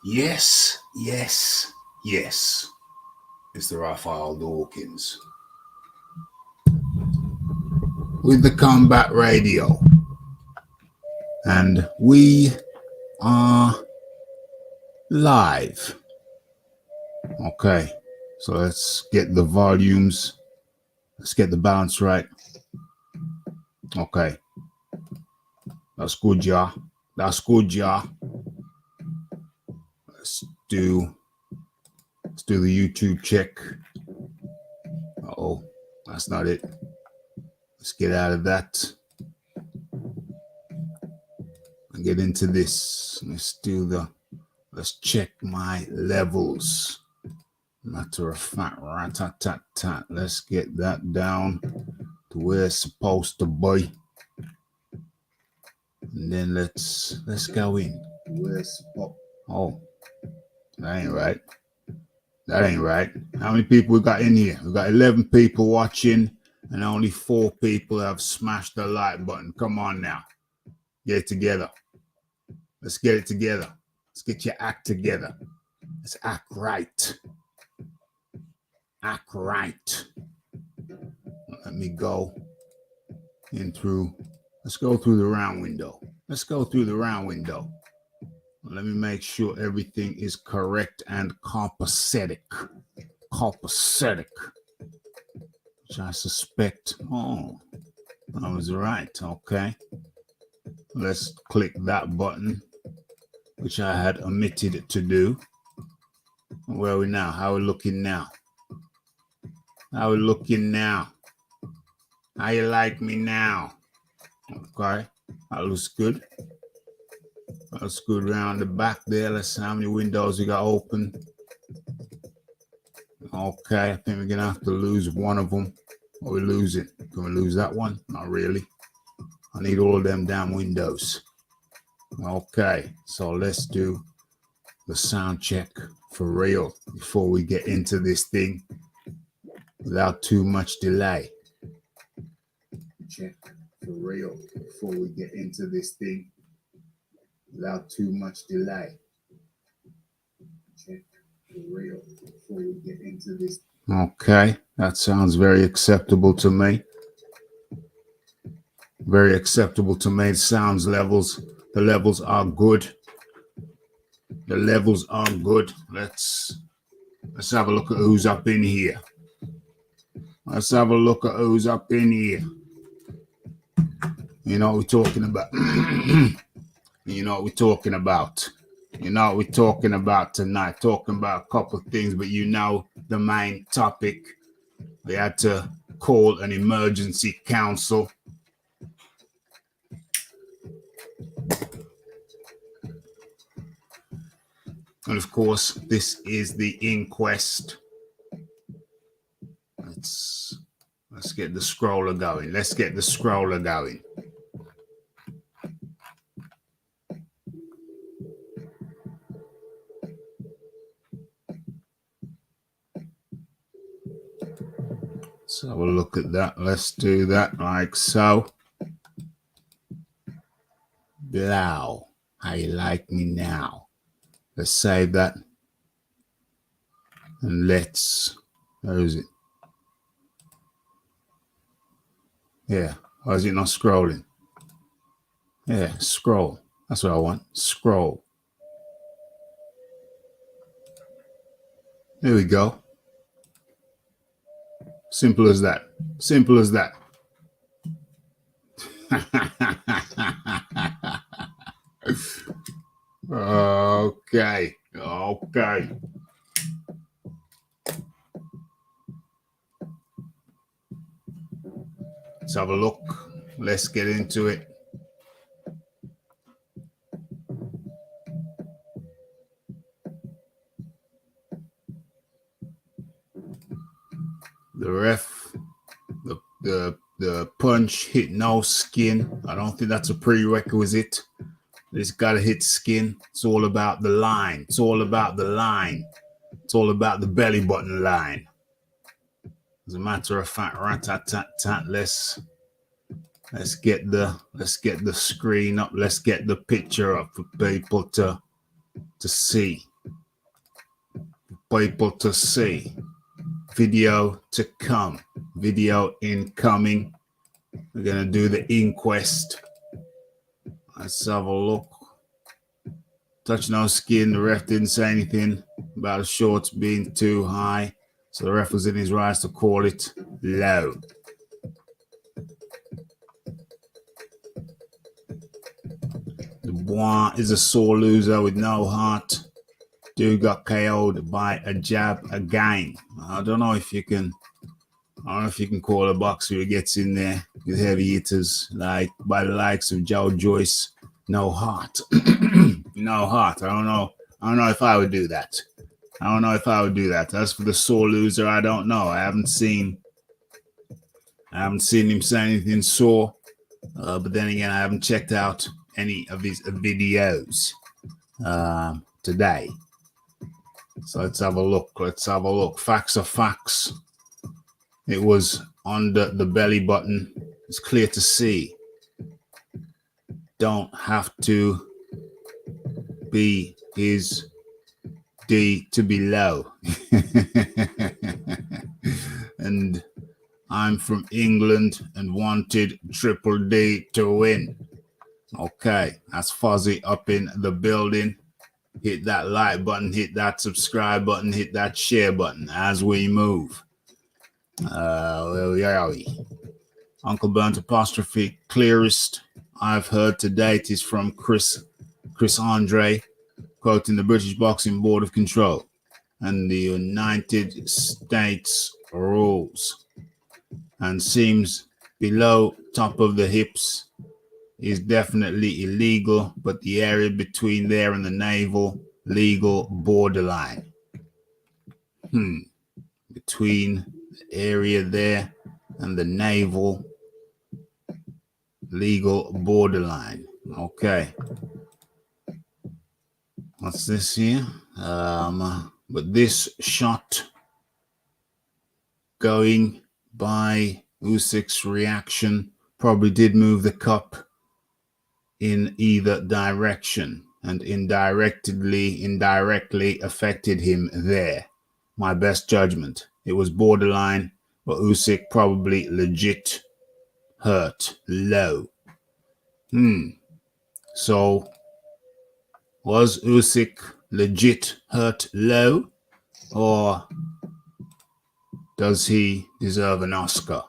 Yes, yes, yes. Mr. Raphael Dawkins with the Combat Radio. And we are live. Okay, so let's get the volumes. Let's get the balance right. Okay. That's good, yeah. That's good, yeah. Let's do the YouTube check. Oh, that's not it. Let's get out of that and get into this. Let's check my levels. Matter of fact, rat-tat-tat-tat. Let's get that down to where it's supposed to be. And then let's go in. Oh, that ain't right. That ain't right. How many people we got in here? We got 11 people watching and only 4 people have smashed the like button. Come on now. Get it together. Let's get it together. Let's get your act together. Let's act right. Act right. Let me go in through. Let's go through the round window. Let's go through the round window. Let me make sure everything is correct and copacetic. Copacetic. Which I suspect. Oh, I was right. Okay. Let's click that button, which I had omitted to do. Where are we now? How are we looking now? How are we looking now? How you like me now? Okay. That looks good. Let's go around the back there. Let's see how many windows we got open. Okay, I think we're going to have to lose one of them. Or we lose it. Can we lose that one? Not really. I need all of them damn windows. Okay, so let's do the sound check for real before we get into this thing without too much delay. Check for real before we get into this thing without too much delay. Check for real before we get into this. Okay, that sounds very acceptable to me. Very acceptable to me. Sounds levels. The levels are good. The levels are good. Let's have a look at who's up in here. Let's have a look at who's up in here. You know what we're talking about. You know what we're talking about. You know what we're talking about tonight. Talking about a couple of things, but you know the main topic. We had to call an emergency council. And of course, this is the Inquest. Let's get the scroller going. Let's get the scroller going. Let's have a look at that. Let's do that like so. Blow. How you like me now? Let's save that. And let's, where is it? Yeah, why is it not scrolling? Yeah, scroll. That's what I want. Scroll. There we go. Simple as that. Simple as that. Okay. Okay. Let's have a look. Let's get into it. The ref, the punch hit no skin. I don't think that's a prerequisite. It's got to hit skin. It's all about the line. It's all about the line. It's all about the belly button line. As a matter of fact, rat-tat-tat-tat, let's get the screen up. Let's get the picture up for people to see. people to see. Video to come. Video incoming. We're going to do the inquest. Let's have a look. Touch no skin. The ref didn't say anything about the shorts being too high. So the ref was in his rights to call it low. Dubois is a sore loser with no heart. Dude got KO'd by a jab again. I don't know if you can call a boxer who gets in there with heavy hitters like by the likes of Joe Joyce. No heart. No heart. I don't know if I would do that. As for the sore loser, I don't know. I haven't seen him say anything sore. But then again, I haven't checked out any of his videos today. So let's have a look. Facts are facts. It was under the belly button. It's clear to see. Don't have to be his D to be low. And I'm from England and wanted Triple D to win. Okay, that's Fuzzy up in the building. Hit that like button, hit that subscribe button, hit that share button as we move. Where are we? Uncle Burnt apostrophe clearest I've heard to date is from Chris Andre, quoting the British Boxing Board of Control and the United States rules, and seems below top of the hips is definitely illegal, but the area between there and the navel, legal borderline. Between the area there and the navel, legal borderline. Okay. What's this here? But this shot going by Usyk's reaction probably did move the cup in either direction and indirectly affected him there. My best judgment. It was borderline, but Usyk probably legit hurt low. So was Usyk legit hurt low, or does he deserve an Oscar?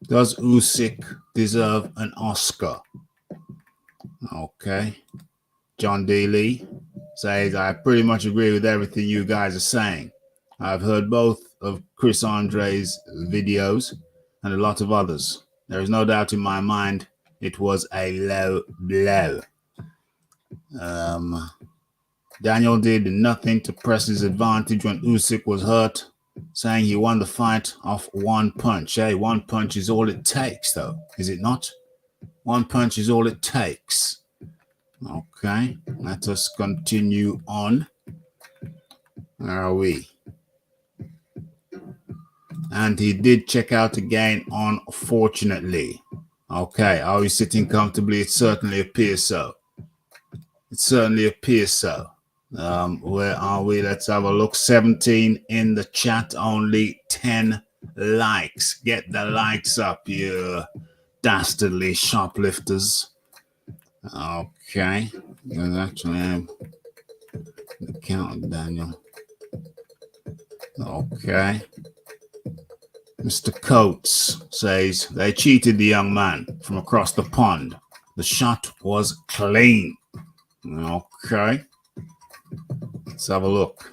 Does Usyk deserve an Oscar? Okay. John D. Lee says, I pretty much agree with everything you guys are saying. I've heard both of Chris Andre's videos and a lot of others. There is no doubt in my mind it was a low blow. Daniel did nothing to press his advantage when Usyk was hurt, saying he won the fight off one punch. Hey, one punch is all it takes, though, is it not? One punch is all it takes. Okay, let us continue on. Where are we? And he did check out again, unfortunately. Okay, are we sitting comfortably? It certainly appears so. Where are we? Let's have a look. 17 in the chat, only 10 likes. Get the likes up, you dastardly shoplifters. Okay. There's actually the count, Daniel. Okay. Mr. Coates says they cheated the young man from across the pond. The shot was clean. Okay. Let's have a look.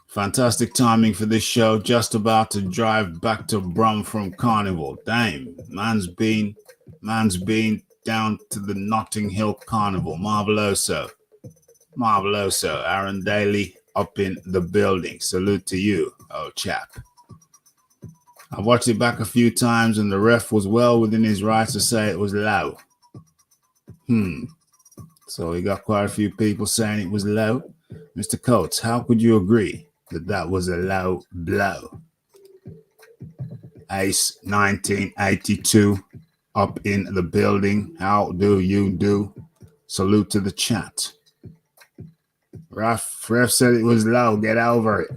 Fantastic timing for this show. Just about to drive back to Brum from Carnival. Damn, man's been down to the Notting Hill Carnival. Marveloso. Aaron Daly up in the building. Salute to you, old chap. I watched it back a few times and the ref was well within his rights to say it was low. So we got quite a few people saying it was low. Mr. Coates, how could you agree that that was a low blow? Ace 1982 up in the building. How do you do? Salute to the chat. Ref said it was low. Get over it.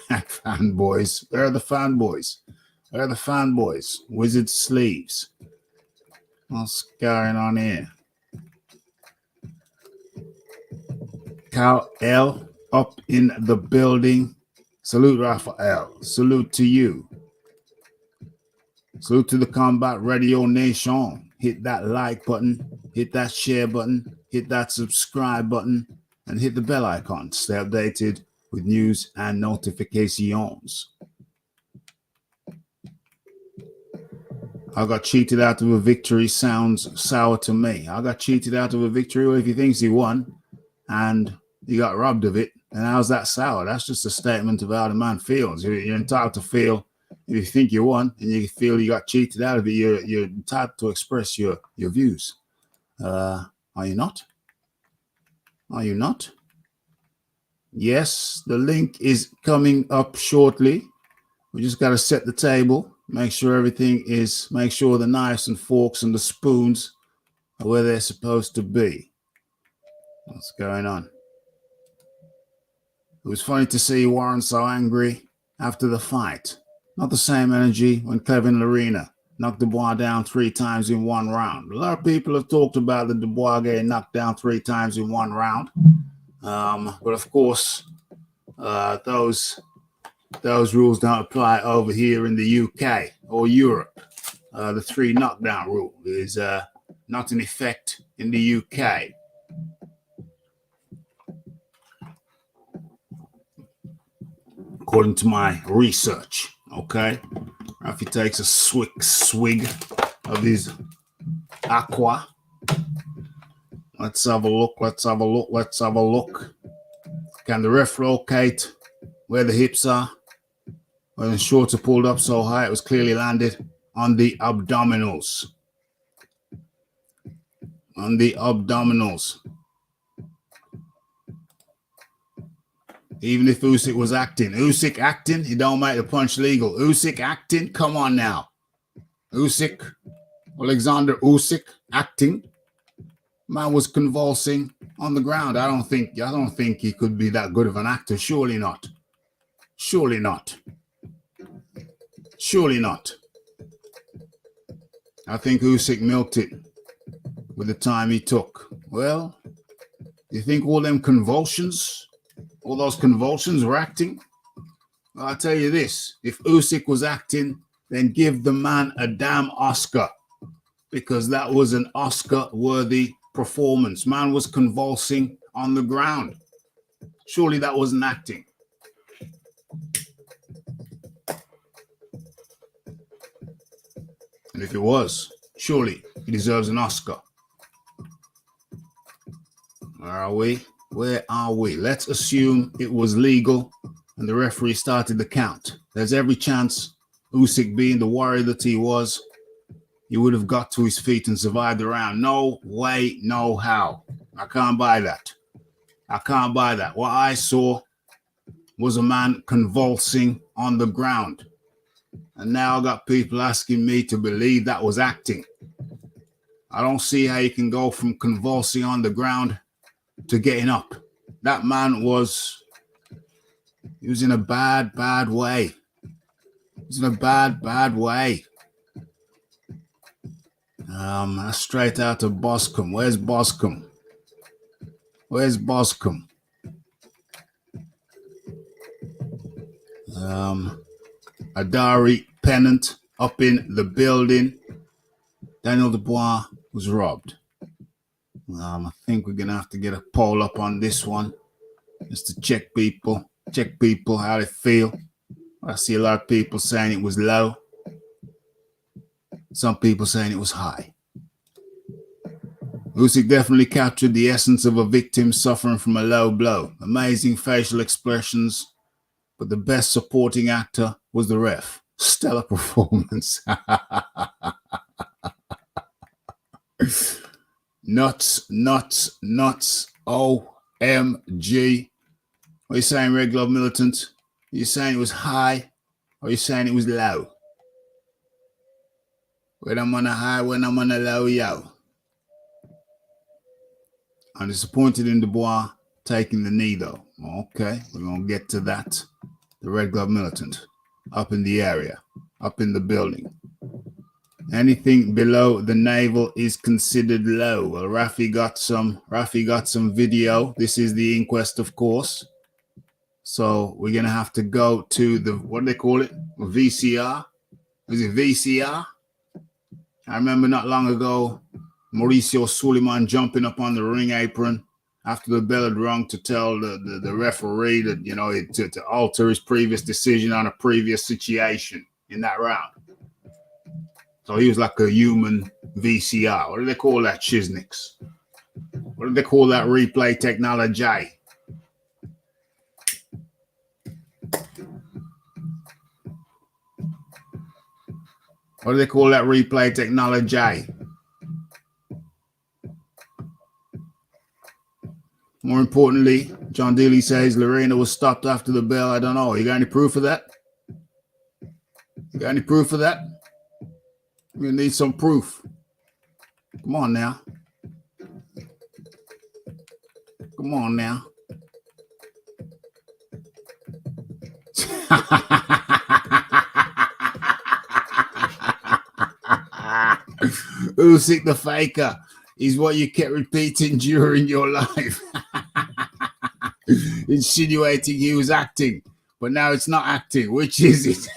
Fanboys. Where are the fanboys? Where are the fanboys? Wizard sleeves. What's going on here? Cal L up in the building. Salute, Raphael. Salute to you. Salute to the Combat Radio Nation. Hit that like button, hit that share button, hit that subscribe button, and hit the bell icon to stay updated with news and notifications. I got cheated out of a victory sounds sour to me. I got cheated out of a victory. Well, if he thinks he won and he got robbed of it, then how's that sour? That's just a statement of how the man feels. You're entitled to feel. If you think you won and you feel you got cheated out of it, you're entitled to express your views. Are you not? Are you not? Yes, the link is coming up shortly. We just got to set the table, make sure the knives and forks and the spoons are where they're supposed to be. What's going on? It was funny to see Warren so angry after the fight. Not the same energy when Kevin Lerena knocked Dubois down 3 times in 1 round. A lot of people have talked about the Dubois getting knocked down 3 times in 1 round. But of course, those rules don't apply over here in the UK or Europe. The 3 knockdown rule is not in effect in the UK. According to my research, okay? If he takes a swig of his aqua. Let's have a look. Can the ref locate where the hips are? When the shorts are pulled up so high, it was clearly landed on the abdominals. On the abdominals. Even if Usyk was acting. Usyk acting, he don't make the punch legal. Usyk acting, come on now. Usyk, Alexander Usyk acting. Man was convulsing on the ground. I don't think he could be that good of an actor. Surely not. Surely not. Surely not. I think Usyk milked it with the time he took. Well, you think all those convulsions were acting? Well, I'll tell you this. If Usyk was acting, then give the man a damn Oscar. Because that was an Oscar-worthy performance. Man was convulsing on the ground. Surely that wasn't acting. And if it was, surely he deserves an Oscar. Where are we? Where are we? Let's assume it was legal and the referee started the count. There's every chance Usyk, being the warrior that he was, he would have got to his feet and survived the round. No way, no how. I can't buy that. I can't buy that. What I saw was a man convulsing on the ground. And now I got people asking me to believe that was acting. I don't see how you can go from convulsing on the ground to getting up. That man was in a bad way. He was in a bad way. That's straight out of Boscombe. Where's Boscombe? Where's Boscombe? Adari Pennant up in the building. Daniel Dubois was robbed. I think we're going to have to get a poll up on this one just to check people how they feel. I see a lot of people saying it was low. Some people saying it was high. Usyk definitely captured the essence of a victim suffering from a low blow. Amazing facial expressions, but the best supporting actor was the ref. Stellar performance. Nuts. OMG. What are you saying, Red Glove Militant? Are you saying it was high or are you saying it was low? When I'm on a high, when I'm on a low, yo. I'm disappointed in Dubois taking the knee, though. Okay, we're going to get to that. The Red Glove Militant up in the area, up in the building. Anything below the navel is considered low. Well, Rafi got some video. This is the Inquest, of course. So we're going to have to go to the, what do they call it? VCR? Is it VCR? I remember not long ago, Mauricio Suleiman jumping up on the ring apron after the bell had rung to tell the referee that, you know, to alter his previous decision on a previous situation in that round. So he was like a human VCR. What do they call that, Shiznix? What do they call that replay technology? What do they call that replay technology? More importantly, John Dealey says Lorena was stopped after the bell. I don't know. You got any proof of that? You got any proof of that? We need some proof. Come on now. Come on now. Usyk the faker is what you kept repeating during your life. Insinuating he was acting, but now it's not acting. Which is it?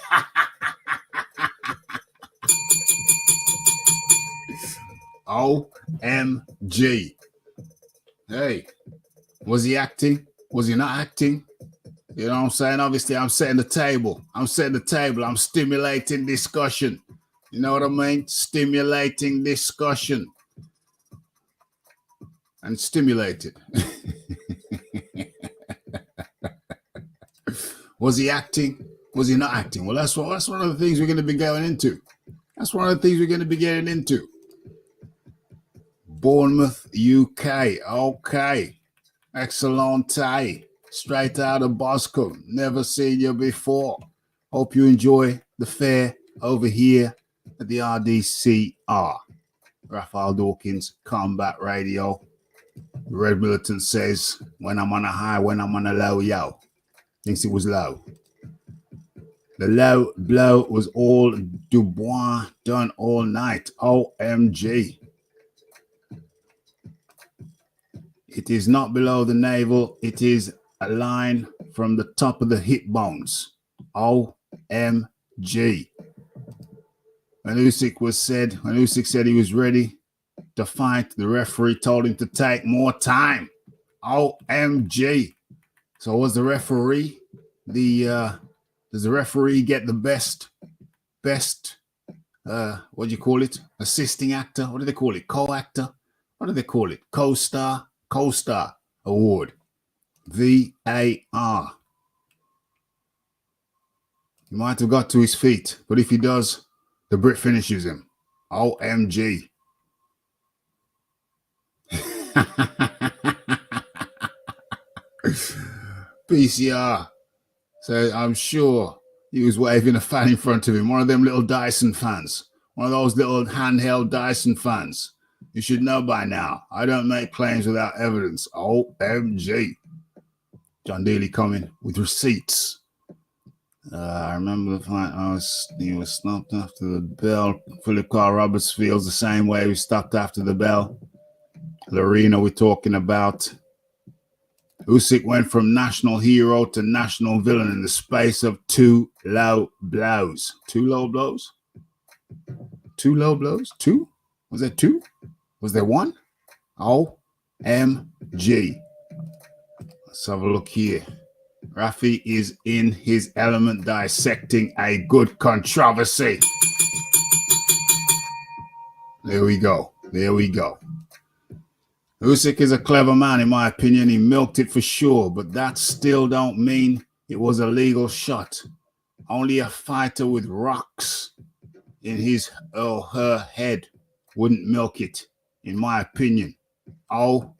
OMG. Hey, was he acting? Was he not acting? You know what I'm saying? Obviously, I'm setting the table. I'm stimulating discussion. You know what I mean? Stimulating discussion. And stimulated. Was he acting? Was he not acting? Well, that's one of the things we're going to be going into. That's one of the things we're going to be getting into. Bournemouth, UK. Okay. Excellente. Straight out of Bosco. Never seen you before. Hope you enjoy the fair over here at the RDCR. Raphael Dawkins, Combat Radio. The Red Militant says, when I'm on a high, when I'm on a low, yo. Thinks it was low. The low blow was all Dubois done all night. OMG. It is not below the navel. It is a line from the top of the hip bones. OMG. When Usyk said he was ready to fight, the referee told him to take more time. OMG. So was the referee does the referee get the best what do you call it? Assisting actor? What do they call it? Co-actor? What do they call it? Co-star award. VAR. He might have got to his feet, but if he does, the Brit finishes him. OMG. PCR. So I'm sure he was waving a fan in front of him. One of them little Dyson fans. One of those little handheld Dyson fans. You should know by now. I don't make claims without evidence. OMG. John Daly coming with receipts. I remember the fight. He was stopped after the bell. Philip Carl Roberts feels the same way. He was stopped after the bell. Lorena we're talking about. Usyk went from national hero to national villain in the space of 2 low blows. 2 low blows? 2 low blows? 2? Was there 2? Was there 1? OMG. Let's have a look here. Rafi is in his element dissecting a good controversy. There we go. There we go. Usyk is a clever man, in my opinion. He milked it for sure, but that still don't mean it was a legal shot. Only a fighter with rocks in his or her head wouldn't milk it, in my opinion. OMG.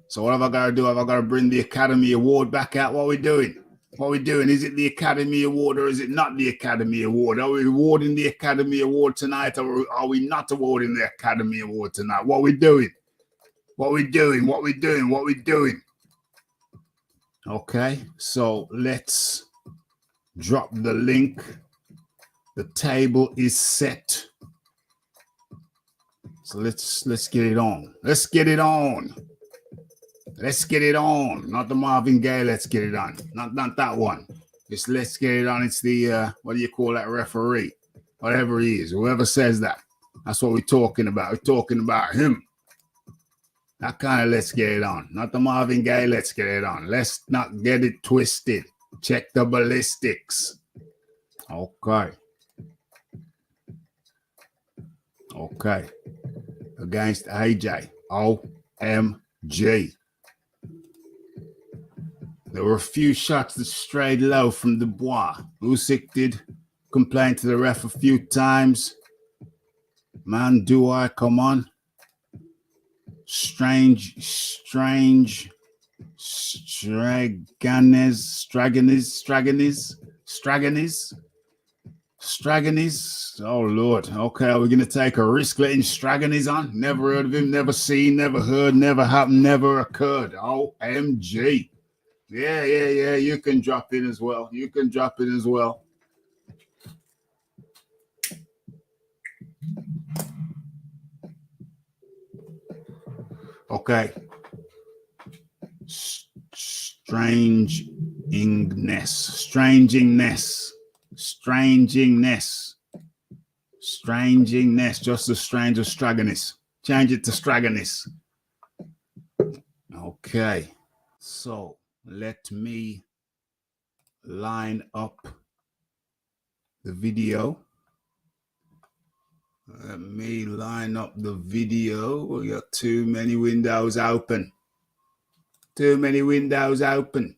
So what have I got to do? Have I got to bring the Academy Award back out? What are we doing? What are we doing? Is it the Academy Award or is it not the Academy Award? Are we awarding the Academy Award tonight or are we not awarding the Academy Award tonight? What are we doing? What we doing? What we doing? What we doing? Okay, so let's drop the link. The table is set. So let's get it on. Let's get it on. Let's get it on. Not the Marvin Gaye, let's get it on. Not that one. It's let's get it on. It's the what do you call that referee? Whatever he is, whoever says that. That's what we're talking about. We're talking about him. That kind of let's get it on. Not the Marvin Gaye, let's get it on. Let's not get it twisted. Check the ballistics. Okay. Okay. Against AJ. OMG. There were a few shots that strayed low from Dubois. Usyk did complain to the ref a few times. Man, do I? Come on. Straganez. Oh, Lord. Okay, are we going to take a risk letting Straganez on? Never heard of him, never seen, never heard, never happened, never occurred. OMG. Yeah. You can drop in as well. You can drop in as well. Okay. Strangingness. Just as strange as Straganez. Change it to Straganez. Okay. So let me line up the video. Let me line up the video. We got too many windows open. Too many windows open.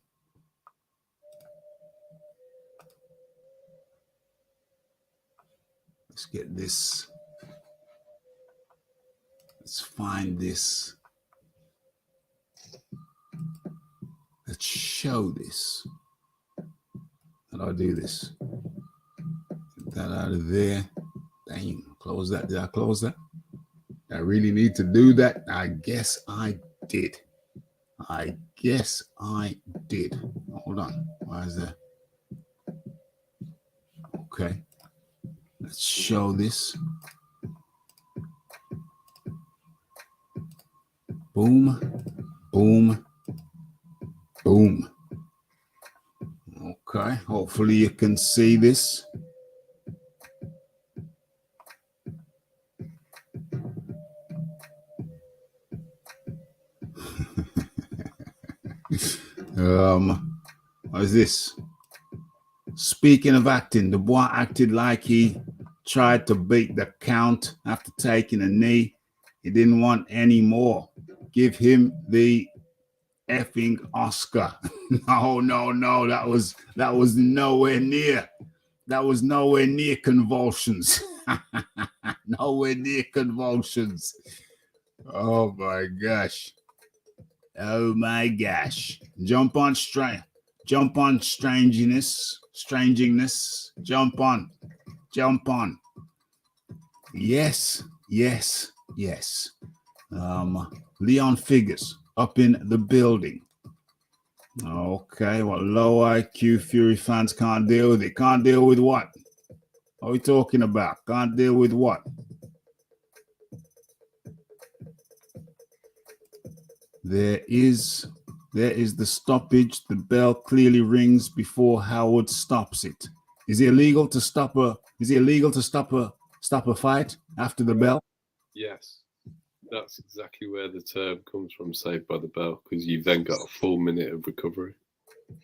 Let's get this. Let's find this. Let's show this. How do I do this? Get that out of there. Dang, close that. Did I close that? I really need to do that. I guess I did. Hold on. Why is that? Okay. Let's show this. Boom. Okay. Hopefully you can see this. What is this? Speaking of acting, Dubois acted like he tried to beat the count after taking a knee. He didn't want any more. Give him the effing Oscar. No. That was nowhere near. That was nowhere near convulsions. Nowhere near convulsions. Oh my gosh. Jump on strangingness. Jump on. Yes. Leon Figures up in the building. Okay, what low IQ Fury fans can't deal with it. Can't deal with what? What are we talking about? Can't deal with what? There is the stoppage. The bell clearly rings before Howard stops it. Is it illegal to stop a fight after the bell? Yes. That's exactly where the term comes from, saved by the bell, because you've then got a full minute of recovery.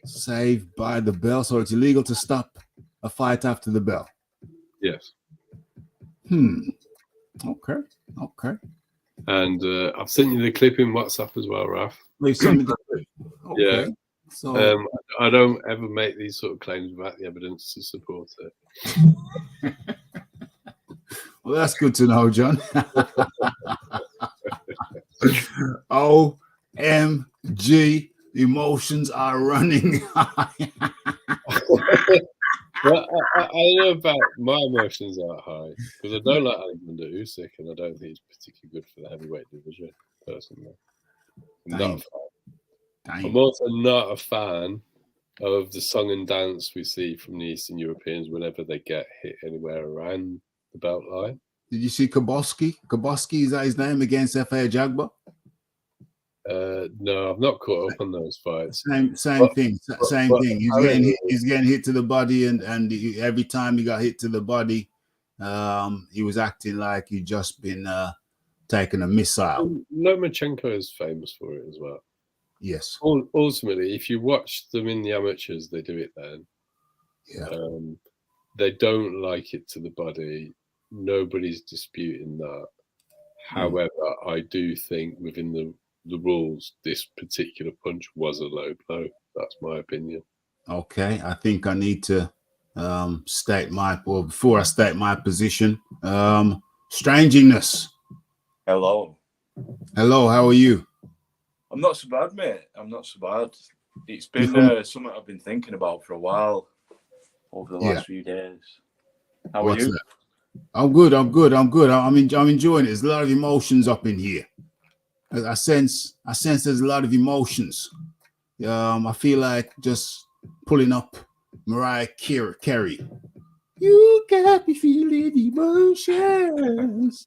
Saved by the bell. So it's illegal to stop a fight after the bell. Yes. Okay. And I've sent you the clip in WhatsApp as well, Raf. Wait, send me the clip. Okay. Yeah. So I don't ever make these sort of claims without the evidence to support it. Well, that's good to know, John. OMG, emotions are running high. Well, I know about my emotions are high because I don't like Alexander Usyk and I don't think he's particularly good for the heavyweight division. personally. I'm Dang. not a fan. Dang. I'm also not a fan of the song and dance we see from the Eastern Europeans whenever they get hit anywhere around the belt line. Did you see Kaboski? Kaboski, is that his name, against F.A. Jagba? No, I've not caught up on those fights. Same thing. Same thing. He's getting hit to the body, and every time he got hit to the body, he was acting like he'd just been taking a missile. Lomachenko is famous for it as well. Yes. Ultimately, if you watch them in the amateurs, they do it then. Yeah. They don't like it to the body. Nobody's disputing that. However, I do think within the rules, this particular punch was a low blow. That's my opinion. Okay. I think I need to before I state my position, Stranginess. Hello. Hello, how are you? I'm not so bad, mate. I'm not so bad. It's been something I've been thinking about for a while over the last few days. How are you? That? I'm good. I'm enjoying it. There's a lot of emotions up in here. I sense there's a lot of emotions. I feel like just pulling up Mariah Carey. You got me feeling emotions.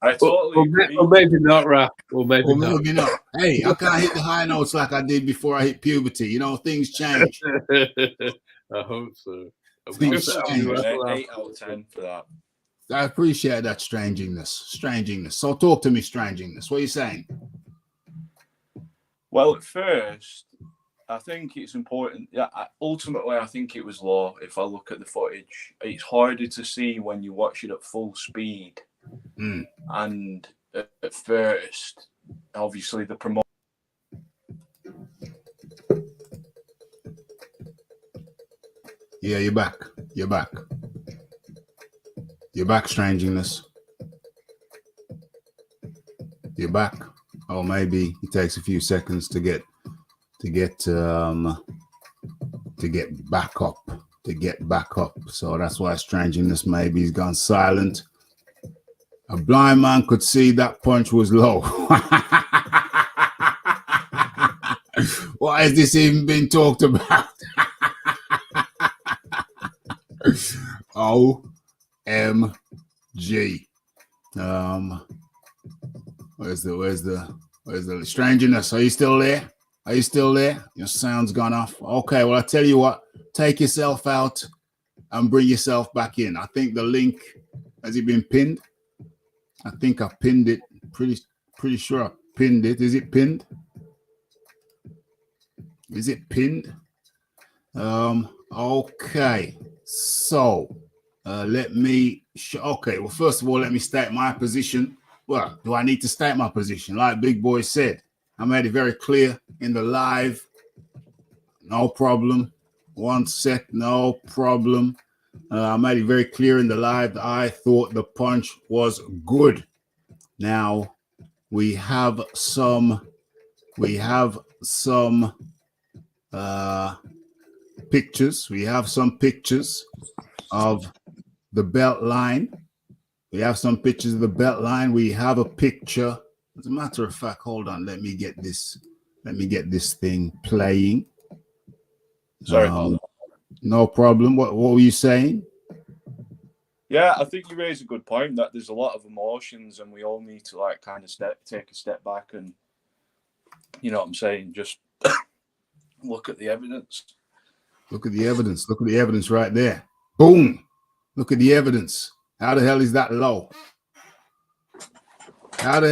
I totally agree. Or maybe not, Rap. Or maybe not. Hey, I can't hit the high notes like I did before I hit puberty. You know, things change. I hope so. Things change. 8 out of 10 for that. I appreciate that, Stranginess. So talk to me, Stranginess. What are you saying? Well, at first, I think it's important. Yeah, ultimately, I think it was low. If I look at the footage, it's harder to see when you watch it at full speed. And at first, obviously, the promoter. Yeah, you're back. You're back, Stranginess. You're back. Oh, maybe it takes a few seconds to get back up. So that's why Stranginess maybe he's gone silent. A blind man could see that punch was low. Why has this even been talked about? OMG. Where's the Stranginess? Are you still there? Your sound's gone off. Okay, well, I tell you what, take yourself out and bring yourself back in. I think the link, has it been pinned? I think I pinned it. Pretty sure I pinned it. Is it pinned? Okay. So let me okay, well, first of all, let me state my position. Well, do I need to state my position? Like Big Boy said, I made it very clear in the live. No problem. 1 sec, no problem. I made it very clear in the live that I thought the punch was good. Now we have some pictures. We have some pictures of the belt line. We have a picture. As a matter of fact, hold on. Let me get this thing playing. Sorry about that. No problem. What were you saying? Yeah, I think you raise a good point that there's a lot of emotions and we all need to like kind of take a step back and, you know what I'm saying, just look at the evidence. Look at the evidence right there. Boom. Look at the evidence. How the hell is that low? Can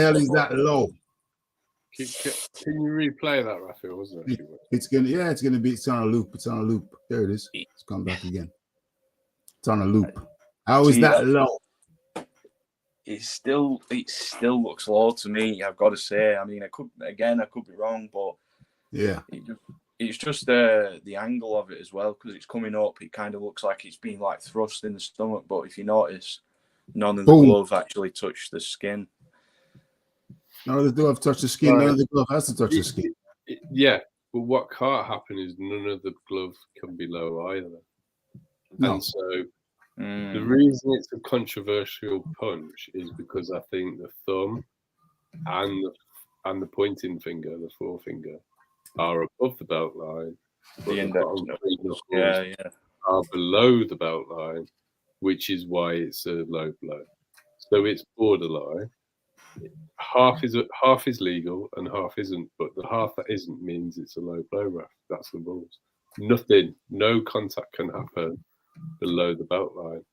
you replay that, Raphael? Wasn't it? It's on a loop. There it is. It's gone back again. It's on a loop. How is that low? It still looks low to me. I've got to say. I mean, I could be wrong, but yeah, it's just the angle of it as well because it's coming up. It kind of looks like it's being like thrust in the stomach, but if you notice, none of the glove actually touched the skin. None of the glove touched the skin. None of the glove has to touch the skin. Yeah, but what can't happen is none of the glove can be low either. No. And so the reason it's a controversial punch is because I think the thumb and the pointing finger, the forefinger, are above the belt line, but The the index bottom knuckles. three knuckles Yeah. are below the belt line, which is why it's a low blow. So it's borderline. Half is legal and half isn't, but the half that isn't means it's a low blow, ref. That's the rules. No contact can happen below the belt line.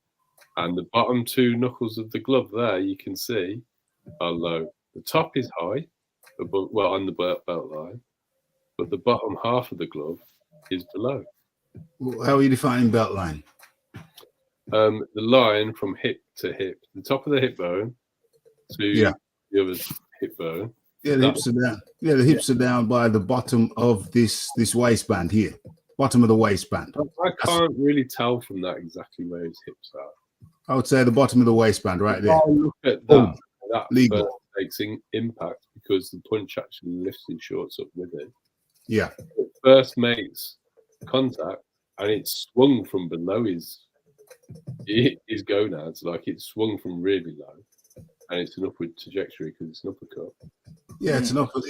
And the bottom two knuckles of the glove there, you can see, are low. The top is high, on the belt line, but the bottom half of the glove is below. How are you defining belt line? The line from hip to hip, the top of the hip bone to the other hip bone. Yeah, the hips are down. Yeah, the hips are down by the bottom of this waistband here. Bottom of the waistband. I can't really tell from that exactly where his hips are. I would say the bottom of the waistband right there. I look at that. That legal. first takes impact because the punch actually lifts his shorts up with it. Yeah. It first makes contact and it's swung from below his gonads, like it's swung from really low, and it's an upward trajectory because it's an uppercut. Yeah, it's an upward.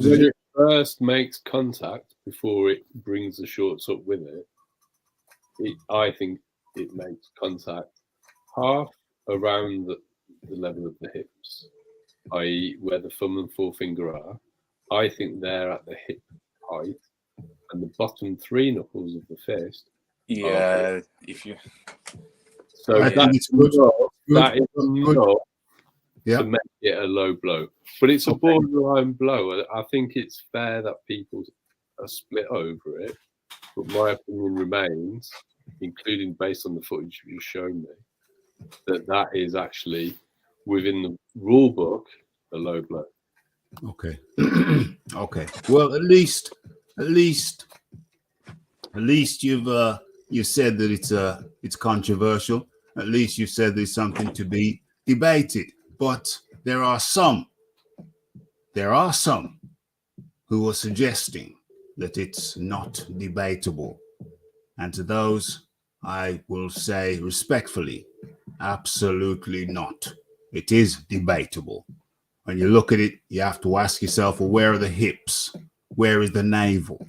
When it first makes contact before it brings the shorts up with it, I think it makes contact half around the level of the hips, i.e. where the thumb and forefinger are. I think they're at the hip height, and the bottom three knuckles of the fist. Yeah, if you. So I think it's good. That is enough to make it a low blow, but it's a borderline blow. I think it's fair that people are split over it, but my opinion remains, including based on the footage you've shown me, that is actually within the rule book a low blow. Okay. Okay. Well, at least you've said that it's controversial. At least you said there's something to be debated. But there are some who are suggesting that it's not debatable. And to those, I will say respectfully, absolutely not. It is debatable. When you look at it, you have to ask yourself, well, where are the hips? Where is the navel?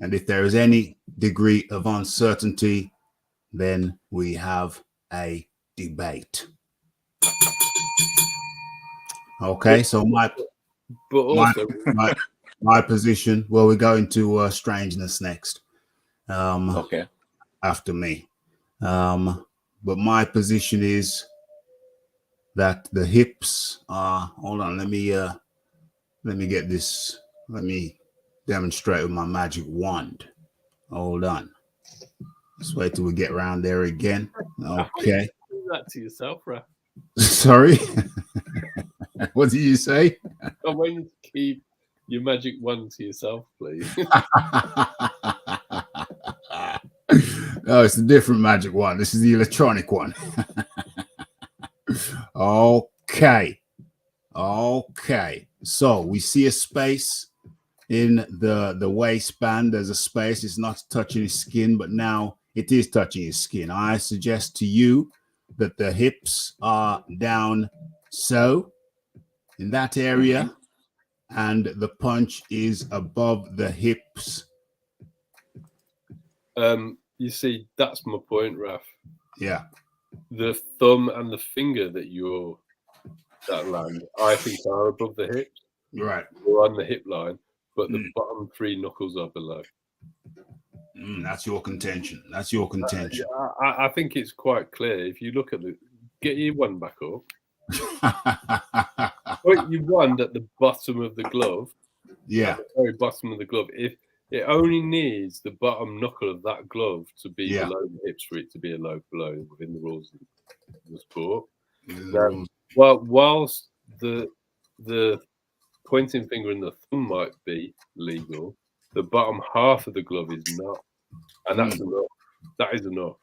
And if there is any degree of uncertainty, then we have a debate. Okay, so my position. Well, we're going to strangeness next. Okay. After me, but my position is that the hips are. Hold on, let me get this. Let me demonstrate with my magic wand. Hold on. Let's wait till we get around there again. Okay. Do that to yourself, Raf. Sorry. What did you say? I want you to keep your magic wand to yourself, please. No, it's a different magic wand. This is the electronic one. Okay. So we see a space in the waistband. There's a space. It's not touching his skin, but now it is touching his skin. I suggest to you that the hips are down so in that area, and the punch is above the hips. You see, that's my point, Raf. Yeah. The thumb and the finger that land, I think, are above the hips. Right. Or on the hip line, but the bottom three knuckles are below. That's your contention. That's your contention. I think it's quite clear. If you look at get your one back up. Put your wand at the bottom of the glove. Yeah. At the very bottom of the glove. If it only needs the bottom knuckle of that glove to be below the hips for it to be a low blow within the rules of the sport. Whilst the pointing finger and the thumb might be legal, the bottom half of the glove is not. And that's enough. That is enough.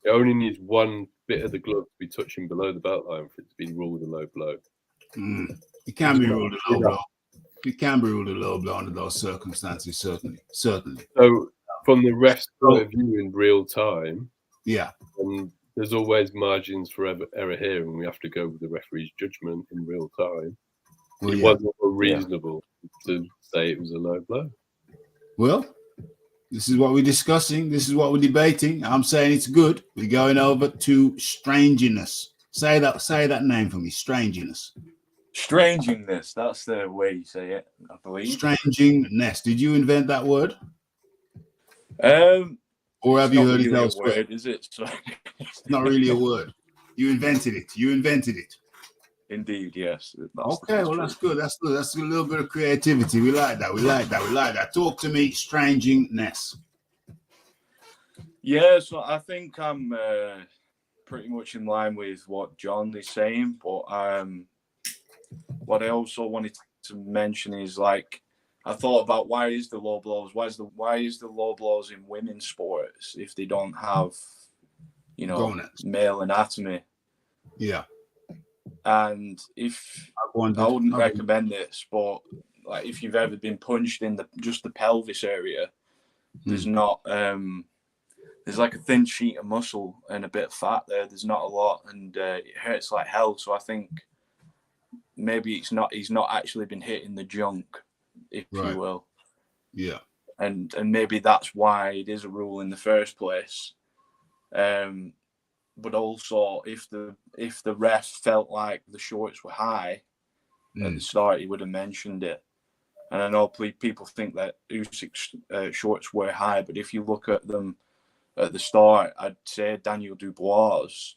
It only needs one bit of the glove to be touching below the belt line for it to be ruled a low blow. It can be ruled a low blow. It can be ruled a low blow under those circumstances, certainly. So, from the ref's point of view in real time, there's always margins for error here, and we have to go with the referee's judgment in real time. Well, it yeah. wasn't unreasonable to say it was a low blow. Well, this is what we're discussing. This is what we're debating. I'm saying it's good. We're going over to strangeness. Say that name for me. Strangeness. Strangeness. That's the way you say it, I believe. Strangeness. Did you invent that word? Or have It's you not heard it really a elsewhere? word, is it? So, It's not really a word. You invented it. You invented it. indeed, yes. Okay, well, that's good. That's good. That's a little bit of creativity. We like that. We like that. We like that. Talk to me, strangeness. Yeah, so I think I'm pretty much in line with what John is saying, but what I also wanted to mention is, like, I thought about why is the low blows? Why is the low blows in women's sports if they don't have, male anatomy? Yeah. And if I wouldn't recommend this, but like if you've ever been punched in just the pelvis area, there's not there's like a thin sheet of muscle and a bit of fat there. There's not a lot, and it hurts like hell. So I think maybe he's not actually been hitting the junk, if you will. Yeah. And maybe that's why it is a rule in the first place. But also, if the ref felt like the shorts were high at the start, he would have mentioned it. And I know people think that Usyk's shorts were high, but if you look at them at the start, I'd say Daniel Dubois'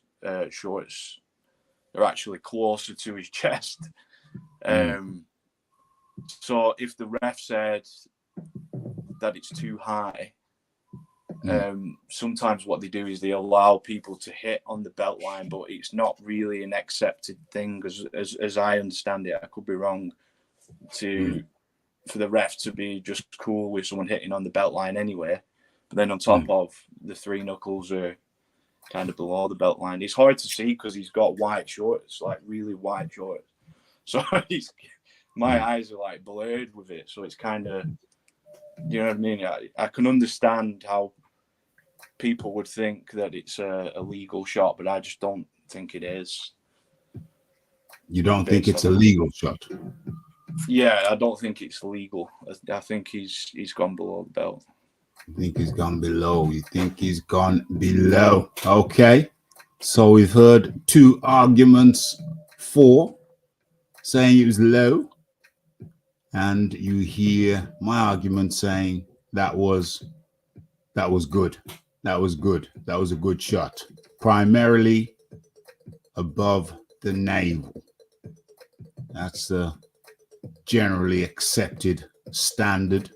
shorts are actually closer to his chest. So if the ref said that it's too high, sometimes what they do is they allow people to hit on the belt line, but it's not really an accepted thing, as I understand it. I could be wrong. For the ref to be just cool with someone hitting on the belt line anyway, but then on top of the three knuckles are kind of below the belt line. It's hard to see because he's got white shorts, like really white shorts. So my eyes are like blurred with it. So it's kind of, you know what I mean? I can understand how people would think that it's a legal shot, but I just don't think it is. You don't think it's a legal shot? Yeah, I don't think it's legal. I think he's gone below the belt. You think he's gone below? You think he's gone below? Okay. So we've heard two arguments for saying it was low, and you hear my argument saying that was good. That was good. That was a good shot. Primarily above the navel. That's the generally accepted standard.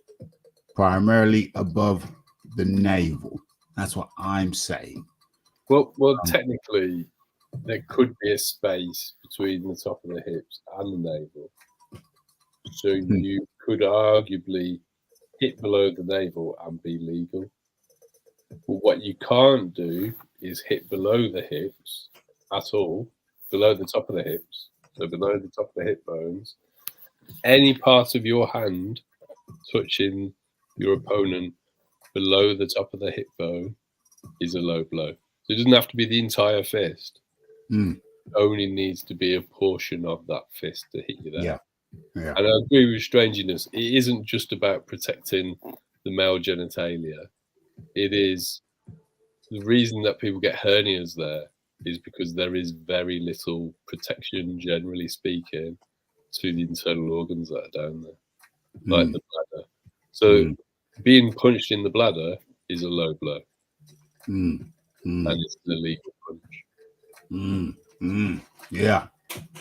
Primarily above the navel. That's what I'm saying. Well, technically, there could be a space between the top of the hips and the navel. So you could arguably hit below the navel and be legal. But what you can't do is hit below the hips at all, below the top of the hips, so below the top of the hip bones. Any part of your hand touching your opponent below the top of the hip bone is a low blow. So it doesn't have to be the entire fist. It only needs to be a portion of that fist to hit you there. Yeah. And I agree with strangeness. It isn't just about protecting the male genitalia. It is the reason that people get hernias there is because there is very little protection, generally speaking, to the internal organs that are down there, like the bladder. So being punched in the bladder is a low blow. And it's an illegal punch. Yeah.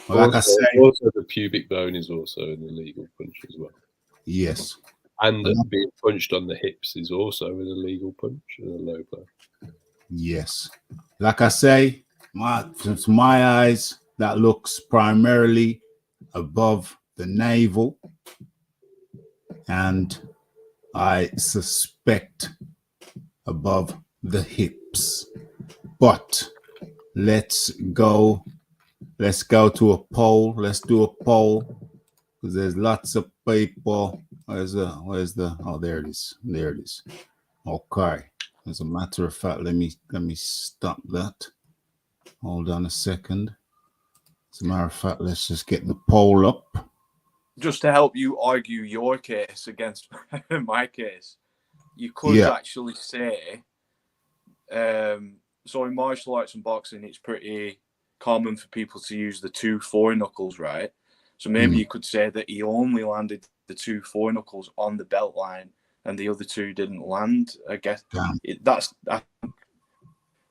Well, like I say, also the pubic bone is also an illegal punch as well. Yes. And being punched on the hips is also an illegal punch and a low blow. Yes. Like I say, to my eyes, that looks primarily above the navel. And I suspect above the hips. But let's go to a poll. Let's do a poll because there's lots of people. Where's the oh, there it is. Okay. As a matter of fact, let me stop that. Hold on a second. As a matter of fact, let's just get the poll up. just to help you argue your case against my case, you could actually say, so in martial arts and boxing, it's pretty common for people to use the 2 foreknuckles, right? So maybe you could say that he only landed the 2 foreknuckles on the belt line and the other 2 didn't land. I guess that's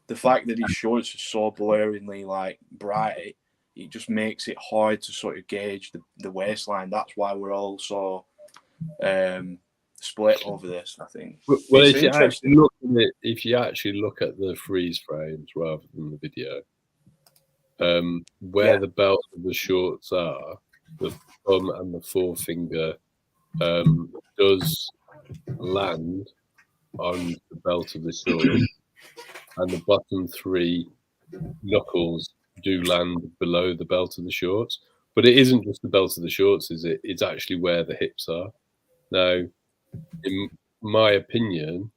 the fact that his shorts are so blaringly like bright. It just makes it hard to sort of gauge the waistline. That's why we're all so split over this, I think. Well, if you actually look at it, if you actually look at the freeze frames rather than the video, where the belt of the shorts are, the thumb and the forefinger does land on the belt of the shorts, and the bottom 3 knuckles do land below the belt of the shorts. But it isn't just the belt of the shorts, is it? It's actually where the hips are. Now, in my opinion,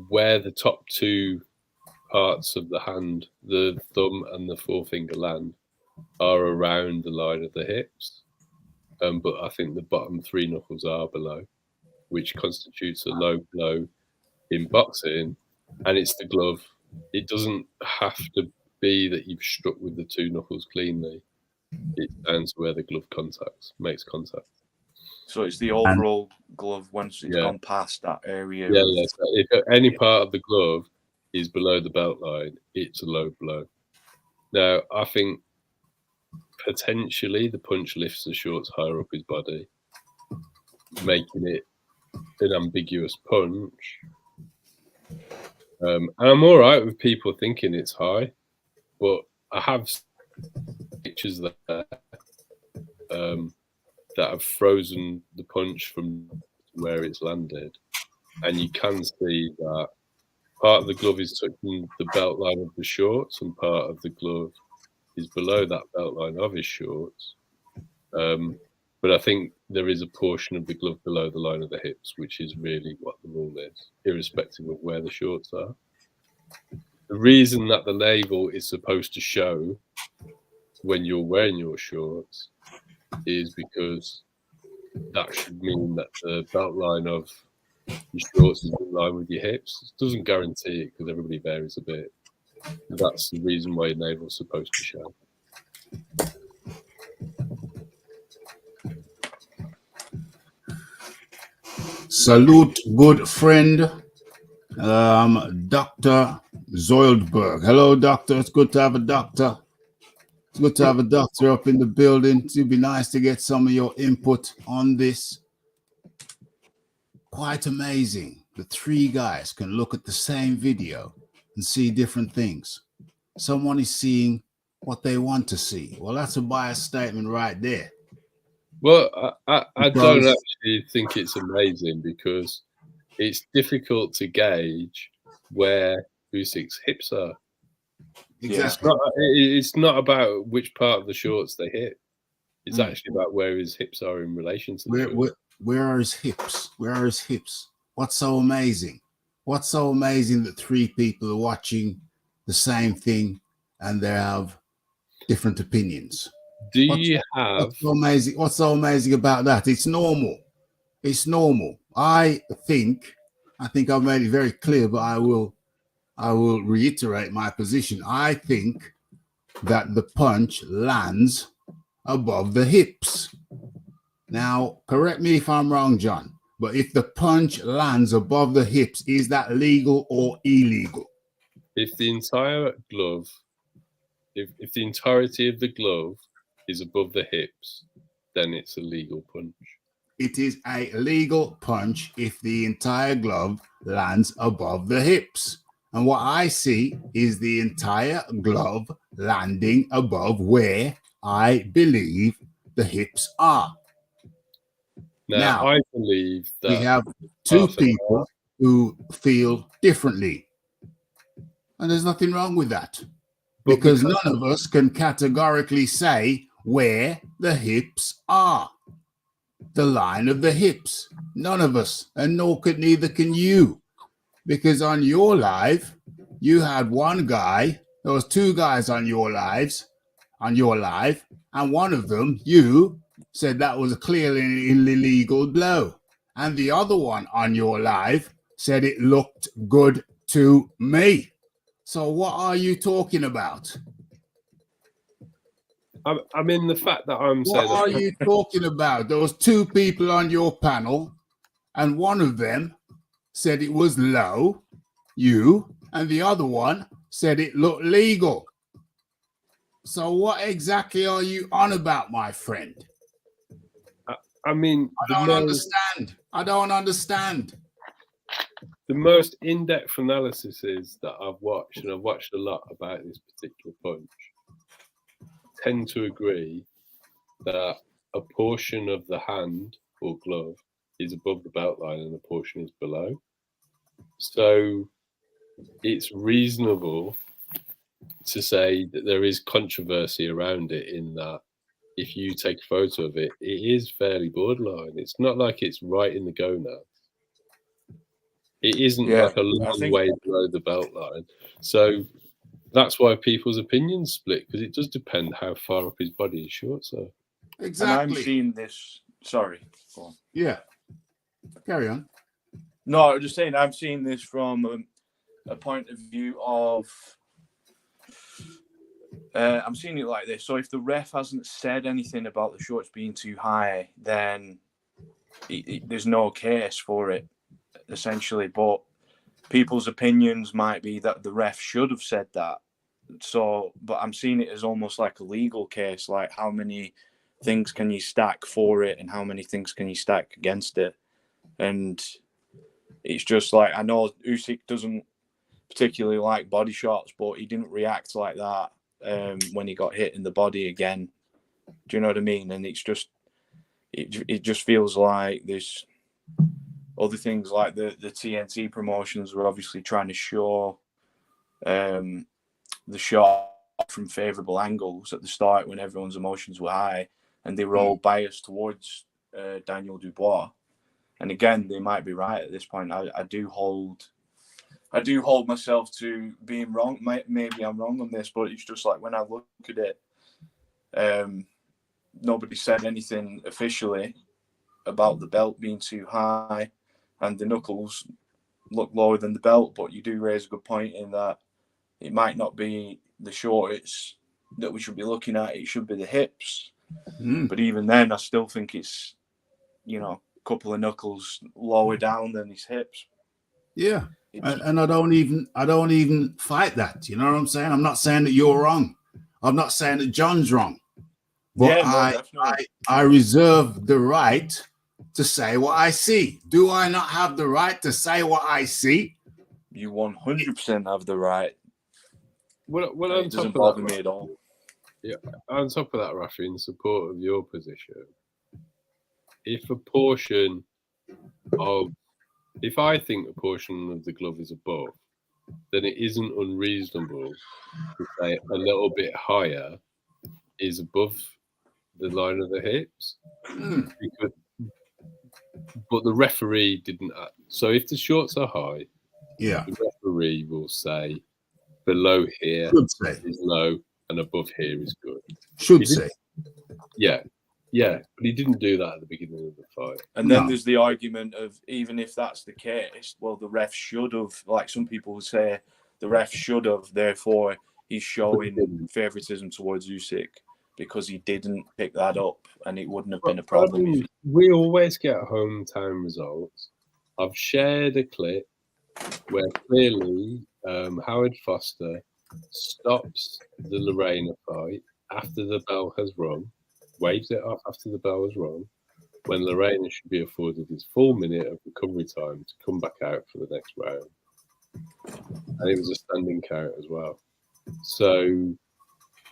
where the top 2 parts of the hand, the thumb and the forefinger land, are around the line of the hips. But I think the bottom 3 knuckles are below, which constitutes a low blow in boxing. And it's the glove. It doesn't have to be that you've struck with the 2 knuckles cleanly. It's down to where the glove makes contact. So it's the overall glove once it's gone past that area. Yeah. So if any part of the glove is below the belt line, it's a low blow. Now, I think potentially the punch lifts the shorts higher up his body, making it an ambiguous punch. And I'm all right with people thinking it's high, but I have pictures there that have frozen the punch from where it's landed, and you can see that part of the glove is touching the belt line of the shorts, and part of the glove is below that belt line of his shorts. But I think there is a portion of the glove below the line of the hips, which is really what the rule is, irrespective of where the shorts are. The reason that the navel is supposed to show when you're wearing your shorts is because that should mean that the belt line of your shorts is in line with your hips. It doesn't guarantee it because everybody varies a bit. But that's the reason why your navel is supposed to show. Salute, good friend, Dr. Zoildberg. Hello, doctor. It's good to have a doctor. It's good to have a doctor up in the building. It'd be nice to get some of your input on this. Quite amazing. The 3 guys can look at the same video and see different things. Someone is seeing what they want to see. Well, that's a biased statement right there. Well, I don't actually think it's amazing because it's difficult to gauge where Usyk's hips are. Exactly. It's not about which part of the shorts they hit. It's actually about where his hips are in relation to the where are his hips? Where are his hips? What's so amazing? What's so amazing that 3 people are watching the same thing and they have different opinions? What's so amazing about that? It's normal. It's normal. I think I've made it very clear, but I will reiterate my position. I think that the punch lands above the hips. Now, correct me if I'm wrong, John, but if the punch lands above the hips, is that legal or illegal? If the entire glove, if the entirety of the glove is above the hips, then it's a legal punch. It is a legal punch if the entire glove lands above the hips. And what I see is the entire glove landing above where I believe the hips are. Now I believe that we have 2 people who feel differently. And there's nothing wrong with that. Because none of us can categorically say where the hips are. The line of the hips. None of us. And neither can you. Because on your live, you had 1 guy. There was 2 guys on your live. and one of them, you, said that was a clearly illegal blow. And the other one on your live said it looked good to me. So what are you talking about? I mean, the fact that I'm saying What are you talking about? There was two people on your panel, and one of them said it was low, you, and the other one said it looked legal. So what exactly are you on about, my friend? I mean, I don't understand. The most in-depth analysis that I've watched, and I've watched a lot about this particular punch, tend to agree that a portion of the hand or glove is above the belt line and a portion is below. So it's reasonable to say that there is controversy around it, in that if you take a photo of it, it is fairly borderline. It's not like it's right in the gonads. It isn't like a long way below the belt line. So that's why people's opinions split, because it does depend how far up his body his shorts are. Exactly. And I'm seeing this. Sorry. Go on. Yeah. Carry on. No, I was just saying, I'm seeing this from a point of view of. I'm seeing it like this. So if the ref hasn't said anything about the shorts being too high, then there's no case for it, essentially. But people's opinions might be that the ref should have said that. So, but I'm seeing it as almost like a legal case, like how many things can you stack for it and how many things can you stack against it. And it's just like, I know Usyk doesn't particularly like body shots, but he didn't react like that when he got hit in the body again. Do you know what I mean? And it's just, it just feels like there's other things, like the TNT promotions were obviously trying to show the shot from favourable angles at the start when everyone's emotions were high, and they were all biased towards Daniel Dubois. And again, they might be right at this point. I do hold myself to being wrong. Maybe I'm wrong on this, but it's just like when I look at it, nobody said anything officially about the belt being too high, and the knuckles look lower than the belt. But you do raise a good point in that it might not be the shorts that we should be looking at. It should be the hips. But even then, I still think it's, a couple of knuckles lower down than his hips. Yeah. And I don't even fight that. You know what I'm saying? I'm not saying that you're wrong. I'm not saying that John's wrong. But I reserve the right to say what I see. Do I not have the right to say what I see? You 100% have the right. Well, it doesn't bother me at all. Yeah, on top of that, Rafi, in support of your position, if I think a portion of the glove is above, then it isn't unreasonable to say a little bit higher is above the line of the hips. But the referee didn't. So if the shorts are high, the referee will say below here is low and above here is good. Should say. Yeah, but he didn't do that at the beginning of the fight. And then there's the argument of, even if that's the case, well, the ref should have, like some people would say, the ref should have, therefore he's showing favoritism towards Usyk because he didn't pick that up and it wouldn't have been a problem. We always get hometown results. I've shared a clip where clearly Howard Foster stops the Lorena fight after the bell has rung, waves it off after the bell has rung, when Lorena should be afforded his full minute of recovery time to come back out for the next round. And it was a standing count as well. So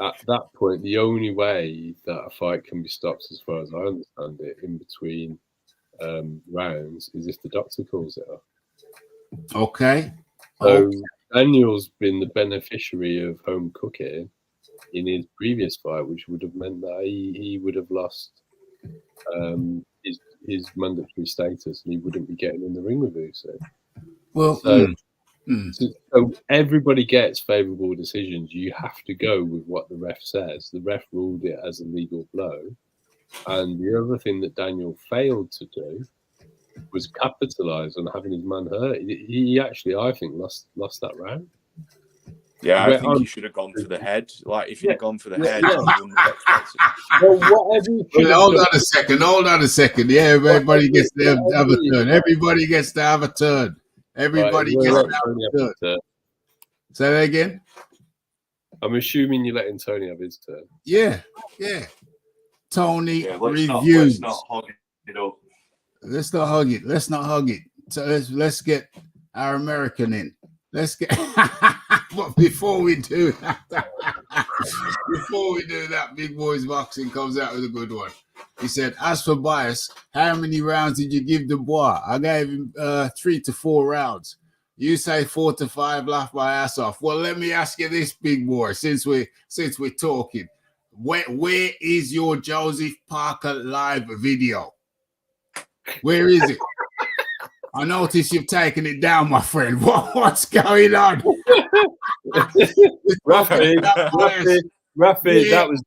at that point, the only way that a fight can be stopped, as far as I understand it, in between rounds, is if the doctor calls it off. Okay. So Daniel's been the beneficiary of home cooking in his previous fight, which would have meant that he would have lost his mandatory status and he wouldn't be getting in the ring with Usyk. Well, So everybody gets favourable decisions. You have to go with what the ref says. The ref ruled it as a legal blow. And the other thing that Daniel failed to do was capitalise on having his man hurt. He actually, I think, lost that round. Yeah, I think he should have gone for the head. Like, if he'd gone for the head, he wouldn't have expected. Well, whatever. Hold on a second. Yeah, everybody gets to have a turn. Everybody gets to have a turn. Everybody gets to have a turn. Say that again. I'm assuming you're letting Tony have his turn. Yeah. Tony reviews. Let's not hog it up. Let's not hug it. So let's get our American in. Let's get. But before we do that, Big Boys Boxing comes out with a good one. He said, "As for bias, how many rounds did you give Dubois? I gave him 3 to 4 rounds. You say 4 to 5, laugh my ass off. Well, let me ask you this, big boy, since we're talking. Where is your Joseph Parker live video? Where is it? I notice you've taken it down, my friend. What's going on? Rafi, that was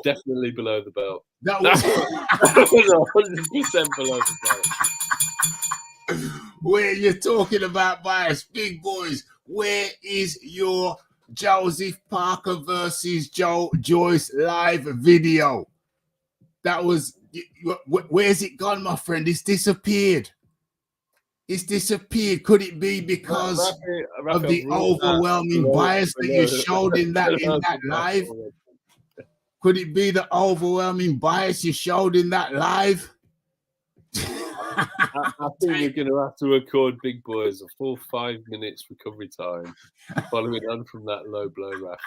definitely below the belt. That was 100% below the belt. Where you're talking about bias, big boys, where is your Joseph Parker versus Joe Joyce live video? That was, where's it gone, my friend? It's disappeared. Could it be because of the overwhelming bias that you showed in that live? Could it be the overwhelming bias you showed in that live? I think we're going to have to record Big Boys a full 5 minutes recovery time following on from that low blow rap.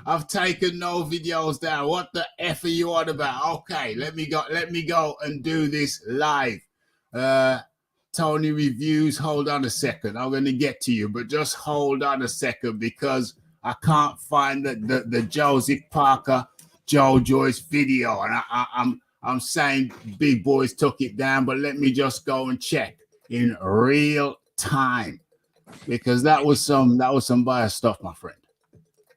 I've taken no videos down. What the F are you on about? Okay, let me go and do this live. Tony reviews. Hold on a second. I'm going to get to you, but just hold on a second because I can't find the Joseph Parker Joe Joyce video, and I'm saying Big Boys took it down, but let me just go and check in real time because that was some biased stuff, my friend.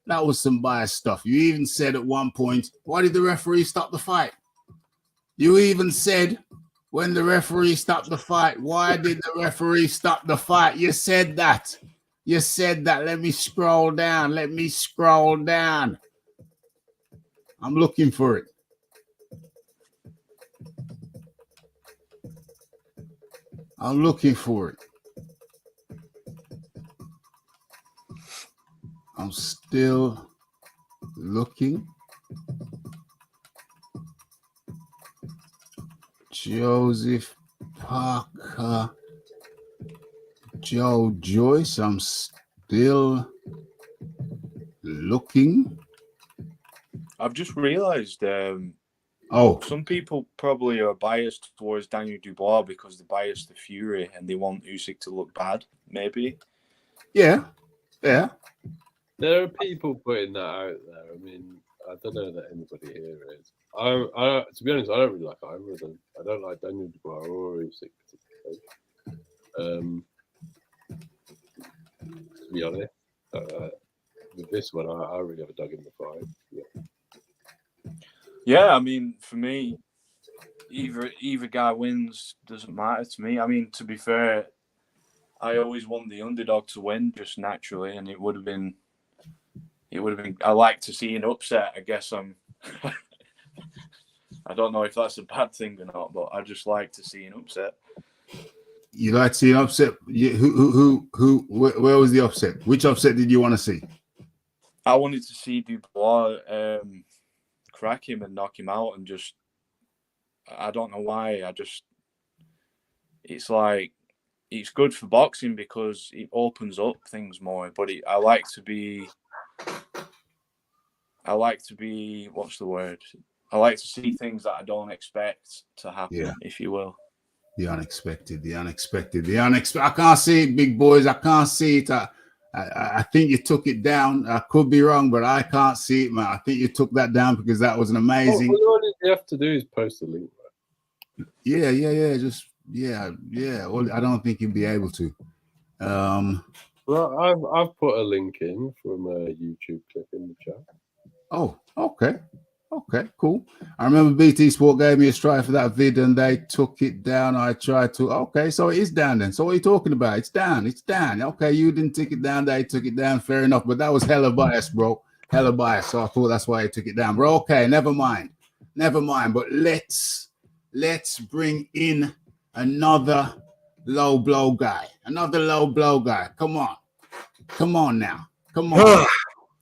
That was some biased stuff. You even said at one point, why did the referee stop the fight? You even said when the referee stopped the fight, why did the referee stop the fight? You said that. Let me scroll down. I'm looking for it. I'm still looking. Joseph Parker, Joe Joyce. I'm still looking. I've just realized some people probably are biased towards Daniel Dubois because they're biased to Fury and they want Usyk to look bad, maybe. Yeah. There are people putting that out there. I mean, I don't know that anybody here is. I to be honest, I don't really like either of them. I don't like Daniel Dubois or Usyk particularly. To be honest, with this one, I really have a dog in the fight. Yeah, I mean, for me, either guy wins doesn't matter to me. I mean, to be fair, I always want the underdog to win just naturally, and it would have been. I like to see an upset. I guess I don't know if that's a bad thing or not, but I just like to see an upset. You like to see an upset? Where was the upset? Which upset did you want to see? I wanted to see Dubois crack him and knock him out, and just I don't know why. It's like it's good for boxing because it opens up things more. But I like to be. What's the word? I like to see things that I don't expect to happen, if you will. The unexpected. I can't see it, Big Boys. I can't see it. I think you took it down. I could be wrong, but I can't see it, man. I think you took that down because that was an amazing. All you have to do is post a link. Yeah. Just Yeah. Well, I don't think he'd be able to. Well, I've put a link in from a YouTube clip in the chat. Oh, okay. Okay, cool. I remember BT Sport gave me a strike for that vid and they took it down. I tried to. Okay, so it is down then. So what are you talking about? It's down. It's down. Okay, you didn't take it down. They took it down. Fair enough. But that was hella bias, bro. Hella bias. So I thought that's why he took it down. Bro, okay, never mind. Never mind. But let's bring in another low blow guy. Another low blow guy. Come on. Come on now. Come on.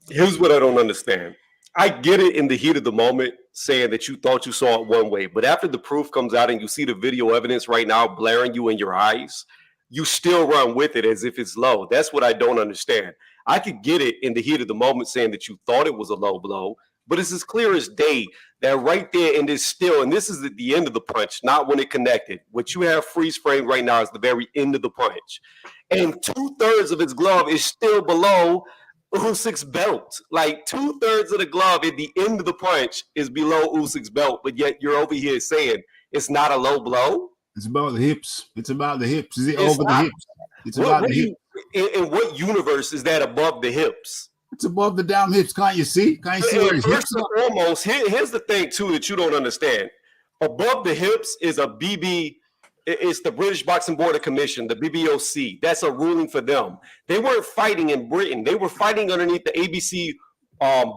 Here's what I don't understand. I get it in the heat of the moment saying that you thought you saw it one way, but after the proof comes out and you see the video evidence right now blaring you in your eyes, you still run with it as if it's low. That's what I don't understand. I could get it in the heat of the moment saying that you thought it was a low blow, but it's as clear as day that right there in this still, and this is at the end of the punch, not when it connected. What you have freeze frame right now is the very end of the punch. And 2/3 of his glove is still below Usyk's belt. Like 2/3 of the glove at the end of the punch is below Usyk's belt, but yet you're over here saying it's not a low blow. It's about the hips. It's about the hips. Is it It's over not. the hips? It's about the hips. In what universe is that above the hips? It's above the damn hips. Can't you see? Can't you see where his hips First and are? foremost, here's the thing too that you don't understand. Above the hips is a BB. It's the British Boxing Board of Commission, the BBOC. That's a ruling for them. They weren't fighting in Britain. They were fighting underneath the ABC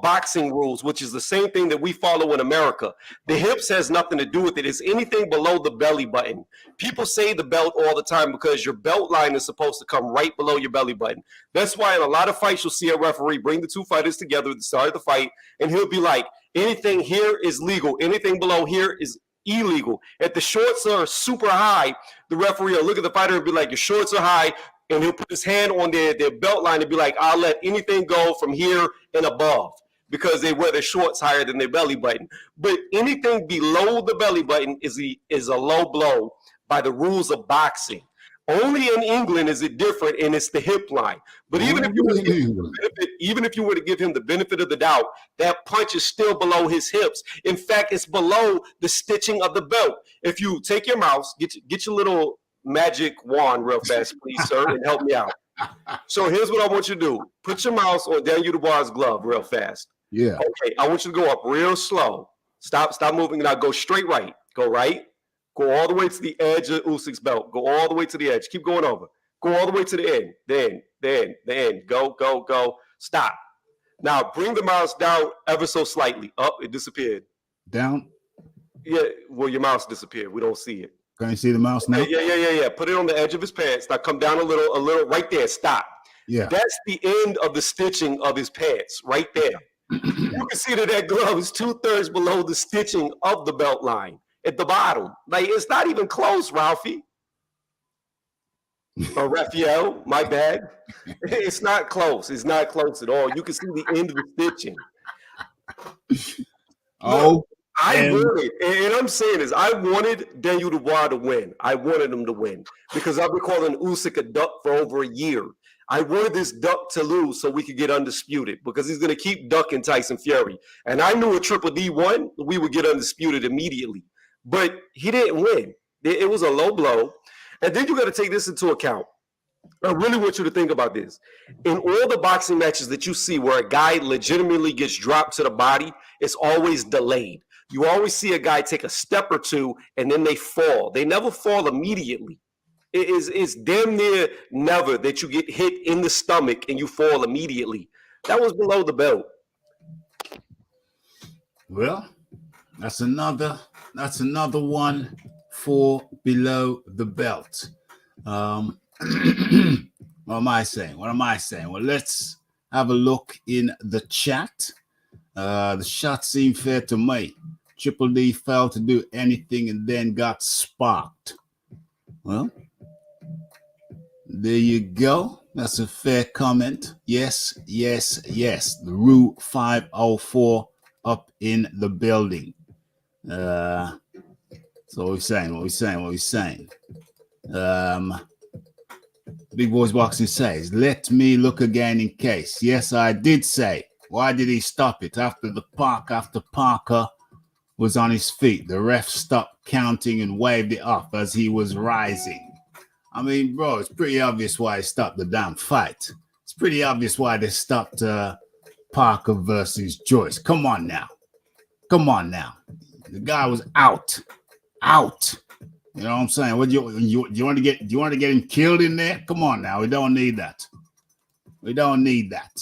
boxing rules, which is the same thing that we follow in America. The hips has nothing to do with it. It's anything below the belly button. People say the belt all the time because your belt line is supposed to come right below your belly button. That's why in a lot of fights, you'll see a referee bring the two fighters together at the start of the fight, and he'll be like, anything here is legal. Anything below here is illegal. If the shorts are super high, the referee will look at the fighter and be like, your shorts are high, and he'll put his hand on their belt line and be like, I'll let anything go from here and above because they wear their shorts higher than their belly button. But anything below the belly button is a low blow by the rules of boxing. Only in England is it different, and it's the hip line. But even if you were to give him the benefit of the doubt, that punch is still below his hips. In fact, it's below the stitching of the belt. If you take your mouse, get your little magic wand real fast, please, sir, and help me out. So here's what I want you to do. Put your mouse on Daniel Dubois' glove real fast. Yeah. Okay, I want you to go up real slow. Stop moving. Now go straight right. Go right. Go all the way to the edge of Usyk's belt. Go all the way to the edge. Keep going over. Go all the way to the end. The end. Go. Stop. Now bring the mouse down ever so slightly. Up, it disappeared. Down. Yeah, well, your mouse disappeared. We don't see it. Can you see the mouse now? Yeah. Put it on the edge of his pants. Now come down a little right there. Stop. Yeah. That's the end of the stitching of his pants right there. You can see that glove is 2/3 below the stitching of the belt line at the bottom. Like, it's not even close, Ralphie. Or Raphael, my bad. It's not close. It's not close at all. You can see the end of the stitching. Oh, I wanted, and I'm saying this, I wanted Daniel Dubois to win. I wanted him to win because I've been calling Usyk a duck for over a year. I wanted this duck to lose so we could get undisputed because he's going to keep ducking Tyson Fury. And I knew a Triple D won, we would get undisputed immediately. But he didn't win. It was a low blow. And then you got to take this into account. I really want you to think about this. In all the boxing matches that you see where a guy legitimately gets dropped to the body, it's always delayed. You always see a guy take a step or two and then they fall. They never fall immediately. It's damn near never that you get hit in the stomach and you fall immediately. That was below the belt. Well, that's another one for below the belt. What am I saying? Well, let's have a look in the chat. The shot seemed fair to me. Triple D failed to do anything and then got sparked. Well, there you go. That's a fair comment. Yes. The Rue 504 up in the building. So what we're saying. Big Boys Boxing says, let me look again in case. Yes, I did say. Why did he stop it after the Parker was on his feet. The ref stopped counting and waved it off as he was rising. I mean, bro, it's pretty obvious why he stopped the damn fight. It's pretty obvious why they stopped Parker versus Joyce. Come on now. Come on now. The guy was out. You know what I'm saying? What do you want to get? Do you want to get him killed in there? Come on now. We don't need that. We don't need that.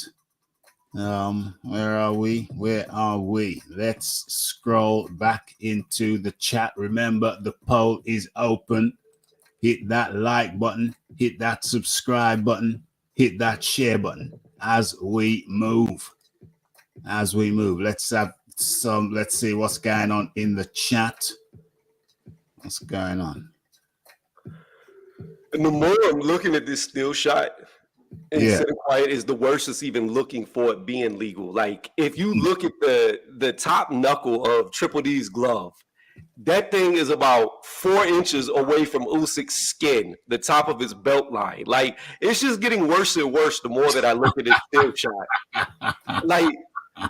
Where are we? Let's scroll back into the chat. Remember, the poll is open. Hit that like button, hit that subscribe button, hit that share button as we move. Let's see what's going on in the chat. What's going on? And the more I'm looking at this still shot, and sitting quiet is the worse it's even looking for it being legal. Like, if you look at the top knuckle of Triple D's glove, that thing is about 4 inches away from Usyk's skin, the top of his belt line. Like, it's just getting worse and worse the more that I look at this still shot. Like,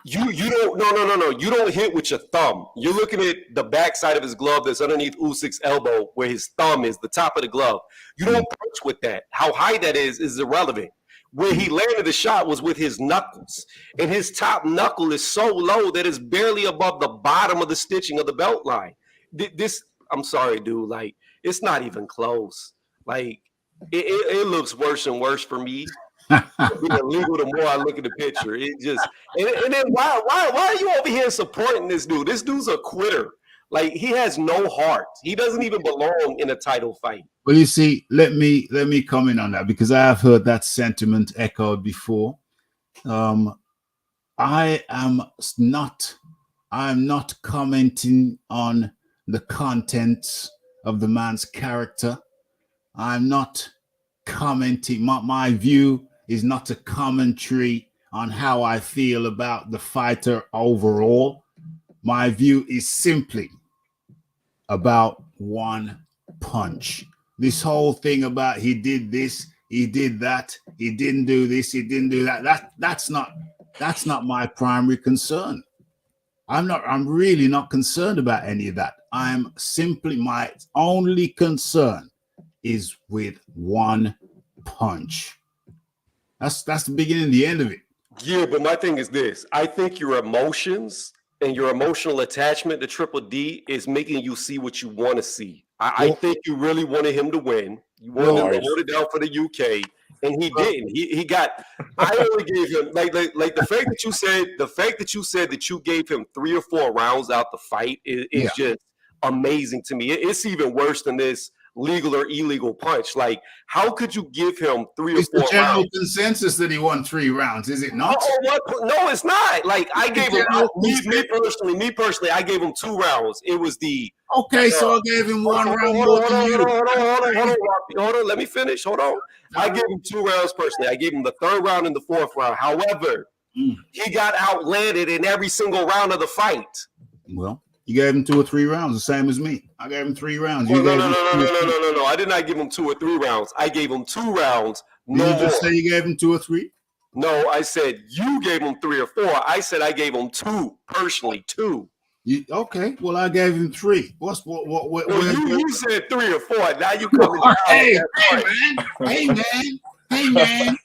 you don't no. You don't hit with your thumb. You're looking at the backside of his glove that's underneath Usyk's elbow, where his thumb is, the top of the glove. You don't punch with that. How high that is irrelevant. Where he landed the shot was with his knuckles, and his top knuckle is so low that it's barely above the bottom of the stitching of the belt line. This, I'm sorry, dude. Like, it's not even close. Like, it looks worse and worse for me. Being illegal, the more I look at the picture, it just and then why are you over here supporting this dude? This dude's a quitter. Like, he has no heart. He doesn't even belong in a title fight. Well, you see, let me comment on that, because I have heard that sentiment echoed before. I am not commenting on the contents of the man's character. I'm not commenting. My view is not a commentary on how I feel about the fighter overall. My view is simply about one punch. This whole thing about he did this, he did that, he didn't do this, he didn't do that. That's not my primary concern. I'm really not concerned about any of that. My only concern is with one punch. That's the beginning and the end of it. Yeah, but my thing is this. I think your emotions and your emotional attachment to Triple D is making you see what you want to see. I think you really wanted him to win. You wanted him to hold it down for the UK, and he didn't. He got. I only gave him like the fact that you said that you gave him 3 or 4 rounds out the fight is just amazing to me. It's even worse than this legal or illegal punch. Like, how could you give him 3 or 4 rounds? It's the general consensus that he won 3 rounds, is it not? No, it's not. Like, I gave him me personally, I gave him 2 rounds. It was the okay. So I gave him 1 round more than you. Hold on. Let me finish. Hold on. I gave him 2 rounds personally. I gave him the 3rd round and the 4th round. However, he got outlanded in every single round of the fight. Well, you gave him 2 or 3 rounds, the same as me. I gave him 3 rounds. No. I did not give him 2 or 3 rounds. I gave him 2 rounds. Did you just say you gave him 2 or 3? No, I said you gave him 3 or 4. I said I gave him 2 personally. 2. Okay, well, I gave him 3. What you said 3 or 4. Now you coming down. Hey man.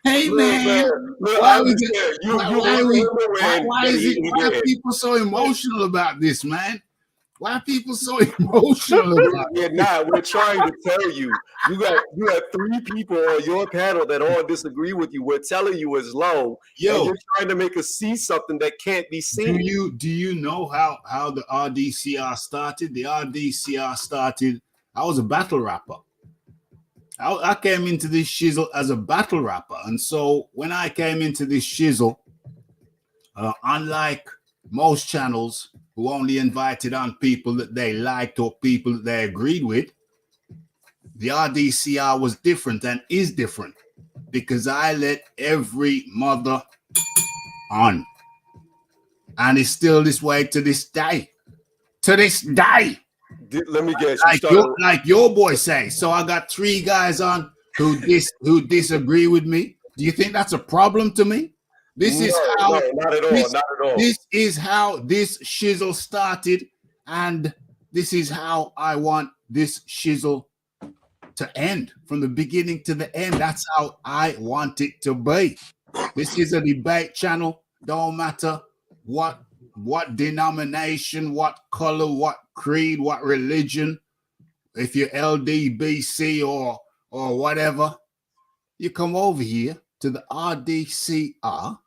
Hey man, why are people so emotional about this, man? Why are people so emotional about it? We're trying to tell you. You got 3 people on your panel that all disagree with you. We're telling you it's low. Yo, and you're trying to make us see something that can't be seen. Do you know how the RDCR started? The RDCR started. I was a battle rapper. I came into this shizzle as a battle rapper. And so when I came into this shizzle, unlike most channels who only invited on people that they liked or people that they agreed with, the RDCR was different and is different because I let every mother on. And it's still this way to this day. To this day. Let me guess. Like your boy say. So I got 3 guys who disagree with me. Do you think that's a problem to me? This is not at all. This, Not at all. this is how this shizzle started, and this is how I want this shizzle to end, from the beginning to the end. That's how I want it to be. This is a debate channel. Don't matter what denomination, what color, what creed, what religion. If you're LDBC or whatever, you come over here to the RDCR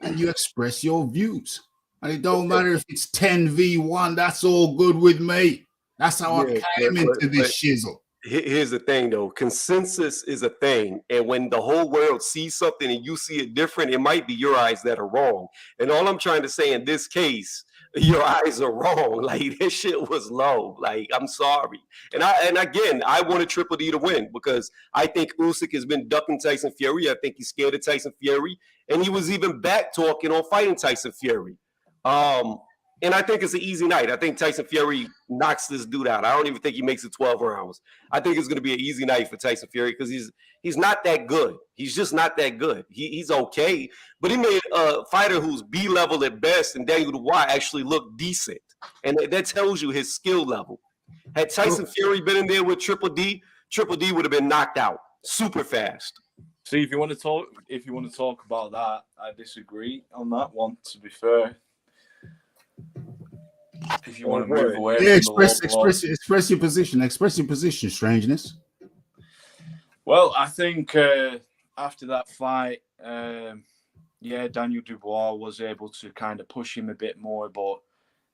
and you express your views. And it don't matter if it's 10v1. That's all good with me. That's how I came into this shizzle. Here's the thing, though. Consensus is a thing. And when the whole world sees something and you see it different, it might be your eyes that are wrong. And all I'm trying to say in this case, your eyes are wrong. Like, this shit was low. Like, I'm sorry. And again, I wanted Triple D to win because I think Usyk has been ducking Tyson Fury. I think he's scared of Tyson Fury. And he was even back talking on fighting Tyson Fury. And I think it's an easy night. I think Tyson Fury knocks this dude out. I don't even think he makes it 12 rounds. I think it's going to be an easy night for Tyson Fury because he's not that good. He's just not that good. He's okay. But he made a fighter who's B-level at best, and Daniel Dubois actually look decent. And that tells you his skill level. Had Tyson Fury been in there with Triple D would have been knocked out super fast. See, if you want to talk about that, I disagree on that one, to be fair. If you want to move away, express your position. Express your position, Strangeness. Well, I think after that fight, Daniel Dubois was able to kind of push him a bit more, but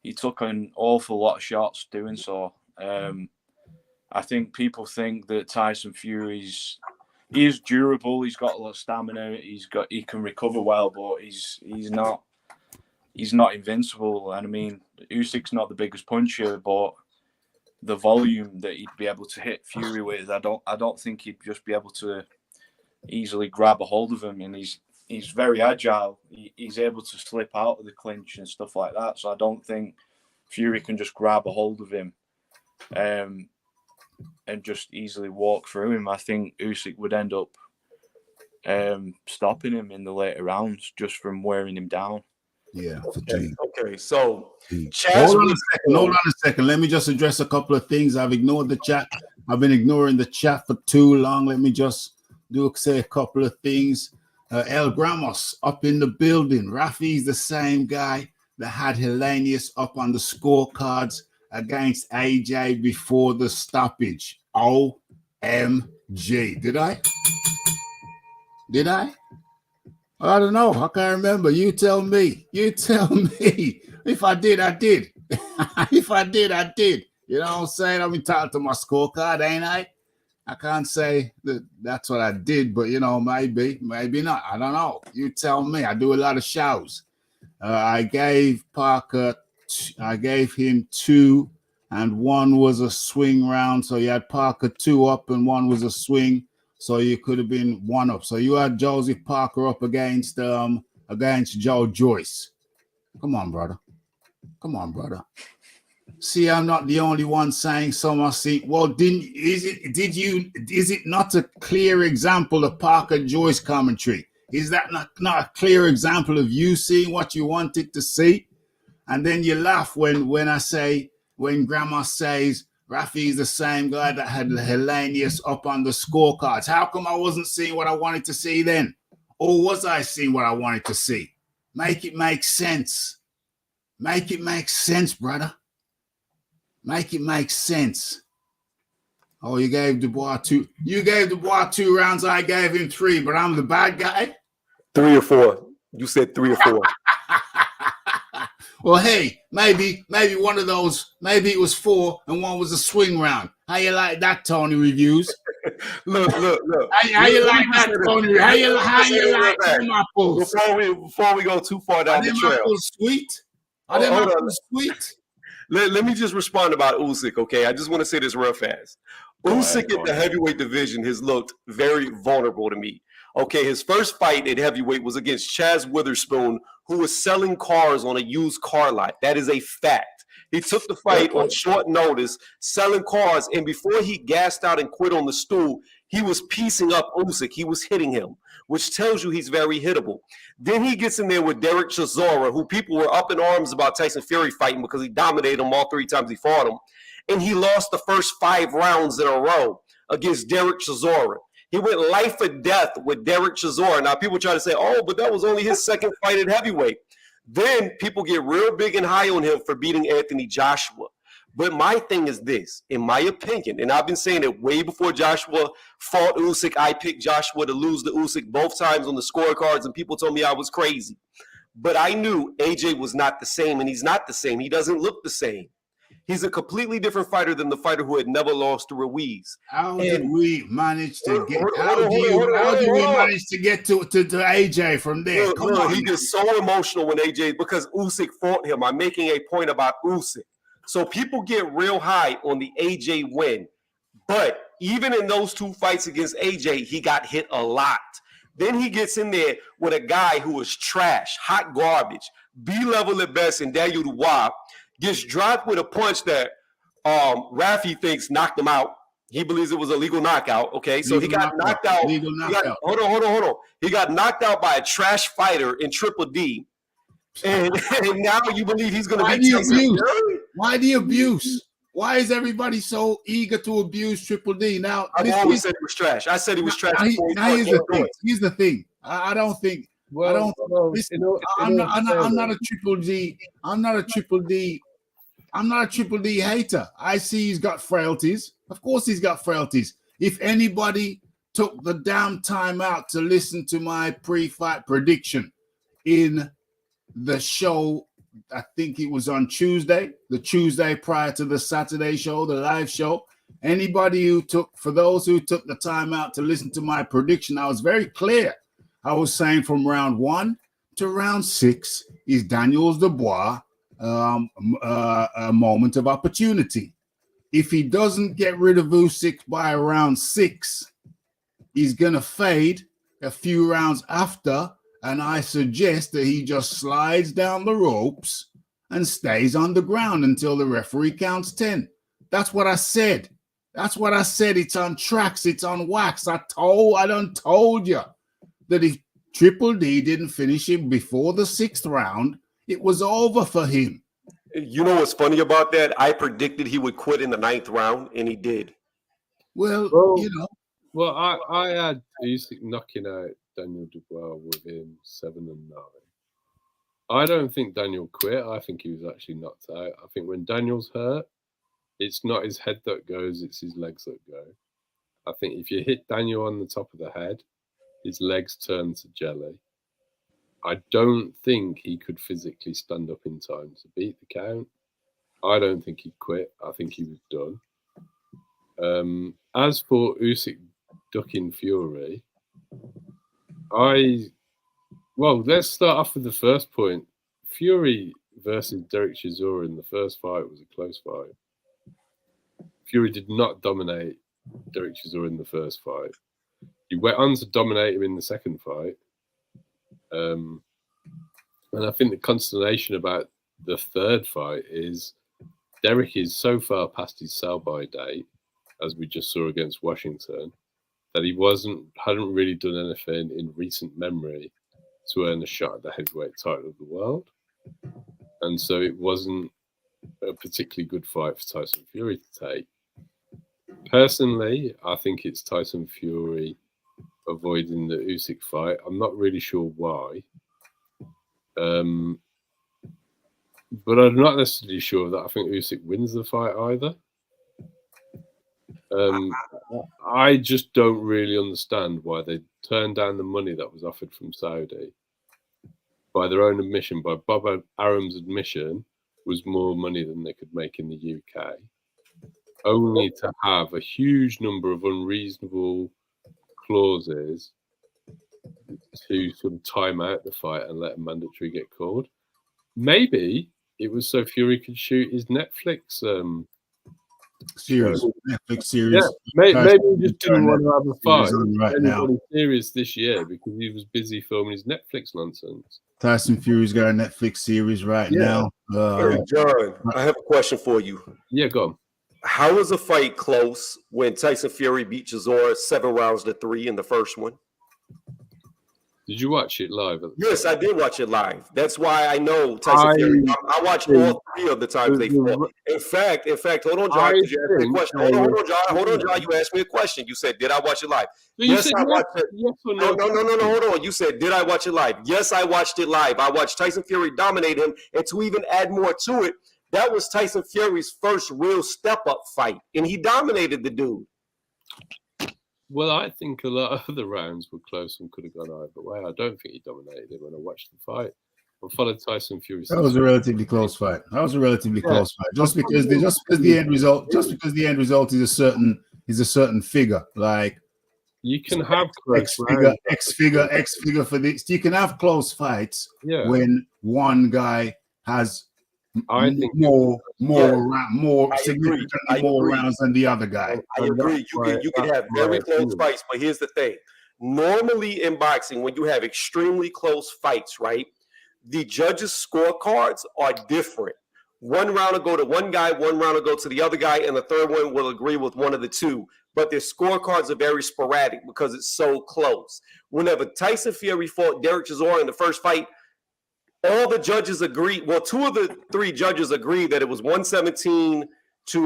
he took an awful lot of shots doing so. I think people think that Tyson Fury is durable. He's got a lot of stamina. He can recover well, but he's not invincible. And I mean, Usyk's not the biggest puncher, but the volume that he'd be able to hit Fury with, I don't think he'd just be able to easily grab a hold of him. And he's very agile. He's able to slip out of the clinch and stuff like that. So I don't think Fury can just grab a hold of him and just easily walk through him. I think Usyk would end up stopping him in the later rounds just from wearing him down. Yeah. Okay. So, hold on a second. Let me just address a couple of things. I've ignored the chat. I've been ignoring the chat for too long. Let me just say a couple of things. El Gramos up in the building. Rafi's the same guy that had Hellenius up on the scorecards against AJ before the stoppage. OMG. Did I? I don't know. I can't remember. You tell me. If I did, I did. If I did, I did. You know what I'm saying? I'm entitled to my scorecard, ain't I? I can't say that's what I did, but, maybe not. I don't know. You tell me. I do a lot of shows. I gave him 2, and 1 was a swing round. So you had Parker 2 up, and 1 was a swing. So you could have been 1 up. So you had Joseph Parker up against Joe Joyce. Come on, brother. See, I'm not the only one saying so. I see. Well, is it not a clear example of Parker Joyce commentary? Is that not a clear example of you seeing what you wanted to see? And then you laugh when Grandma says Rafi's the same guy that had Hellenius up on the scorecards. How come I wasn't seeing what I wanted to see then? Or was I seeing what I wanted to see? Make it make sense. Make it make sense, brother. Make it make sense. Oh, you gave Dubois 2. You gave Dubois 2 rounds. I gave him 3, but I'm the bad guy. 3 or 4. You said 3 or 4. Well, hey, maybe one of those, maybe it was 4 and 1 was a swing round. How you like that, Tony Reviews? Look. How you like that, Tony? How you like them apples? Before we go too far down the trail. Apples sweet? Are them apples sweet? Let me just respond about Usyk, okay? I just want to say this real fast. Usyk in the heavyweight division has looked very vulnerable to me. Okay, his first fight at heavyweight was against Chaz Witherspoon, who was selling cars on a used car lot. That is a fact. He took the fight on short notice, selling cars, and before he gassed out and quit on the stool, he was piecing up Usyk. He was hitting him, which tells you he's very hittable. Then he gets in there with Derek Chisora, who people were up in arms about Tyson Fury fighting because he dominated him all 3 times he fought him. And he lost the first 5 rounds in a row against Derek Chisora. He went life or death with Derek Chisora. Now, people try to say, oh, but that was only his second fight at heavyweight. Then people get real big and high on him for beating Anthony Joshua. But my thing is this, in my opinion, and I've been saying it way before Joshua fought Usyk. I picked Joshua to lose to Usyk both times on the scorecards, and people told me I was crazy. But I knew AJ was not the same, and he's not the same. He doesn't look the same. He's a completely different fighter than the fighter who had never lost to Ruiz. How did we manage to get? How do we manage to get to AJ from there? Come on, he gets so emotional when AJ, because Usyk fought him. I'm making a point about Usyk. So people get real high on the AJ win. But even in those 2 fights against AJ, he got hit a lot. Then he gets in there with a guy who is trash, hot garbage, B-level at best, and Daniel Dubois gets dropped with a punch that Rafi thinks knocked him out. He believes it was a legal knockout. Okay, so he got knocked out. Hold on. He got knocked out by a trash fighter in Triple D. And now you believe he's going to be Tyson. Why the abuse? Why is everybody so eager to abuse Triple D? Now, I always said he was trash. I said he was trash. Here's the thing. I don't think. I'm not a Triple D. I'm not a Triple D. I'm not a Triple D hater. I see he's got frailties. Of course, he's got frailties. If anybody took the damn time out to listen to my pre-fight prediction in the show, I think it was on Tuesday, the Tuesday prior to the Saturday show, the live show. For those who took the time out to listen to my prediction, I was very clear. I was saying from round 1 to round 6 is Daniel Dubois a moment of opportunity. If he doesn't get rid of Usyk by round 6, he's gonna fade a few rounds after. And I suggest that he just slides down the ropes and stays on the ground until the referee counts 10. That's what I said. It's on tracks. It's on wax. I done told you that if Triple D didn't finish him before the 6th round, it was over for him. You know what's funny about that? I predicted he would quit in the 9th round, and he did. Well, you know. Well, I had Usyk knocking out Daniel Dubois within 7 and 9. I don't think Daniel quit. I think he was actually knocked out. I think when Daniel's hurt, it's not his head that goes, it's his legs that go. I think if you hit Daniel on the top of the head, his legs turn to jelly. I don't think he could physically stand up in time to beat the count. I don't think he'd quit. I think he was done. As for Usyk ducking Fury, let's start off with the first point. Fury versus Derek Chisora in the first fight was a close fight. Fury did not dominate Derek Chisora in the first fight. He went on to dominate him in the second fight. And I think the consternation about the third fight is Derek is so far past his sell-by date, as we just saw against Washington, that he hadn't really done anything in recent memory to earn a shot at the heavyweight title of the world. And so it wasn't a particularly good fight for Tyson Fury to take. Personally, I think it's Tyson Fury avoiding the Usyk fight. I'm not really sure why. But I'm not necessarily sure that I think Usyk wins the fight either. I just don't really understand why they turned down the money that was offered from Saudi. By their own admission, by Bob Arum's admission, was more money than they could make in the UK. Only to have a huge number of unreasonable clauses to sort of time out the fight and let a mandatory get called. Maybe it was so Fury could shoot his Netflix series. Netflix series. Yeah, maybe he just didn't want to have a fight right now serious this year because he was busy filming his Netflix nonsense. Tyson Fury's got a Netflix series right now. John, I have a question for you. Yeah, go on. How was a fight close when Tyson Fury beat Chisora 7 rounds to 3 in the first one? Did you watch it live? Yes, I did watch it live. That's why I know Tyson Fury. I watched all 3 of the times they fought. In fact, hold on, John. Did you ask me a question? Hold on, John. You asked me a question. You said, "Did I watch it live?" Yes, I watched it. Yes or No, no? no. Hold on. You said, "Did I watch it live?" Yes, I watched it live. I watched Tyson Fury dominate him, and to even add more to it, that was Tyson Fury's first real step-up fight, and he dominated the dude. Well, I think a lot of the rounds were close and could have gone either way. I don't think he dominated him when I watched the fight. I followed Tyson Fury. That was a relatively close fight. Close fight. Just because the end result is a certain figure. Like you can have X figure for this. You can have close fights when one guy has significantly more rounds than the other guy. I agree. You can have very close fights, but here's the thing. Normally in boxing, when you have extremely close fights, right, the judges' scorecards are different. 1 round will go to one guy, 1 round will go to the other guy, and the third one will agree with one of the two. But their scorecards are very sporadic because it's so close. Whenever Tyson Fury fought Derek Chisora in the first fight, all the judges agreed. Well, 2 of the 3 judges agreed that it was 117 to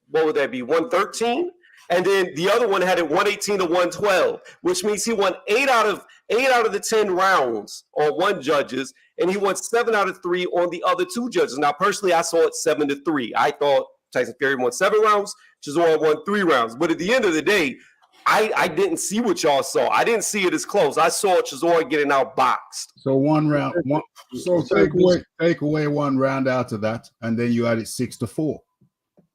what would that be? 113, and then the other one had it 118 to 112, which means he won 8 out of the 10 rounds on one judges, and he won 7 out of 3 on the other 2 judges. Now, personally, I saw it 7 to 3. I thought Tyson Fury won 7 rounds, Chisora won 3 rounds. But at the end of the day, I didn't see what y'all saw. I didn't see it as close. I saw Chisora getting outboxed. So 1 round. So take away 1 round out of that, and then you had it 6 to 4.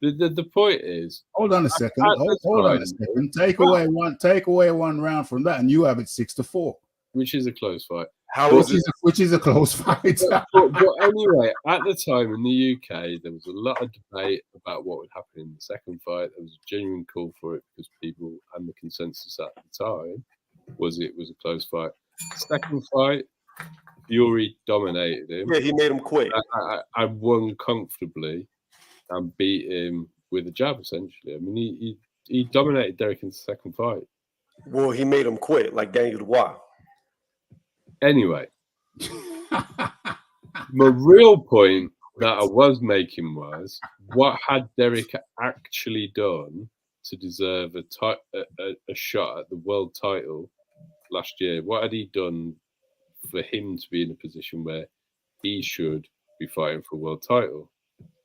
The point is, hold on a second. Hold on a second. Take away one round from that, and you have it 6 to 4, which is a close fight. Which is a close fight. but anyway, at the time in the UK, there was a lot of debate about what would happen in the second fight. There was a genuine call for it because people, and the consensus at the time was it was a close fight. Second fight, Fury dominated him. Yeah, he made him quit. I won comfortably and beat him with a jab, essentially. I mean, he dominated Derek in the second fight. Well, he made him quit, like Daniel Dubois. Anyway, my real point that I was making was, what had Derek actually done to deserve a shot at the world title last year? What had he done for him to be in a position where he should be fighting for a world title?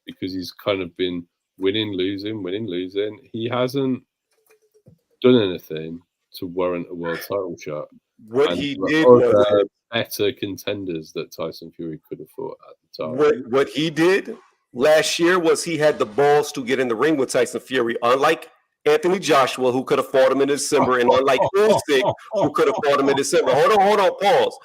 Because he's kind of been winning, losing. He hasn't done anything to warrant a world title shot. What he did was better contenders that Tyson Fury could have fought at the time. What he did last year was he had the balls to get in the ring with Tyson Fury, unlike Anthony Joshua, who could have fought him in December, and unlike Usyk, who could have fought him in December. Hold on, pause.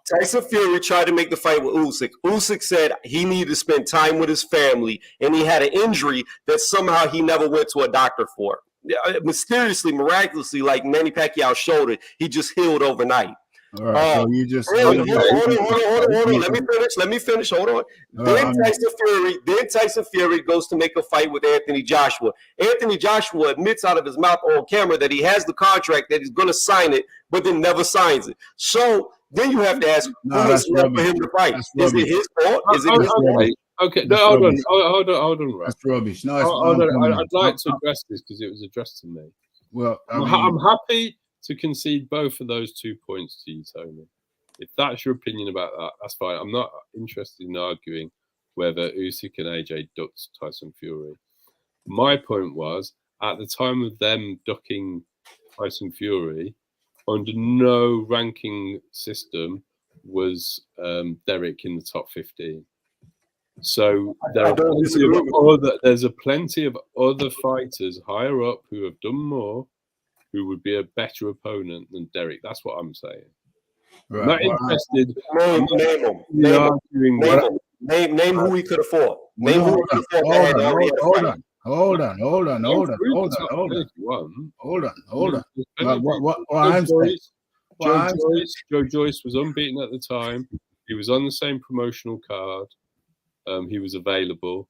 Tyson Fury tried to make the fight with Usyk. Usyk said he needed to spend time with his family, and he had an injury that somehow he never went to a doctor for. Mysteriously, miraculously, like Manny Pacquiao's shoulder, he just healed overnight. All right, so you just hold on. Let me finish. Hold on. Then Tyson Fury goes to make a fight with Anthony Joshua. Anthony Joshua admits out of his mouth on camera that he has the contract, that he's going to sign it, but then never signs it. So then you have to ask, who is left for him to fight? Is it his fault? Is it his fault? Okay, no, hold on, right. That's rubbish. No, I'd like to address this because it was addressed to me. Well, I'm happy to concede both of those 2 points to you, Tony. If that's your opinion about that, that's fine. I'm not interested in arguing whether Usyk and AJ ducked Tyson Fury. My point was, at the time of them ducking Tyson Fury, under no ranking system was Derek in the top 15. So there's a plenty of other fighters higher up who have done more, who would be a better opponent than Derek. That's what I'm saying. Right. I'm not interested. Name who he could have fought. Name who he could have fought. Hold on. Joe Joyce was unbeaten at the time. He was on the same promotional card. He was available.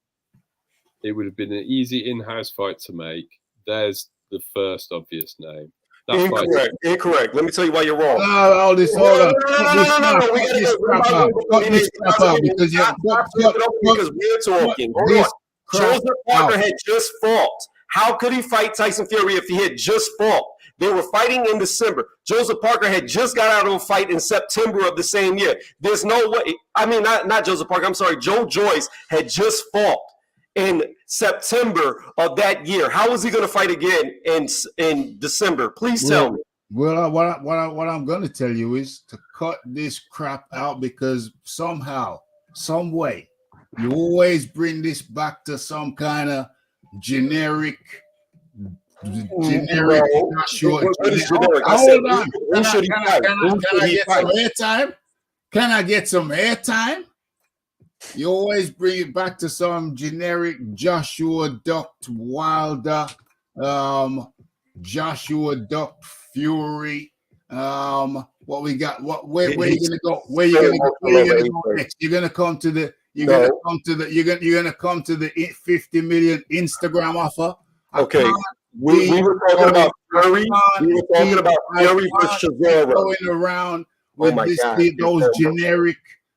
It would have been an easy in-house fight to make. There's the first obvious name. That fight. Incorrect. Let me tell you why you're wrong. All this, hold on. No. We gotta Cut this crap out because because we're talking. Hold on. Joseph Parker had just fought. How could he fight Tyson Fury if he had just fought? They were fighting in December. Joseph Parker had just got out of a fight in September of the same year. There's no way. I mean, not Joseph Parker. I'm sorry. Joe Joyce had just fought in September of that year. How is he going to fight again in December? Please tell me. Well, what I'm going to tell you is to cut this crap out because somehow, some way, you always bring this back to some kind of generic. What is generic? Hold on. Can I get some airtime? Can I get some airtime? You always bring it back to some generic Joshua ducked Wilder, Joshua ducked Fury. What we got? Where you gonna go? Where you gonna go next? You're gonna come to the 50 million Instagram offer. Okay. We were talking about Fury. We were talking about Fury versus Chisora. Going around with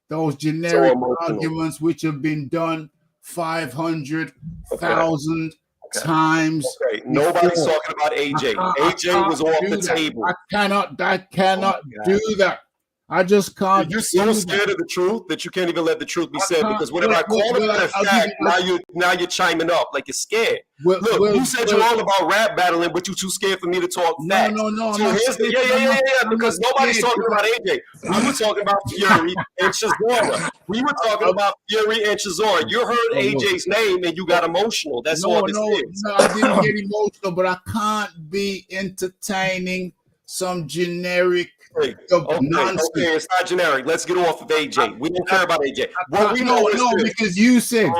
those generic arguments which have been done 500,000 times. Okay, nobody's talking about AJ. AJ was off the table. I cannot do that. I just can't. You're so scared of the truth that you can't even let the truth be said. Because whenever I call it a fact, now you're chiming up like you're scared. Look, you said you're all about rap battling, but you're too scared for me to talk facts. No. So here's because nobody's talking about AJ. We were talking about Fury and Chisora. You heard AJ's name and you got emotional. That's all this is. No, I didn't get emotional, but I can't be entertaining some generic nonsense. Okay, it's not generic. Let's get off of AJ. We don't care about AJ. Because you said,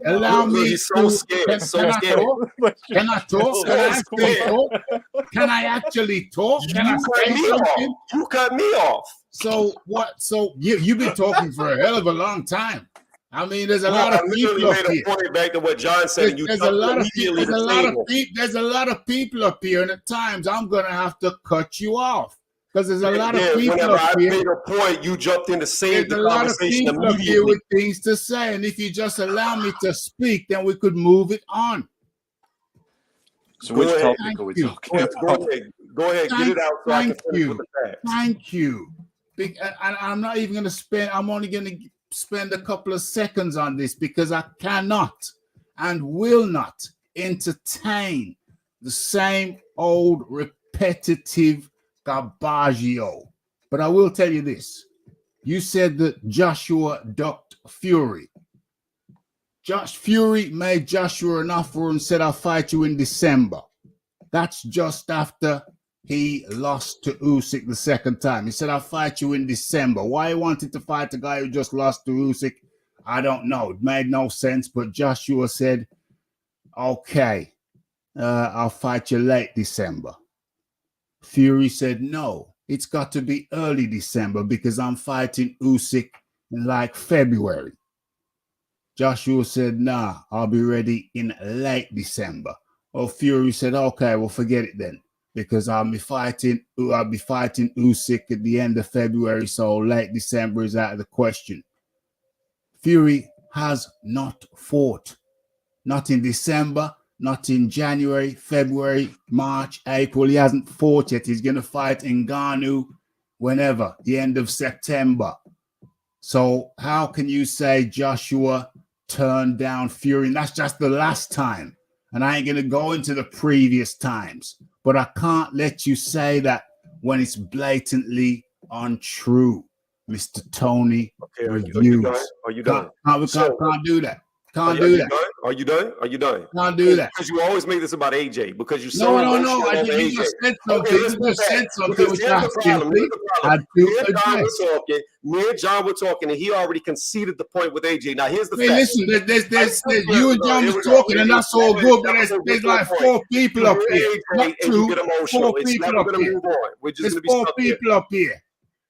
allow me He's so scared. Can I talk? Can I actually talk? Can I say something? You cut me off. So what? So you've been talking for a hell of a long time. I mean, there's a lot of people up here. Back to what John said. There's a lot of people up here, and at times I'm gonna have to cut you off because there's a lot of people up here. I made a point, you jumped in to save the conversation immediately. There's a lot of people up here with things to say, and if you just allow me to speak, then we could move it on. So which topic are we talking about? Go ahead, get it out so I can finish with the facts. Thank you. I'm not even gonna spend. I'm only gonna spend a couple of seconds on this because I cannot and will not entertain the same old repetitive garbaggio. But I will tell you this. You said that Joshua ducked Fury. Fury made Joshua an offer and said, I'll fight you in December. That's just after he lost to Usyk the second time. He said, I'll fight you in December. Why he wanted to fight the guy who just lost to Usyk, I don't know. It made no sense, but Joshua said, okay, I'll fight you late December. Fury said, no, it's got to be early December because I'm fighting Usyk in like February. Joshua said, nah, I'll be ready in late December. Oh, Fury said, okay, well, forget it then. Because I'll be fighting Usyk at the end of February, so late December is out of the question. Fury has not fought. Not in December, not in January, February, March, April. He hasn't fought yet. He's going to fight in Ngannou whenever, the end of September. So how can you say Joshua turned down Fury? And that's just the last time. And I ain't going to go into the previous times. But I can't let you say that when it's blatantly untrue, Mr. Tony. Okay, are you done? Are you done? Can't do that. Can't do that. Are you done? Are you done? Can't do that. Because you always make this about AJ. Because you no. You just said something. You just said something which Me and John were talking, and he already conceded the point with AJ. Now here's the fact. Listen, there's you and John was talking, and that's all good. But there's like 4 people up here. Not 2, 4 people up here. There's 4 people up here.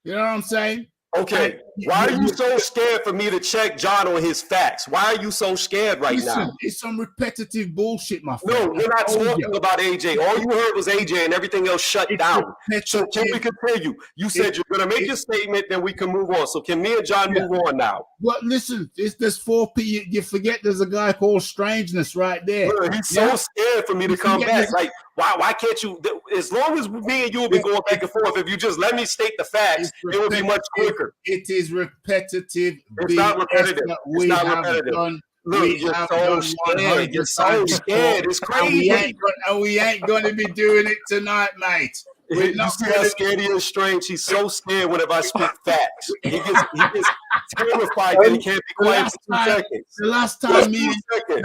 You know what I'm saying? Okay, why are you so scared for me to check John on his facts? Why are you so scared right now? It's some repetitive bullshit, my No, friend. we're not talking about AJ. All you heard was AJ and everything else shut down. So can we continue? You said you're going to make your statement, then we can move on. So can me and John move on now? Well, listen, there's 4P. You forget there's a guy called Strangeness right there. Bro, he's so scared for me to come back. Like, why can't you? As long as me and you have been going back and forth, if you just let me state the facts, it would be much quicker. It is repetitive. It's not repetitive. It's not repetitive. Look, you're so scared. You're so scared. It's crazy. And we ain't going to be doing it tonight, mate. You see how scared he is, Strange? He's so scared whenever I speak facts. He gets terrified that he can't be quiet for 2 seconds. The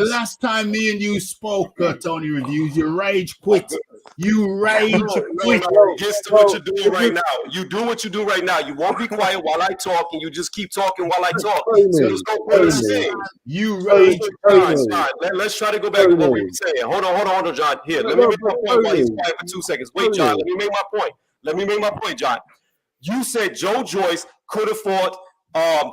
last time me and you spoke, Tony Reviews, you rage quit. You rage quit. Guess to what you're doing right now. You do what you do right now. You won't be quiet while I talk, and you just keep talking while I talk. So there's no point in saying. You rage quit. Let's try to go back to what we were saying. Hold on, John. Here, let me make my point while he's quiet for 2 seconds. Wait, John, let me make my point, John. You said Joe Joyce could have fought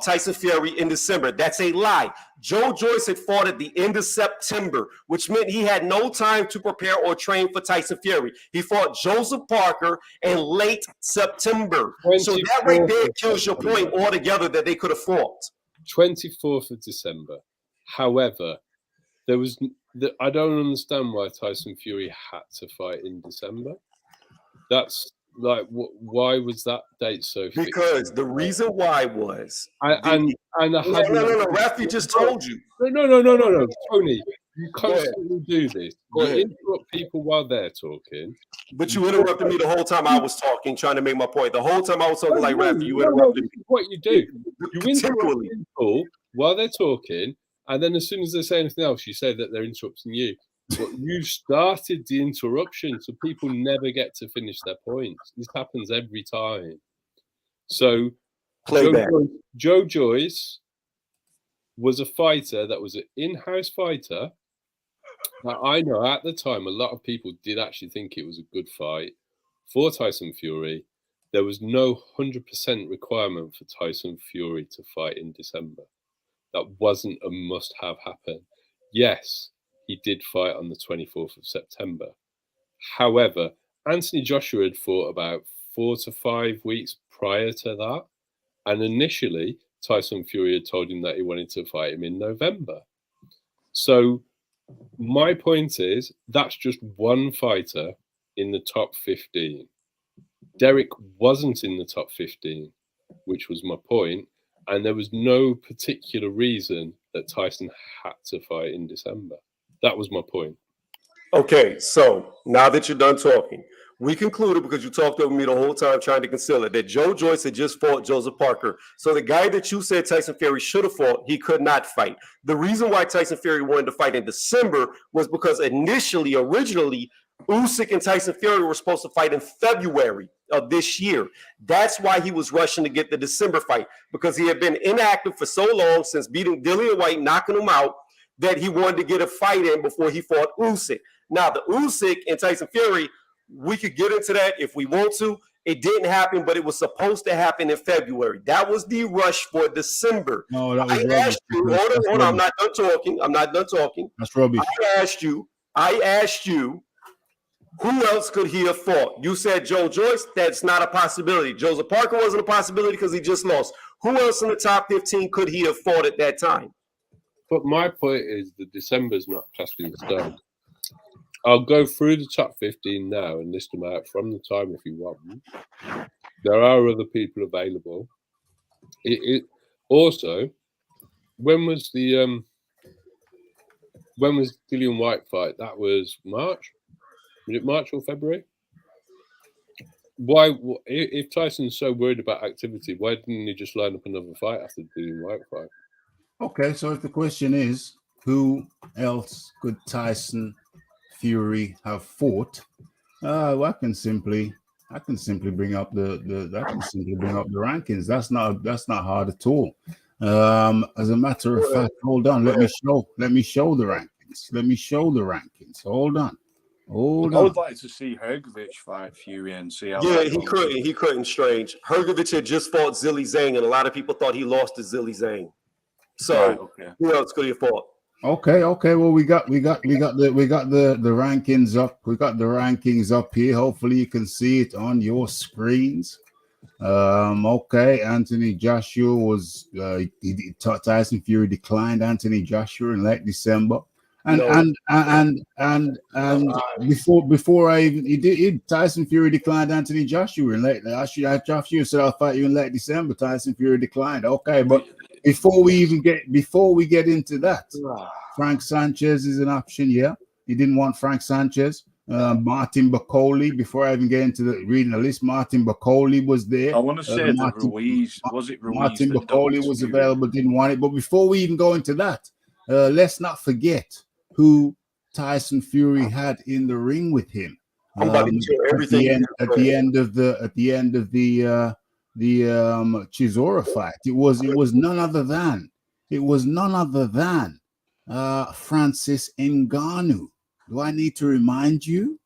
Tyson Fury in December. That's a lie. Joe Joyce had fought at the end of September, which meant he had no time to prepare or train for Tyson Fury. He fought Joseph Parker in late September. So that right there kills your point altogether that they could have fought. 24th of December. However, I don't understand why Tyson Fury had to fight in December. That's like, why was that date so fixed? Because the reason why was no, Rafi just told you. No, Tony, you constantly do this. You interrupt people while they're talking. But you interrupted me the whole time I was talking, trying to make my point. The whole time I was talking like Rafi, you interrupted me. What you do, you interrupt people while they're talking, and then as soon as they say anything else, you say that they're interrupting you. But you started the interruption, so people never get to finish their points. This happens every time. So, Joe Joyce was a fighter that was an in-house fighter. Now, I know at the time, a lot of people did actually think it was a good fight for Tyson Fury. There was no 100% requirement for Tyson Fury to fight in December. That wasn't a must-have happen. Yes, he did fight on the 24th of September. However, Anthony Joshua had fought about 4 to 5 weeks prior to that. And initially, Tyson Fury had told him that he wanted to fight him in November. So my point is, that's just one fighter in the top 15. Derek wasn't in the top 15, which was my point. And there was no particular reason that Tyson had to fight in December. That was my point. Okay, so now that you're done talking, we concluded, because you talked over me the whole time trying to conceal it, that Joe Joyce had just fought Joseph Parker. So the guy that you said Tyson Fury should have fought, he could not fight. The reason why Tyson Fury wanted to fight in December was because originally, Usyk and Tyson Fury were supposed to fight in February of this year. That's why he was rushing to get the December fight, because he had been inactive for so long since beating Dillian White, knocking him out, that he wanted to get a fight in before he fought Usyk. Now, the Usyk and Tyson Fury, we could get into that if we want to. It didn't happen, but it was supposed to happen in February. That was the rush for December. No, that was hold on, I'm not done talking. That's rubbish. I asked you, who else could he have fought? You said Joe Joyce. That's not a possibility. Joseph Parker wasn't a possibility because he just lost. Who else in the top 15 could he have fought at that time? But my point is that December's not cast in stone. I'll go through the top 15 now and list them out from the time if you want. There are other people available. Also, when was Dillian White fight? That was March. Was it March or February? Why, if Tyson's so worried about activity, why didn't he just line up another fight after the Dillian White fight? Okay, so if the question is, who else could Tyson Fury have fought? I can simply bring up the rankings. That's not hard at all. As a matter of fact, hold on. Let me show the rankings. Hold on. Hold I would on. like to see Hrgovic fight Fury and see how. Yeah, that he goes. couldn't. He couldn't. Strange. Hrgovic had just fought Zilli Zhang, and a lot of people thought he lost to Zilli Zhang. So Right, okay. who else could he have fought? Okay. Well, we got the rankings up. We got the rankings up here. Hopefully, you can see it on your screens. Okay. Anthony Joshua was Tyson Fury declined Anthony Joshua in late December. And before I even Tyson Fury declined Anthony Joshua in late. Joshua said I'll fight you in late December. Tyson Fury declined. Okay, but before we get into that, Frank Sanchez is an option. Yeah, he didn't want Frank Sanchez. Martin Bacoli. Before I even get into reading the list, Martin Bacoli was there. I want to say that Ruiz was it Ruiz? Martin Bacoli was available. Didn't want it. But before we even go into that, let's not forget who Tyson Fury had in the ring with him. I'm about to hear everything at the end of the Chisora fight. It was none other than Francis Ngannou. Do I need to remind you?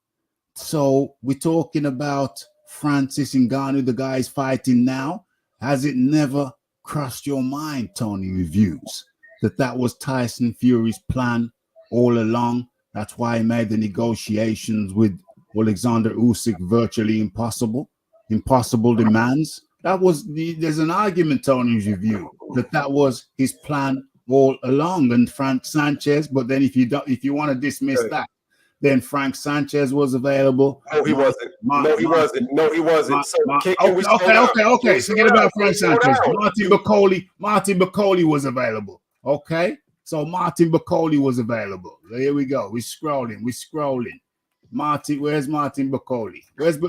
So we're talking about Francis Ngannou, the guy is fighting now. Has it never crossed your mind, Tony Reviews, that was Tyson Fury's plan all along? That's why he made the negotiations with Alexander Usyk virtually impossible demands. There's an argument, Tony's review, that was his plan all along. And Frank Sanchez, but then if you want to dismiss that, then Frank Sanchez was available. No, he wasn't. No, he wasn't. Okay. Forget about Frank Sanchez. Martin Bacoli was available. Okay. So Martin Bacoli was available. Here we go. We're scrolling. Where's Martin Bacoli?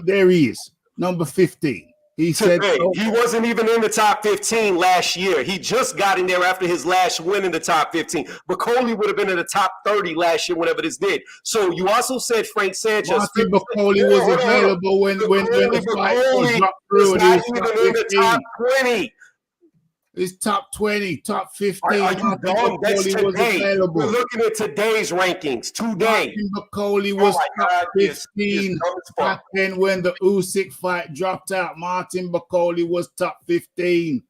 There he is. Number 15. He said he wasn't even in the top 15 last year. He just got in there after his last win in the top 15. Bacoli would have been in the top 30 last year whenever this did. So you also said Frank Sanchez. Martin Bacoli was available when the fight was dropped through. Not even in the top 20. It's top 20, top 15. Are you dumb? That's today. We're looking at today's rankings. Today. Martin Bacoli was top 15 back then when the Usyk fight dropped out. Martin Bacoli was top 15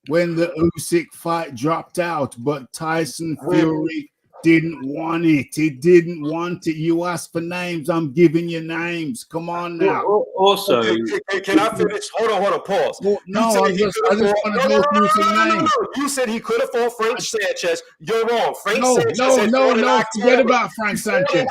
when the Usyk fight dropped out. But Tyson Fury didn't want it. He didn't want it. You asked for names. I'm giving you names. Come on now. Also, can I finish? Hold on, pause. No, I just want to go through some names. You said he could have fought Frank Sanchez. You're wrong. No. Forget about Frank Sanchez.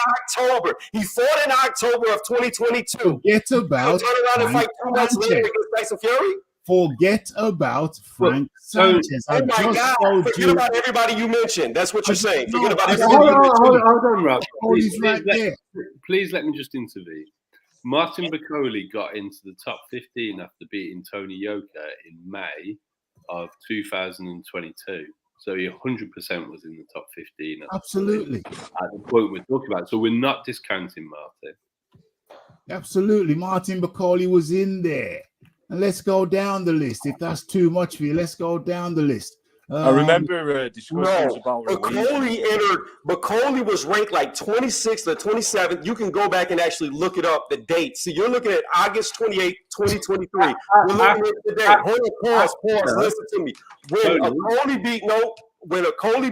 He fought in October of 2022. Forget about turn around and fight 2 months later against Tyson Fury. Forget about Frank Sanchez. Oh my God! Forget about everybody you mentioned. That's what you're saying. Forget about everybody. Hold on, Rob. Please let me just intervene. Martin Bacoli got into the top 15 after beating Tony Yoka in May of 2022. So he 100% was in the top 15. Absolutely. At the point we're talking about. So we're not discounting Martin. Absolutely. Martin Bacoli was in there. And let's go down the list. If that's too much for you, let's go down the list. I remember discussions about Bacoli was ranked like 26th or 27th. You can go back and actually look it up, the date. See, you're looking at August 28th, 2023. We're looking at the date. Hold on, pause. Listen to me. When Bacoli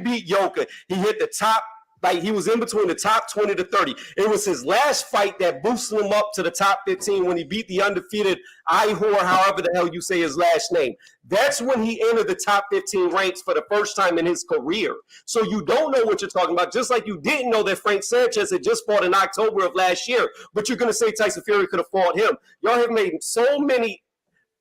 beat Yoka, he hit the top. Like he was in between the top 20 to 30. It was his last fight that boosted him up to the top 15 when he beat the undefeated Ihor, however the hell you say his last name. That's when he entered the top 15 ranks for the first time in his career. So you don't know what you're talking about, just like you didn't know that Frank Sanchez had just fought in October of last year. But you're going to say Tyson Fury could have fought him. Y'all have made so many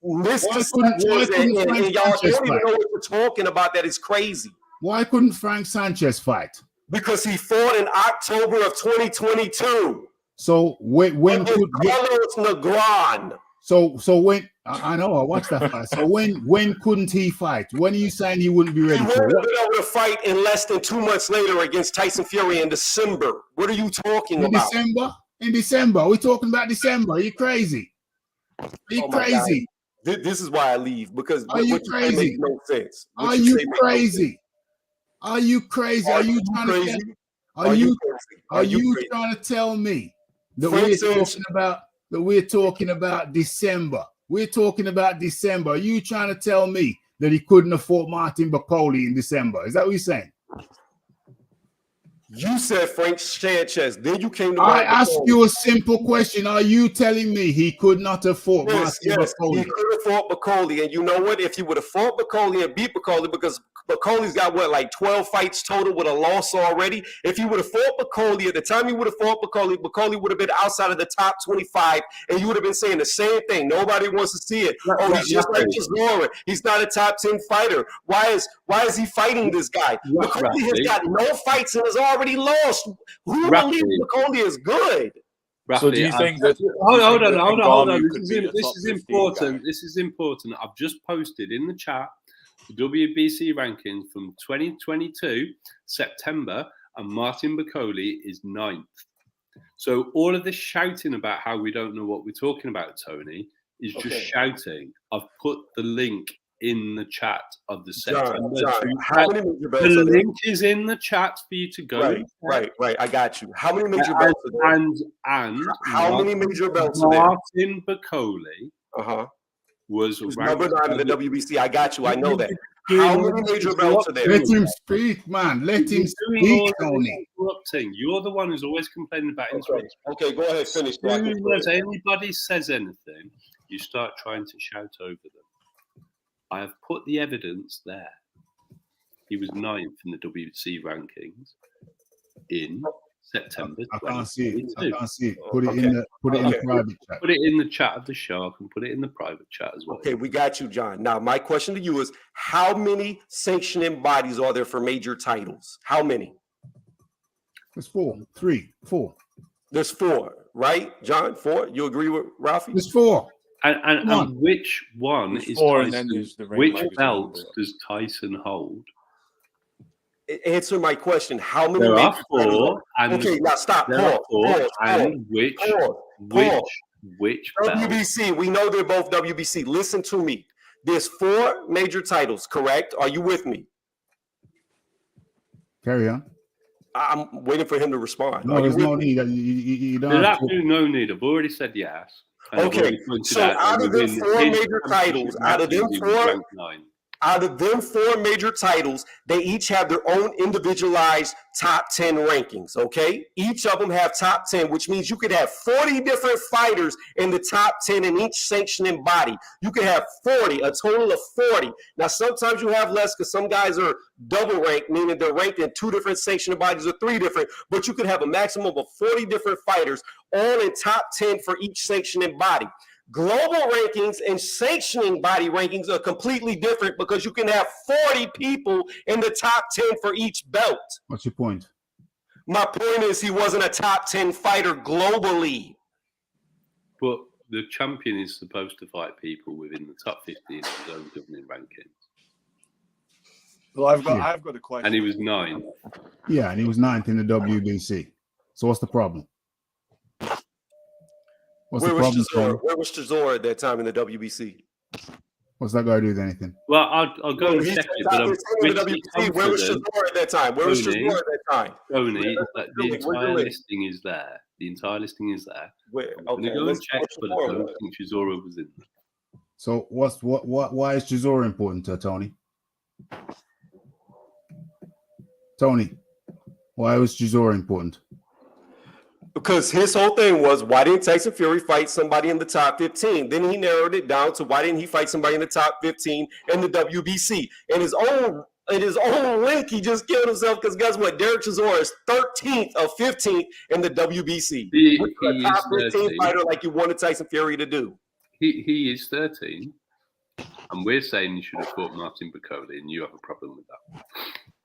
misconceptions, and y'all don't even know what you're talking about. That is crazy. Why couldn't Frank Sanchez fight? Because he fought in October of 2022. So when could Carlos Negron? So when I know I watched that fight. So when couldn't he fight? When are you saying he wouldn't be ready? He would have been able to fight in less than 2 months later against Tyson Fury in December. What are you talking about? In December? We're talking about December. Are you crazy? Are you crazy? This is why I leave, because are you crazy? Makes no sense. Are you crazy? Are you crazy? Are you trying to tell me that Frank we're says- talking about December. We're talking about December. Are you trying to tell me that he couldn't have fought Martin Bakole in December? Is that what you're saying? You said Frank Sanchez. Then you came to I Martin asked Bakole. you a simple question. Are you telling me he could not have fought Yes, Martin yes, he Bakole? could have fought Bakole, and you know what? If he would have fought Bakole and beat Bakole, because Bacole's got what, like 12 fights total with a loss already. If he would have fought Bakole at the time he would have fought Bakole, Bakole would have been outside of the top 25, and you would have been saying the same thing. Nobody wants to see it. Oh, he's just like Chisora. He's not a top 10 fighter. Why is he fighting this guy? Bakole has got no fights and has already lost. Who believes Bakole is good? So do you think that? Hold on. Could This be the is top 15 important. guy? This is important. I've just posted in the chat the WBC rankings from 2022 September, and Martin Bakole is 9th. So all of this shouting about how we don't know what we're talking about, Tony, is just shouting. I've put the link in the chat of the September. John, how many major belts the are there? link is in the chat for you to go. Right. I got you. How many major belts are there? And How many major belts are there? Martin Bakole was number 9 in the WBC. I got you. I know that. Doing How all many this major belts are there? Let him speak, man. Let him speak, Tony. Interrupting. You're the one who's always complaining about interrupting. Okay, go ahead. Finish. As soon as anybody says anything, you start trying to shout over them. I have put the evidence there. He was 9th in the WBC rankings in September. I can't see it. 2022. Put it in the private chat. Put it in the chat of the show. I can put it in the private chat as well. Okay, we got you, John. Now, my question to you is, how many sanctioning bodies are there for major titles? How many? There's 4. 3, 4. There's 4, right, John? 4? You agree with Ralphie? There's 4. And which one There's is 4, and then Tyson? there's the Ring Which magazine. belt does Tyson hold? Answer my question. How many There are major titles 4, and okay, now stop. there are 4, Pause. and which belt? WBC, we know they're both WBC. Listen to me. There's 4 major titles, correct? Are you with me? Carry on. I'm waiting for him to respond. No, there's no need. You don't There's have to. absolutely no need. I've already said yes. And I've Okay, already pointed so out of that them within 4 his major titles, out of them championship matches, he was 4, ranked 9. out of them 4 major titles, they each have their own individualized top 10 rankings, okay? Each of them have top 10, which means you could have 40 different fighters in the top 10 in each sanctioning body. You could have 40, a total of 40. Now, sometimes you have less because some guys are double ranked, meaning they're ranked in 2 different sanctioning bodies or 3 different, but you could have a maximum of 40 different fighters, all in top 10 for each sanctioning body. Global rankings and sanctioning body rankings are completely different because you can have 40 people in the top 10 for each belt. What's your point? My point is he wasn't a top 10 fighter globally. But the champion is supposed to fight people within the top 50 in his own governing rankings. Well, I've got a question. And he was 9. Yeah, and he was 9th in the WBC. So what's the problem? What's the problem, Tony? Where was Chisora at that time in the WBC? What's that got to do with anything? Well, I'll go and He's check it, top but I'm 15 in the pretty WBC. Where was confident, Chisora at that time? Where was Tony, Chisora at that time? Tony, that the Where's your entire list? listing is there. The entire listing is there. Where, I'm going to go and let's check, but I don't think Chisora was in there. So why is Chisora important to Tony? Tony, why was Chisora important? Because his whole thing was, why didn't Tyson Fury fight somebody in the top 15? Then he narrowed it down to, why didn't he fight somebody in the top 15 in the WBC? In his own link, he just killed himself because guess what? Derek Chisora is 13th or 15th in the WBC. Which is a top 15 fighter like you wanted Tyson Fury to do. He is 13, and we're saying you should have fought Martin Bakole, and you have a problem with that.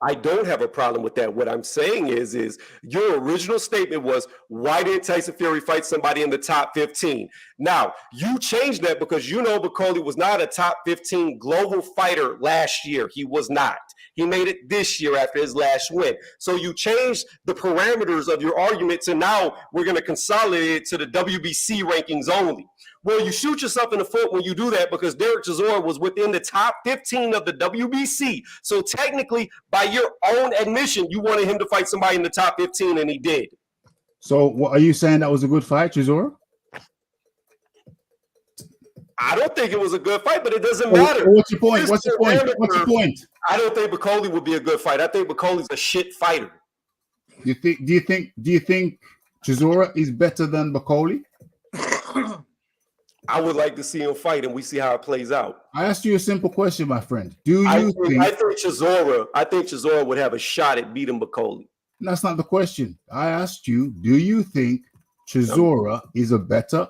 I don't have a problem with that. What I'm saying is your original statement was, why didn't Tyson Fury fight somebody in the top 15? Now, you changed that because you know Bakole was not a top 15 global fighter last year. He was not. He made it this year after his last win. So you changed the parameters of your argument to now we're going to consolidate it to the WBC rankings only. Well, you shoot yourself in the foot when you do that because Derek Chisora was within the top 15 of the WBC. So technically, by your own admission, you wanted him to fight somebody in the top 15, and he did. So, what are you saying? That was a good fight, Chisora? I don't think it was a good fight, but it doesn't Well, matter. what's your point? His What's your point? parameter- What's your point? I don't think Bacoli would be a good fight. I think Bacoli's a shit fighter. Do you think Chisora is better than Bacoli? I would like to see him fight, and we see how it plays out. I asked you a simple question, my friend. Do I you think Chisora would have a shot at beating Bacoli. That's not the question. I asked you, do you think Chisora is a better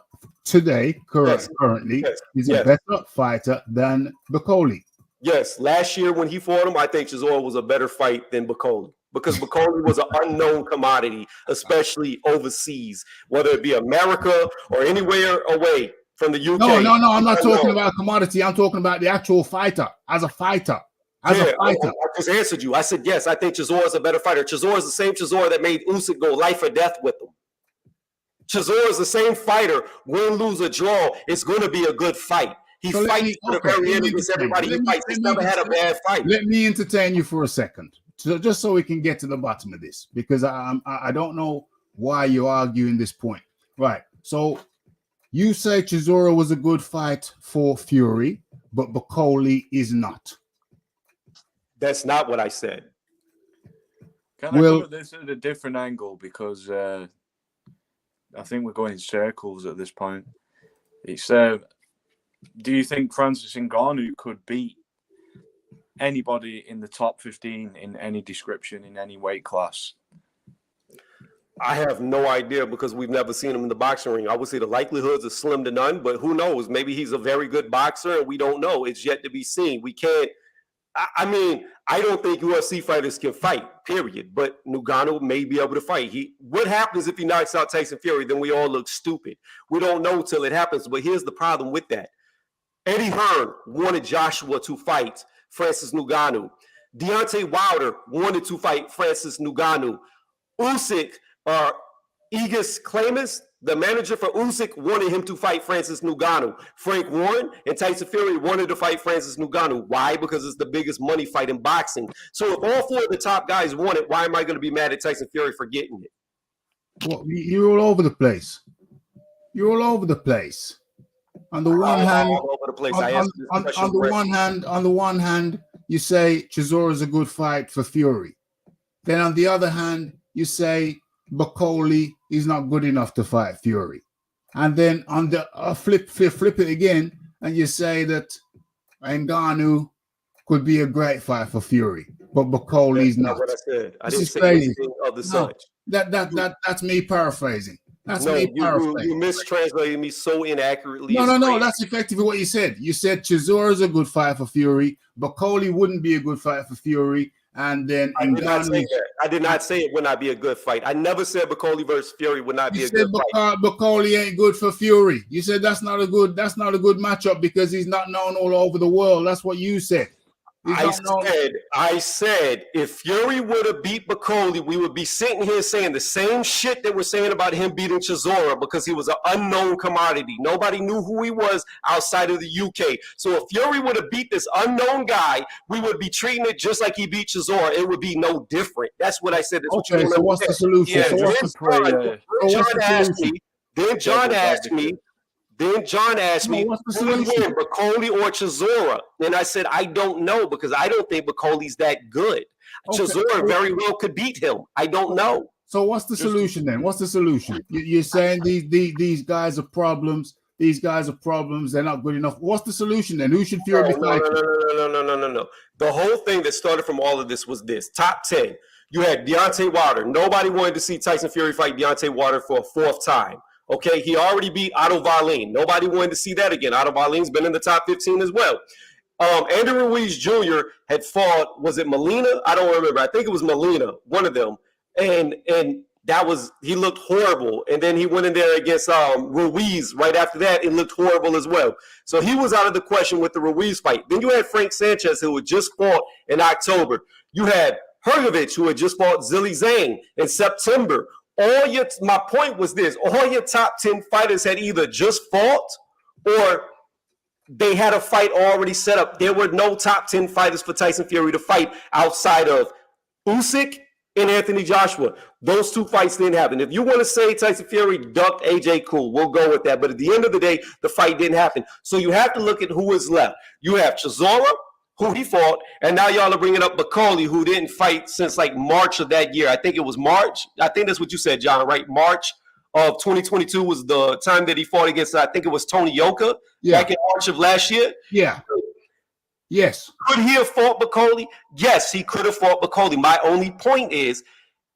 currently is a better fighter than Bacoli? Yes, last year when he fought him, I think Chisora was a better fight than Bacoli because Bacoli was an unknown commodity, especially overseas, whether it be America or anywhere away from the UK. No, I'm not talking about a commodity. I'm talking about the actual fighter, as a fighter. I just answered you. I said, yes, I think Chisora is a better fighter. Chisora is the same Chisora that made Usyk go life or death with him. Chisora is the same fighter. Win, lose, or draw, it's going to be a good fight. He fights to the very end against everybody he fights. He's never had a bad fight. Let me entertain you for a second, just so we can get to the bottom of this, because I don't know why you're arguing this point. Right. So you say Chisora was a good fight for Fury, but Bacoli is not. That's not what I said. Can I come at this at a different angle? Because I think we're going in circles at this point. It's do you think Francis Ngannou could beat anybody in the top 15 in any description, in any weight class? I have no idea because we've never seen him in the boxing ring. I would say the likelihoods are slim to none, but who knows? Maybe he's a very good boxer and we don't know. It's yet to be seen. We can't. I mean, I don't think UFC fighters can fight, period. But Ngannou may be able to fight. What happens if he knocks out Tyson Fury? Then we all look stupid. We don't know till it happens. But here's the problem with that. Eddie Hearn wanted Joshua to fight Francis Ngannou. Deontay Wilder wanted to fight Francis Ngannou. Usyk, Aegis Clamus, the manager for Usyk, wanted him to fight Francis Ngannou. Frank Warren and Tyson Fury wanted to fight Francis Ngannou. Why? Because it's the biggest money fight in boxing. So if all four of the top guys want it, why am I going to be mad at Tyson Fury for getting it? Well, you're all over the place. You're all over the place. On the one hand, on the one hand, you say Chisora is a good fight for Fury. Then on the other hand, you say Bacoli is not good enough to fight Fury. And then on the flip it again, and you say that Ngannou could be a great fight for Fury, but Bacoli is not. What I said. I This didn't is say anything of the such. That's me paraphrasing. You mistranslated me so inaccurately. No. That's effectively what you said. You said Chisora is a good fight for Fury. Bacoli wouldn't be a good fight for Fury. And then I did not say that. I did not say it would not be a good fight. I never said Bacoli versus Fury would not be a good fight. Bacoli ain't good for Fury. You said that's not a good matchup because he's not known all over the world. That's what you said. I said if Fury would have beat Bacoli, we would be sitting here saying the same shit that we're saying about him beating Chisora because he was an unknown commodity. Nobody knew who he was outside of the UK. So if Fury would have beat this unknown guy, we would be treating it just like he beat Chisora. It would be no different. That's what I said. Okay, so what's the solution? Then John asked me, who would win, Bacoli or Chisora? And I said, I don't know because I don't think Bacoli's that good. Okay. Chisora very well could beat him. I don't know. So what's the solution then? What's the solution? You're saying these guys are problems. These guys are problems. They're not good enough. What's the solution then? Who should Fury be fighting? No. The whole thing that started from all of this was this. Top 10. You had Deontay Wilder. Nobody wanted to see Tyson Fury fight Deontay Wilder for a fourth time. Okay, he already beat Otto Wallin. Nobody wanted to see that again. Otto Wallin's been in the top 15 as well. Andrew Ruiz Jr. had fought, was it Molina? I don't remember. I think it was Molina, one of them. And that was, he looked horrible. And then he went in there against Ruiz right after that. It looked horrible as well. So he was out of the question with the Ruiz fight. Then you had Frank Sanchez, who had just fought in You had Hrgovic, who had just fought Zhilei Zhang in September. My point was this, all your top 10 fighters had either just fought or they had a fight already set up. There were no top 10 fighters for Tyson Fury to fight outside of Usyk and Anthony Joshua. Those two fights didn't happen. If you want to say Tyson Fury ducked AJ, cool, we'll go with that. But at the end of the day, the fight didn't happen. So you have to look at who is left. You have Chisora, who he fought, and now y'all are bringing up Bakoli, who didn't fight since like March of that year. I think it was March. I think that's what you said, John, right? March of 2022 was the time that he fought against, I think it was Tony Yoka back in March of last year. Yeah. Yes. Could he have fought Bakoli? Yes, he could have fought Bakoli. My only point is,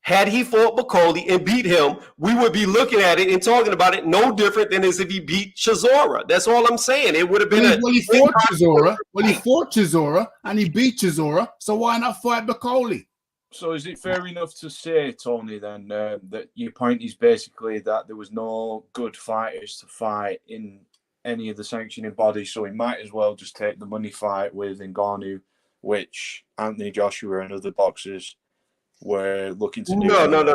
had he fought Bakoli and beat him, we would be looking at it and talking about it no different than as if he beat Chisora. That's all I'm saying. It would have been he fought Chisora. Well, he fought Chisora and he beat Chisora. So why not fight Bakoli? So is it fair enough to say, Tony, then that your point is basically that there was no good fighters to fight in any of the sanctioning bodies, so he might as well just take the money fight with Ngannou, which Anthony Joshua and other boxers were looking to do? No, not